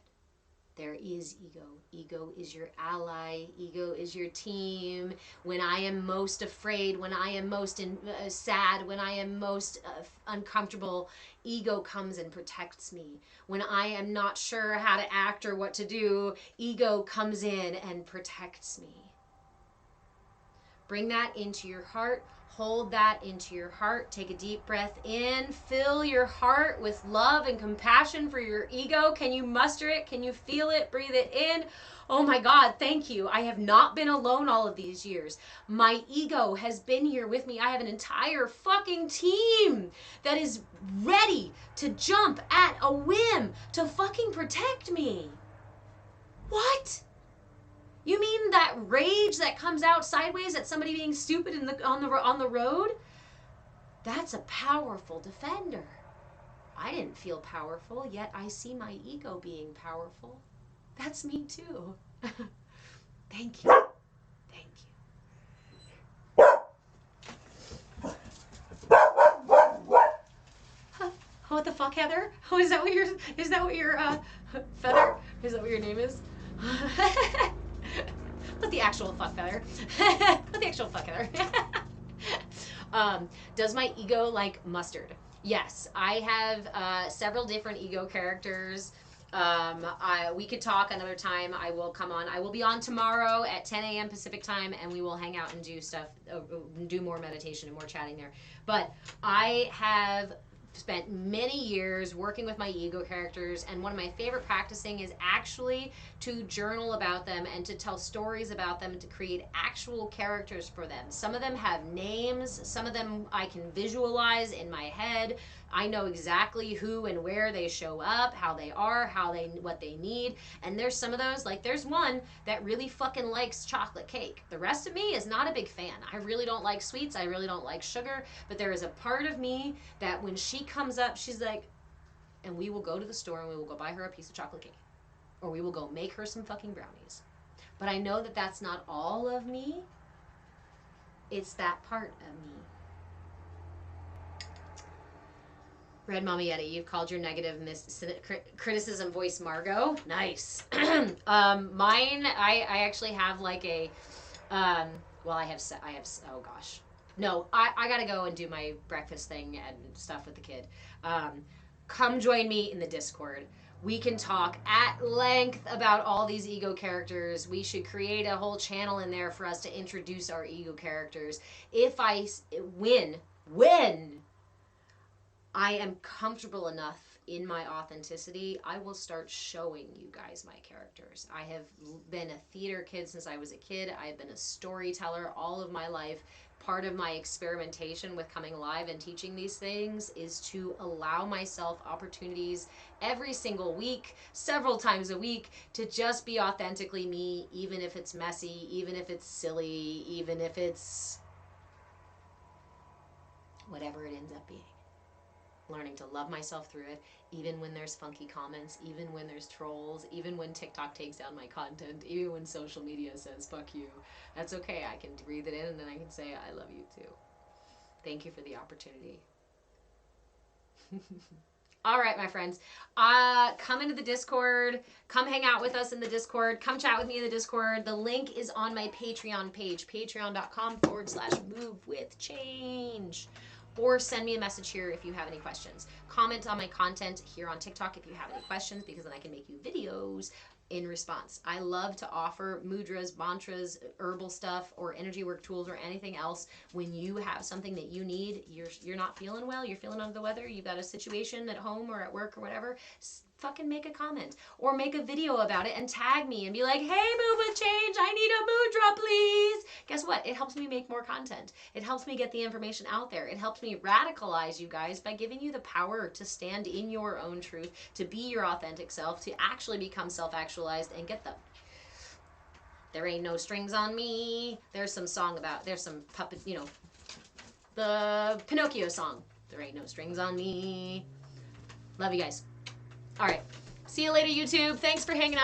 There is ego. Ego is your ally. Ego is your team. When I am most afraid, when I am most sad, when I am most uncomfortable, ego comes and protects me. When I am not sure how to act or what to do, ego comes in and protects me. Bring that into your heart. Hold that into your heart. Take a deep breath in. Fill your heart with love and compassion for your ego. Can you muster it? Can you feel it? Breathe it in. Oh my God, thank you. I have not been alone all of these years. My ego has been here with me. I have an entire fucking team that is ready to jump at a whim to fucking protect me. What? You mean that rage that comes out sideways at somebody being stupid on the road? That's a powerful defender. I didn't feel powerful, yet I see my ego being powerful. That's me too. Thank you. Thank you. Huh. What the fuck, Heather? Oh, is that what your Feather? Is that what your name is? What the actual fuck, Feather? What the actual fuck, Heather? Does my ego like mustard? Yes, I have several different ego characters. We could talk another time. I will come on. I will be on tomorrow at 10 a.m. Pacific time, and we will hang out and do stuff, do more meditation and more chatting there. But I have spent many years working with my ego characters, and one of my favorite practicing is actually to journal about them and to tell stories about them and to create actual characters for them. Some of them have names, some of them I can visualize in my head. I know exactly who and where they show up, how they are, what they need. And there's some of those, like there's one that really fucking likes chocolate cake. The rest of me is not a big fan. I really don't like sweets. I really don't like sugar. But there is a part of me that when she comes up, she's like, and we will go to the store and we will go buy her a piece of chocolate cake. Or we will go make her some fucking brownies. But I know that that's not all of me. It's that part of me. Red Mama Yeti, you've called your negative criticism voice Margot. Nice. Mine, I actually have like a, well, I have, oh gosh. No, I gotta go and do my breakfast thing and stuff with the kid. Come join me in the Discord. We can talk at length about all these ego characters. We should create a whole channel in there for us to introduce our ego characters. When I am comfortable enough in my authenticity, I will start showing you guys my characters. I have been a theater kid since I was a kid. I've been a storyteller all of my life. part of my experimentation with coming live and teaching these things is to allow myself opportunities every single week, several times a week, to just be authentically me, even if it's messy, even if it's silly, even if it's whatever it ends up being. Learning to love myself through it, even when there's funky comments, even when there's trolls, even when TikTok takes down my content, even when social media says fuck you. That's okay. I can breathe it in and then I can say I love you too. Thank you for the opportunity. All right, my friends. Come into the Discord. Come hang out with us in the Discord. Come chat with me in the Discord. The link is on my Patreon page, patreon.com/movewithchange. Or send me a message here if you have any questions. Comment on my content here on TikTok if you have any questions, because then I can make you videos in response. I love to offer mudras, mantras, herbal stuff, or energy work tools, or anything else when you have something that you need. You're not feeling well, you're feeling under the weather, you've got a situation at home or at work or whatever. Fucking make a comment or make a video about it and tag me and be like, hey, Move with Change, I need a mudra, please. Guess what? It helps me make more content. It helps me get the information out there. It helps me radicalize you guys by giving you the power to stand in your own truth, to be your authentic self, to actually become self-actualized and get them. There ain't no strings on me. There's some song about, there's some puppet, the Pinocchio song. There ain't no strings on me. Love you guys. All right. See you later, YouTube. Thanks for hanging out.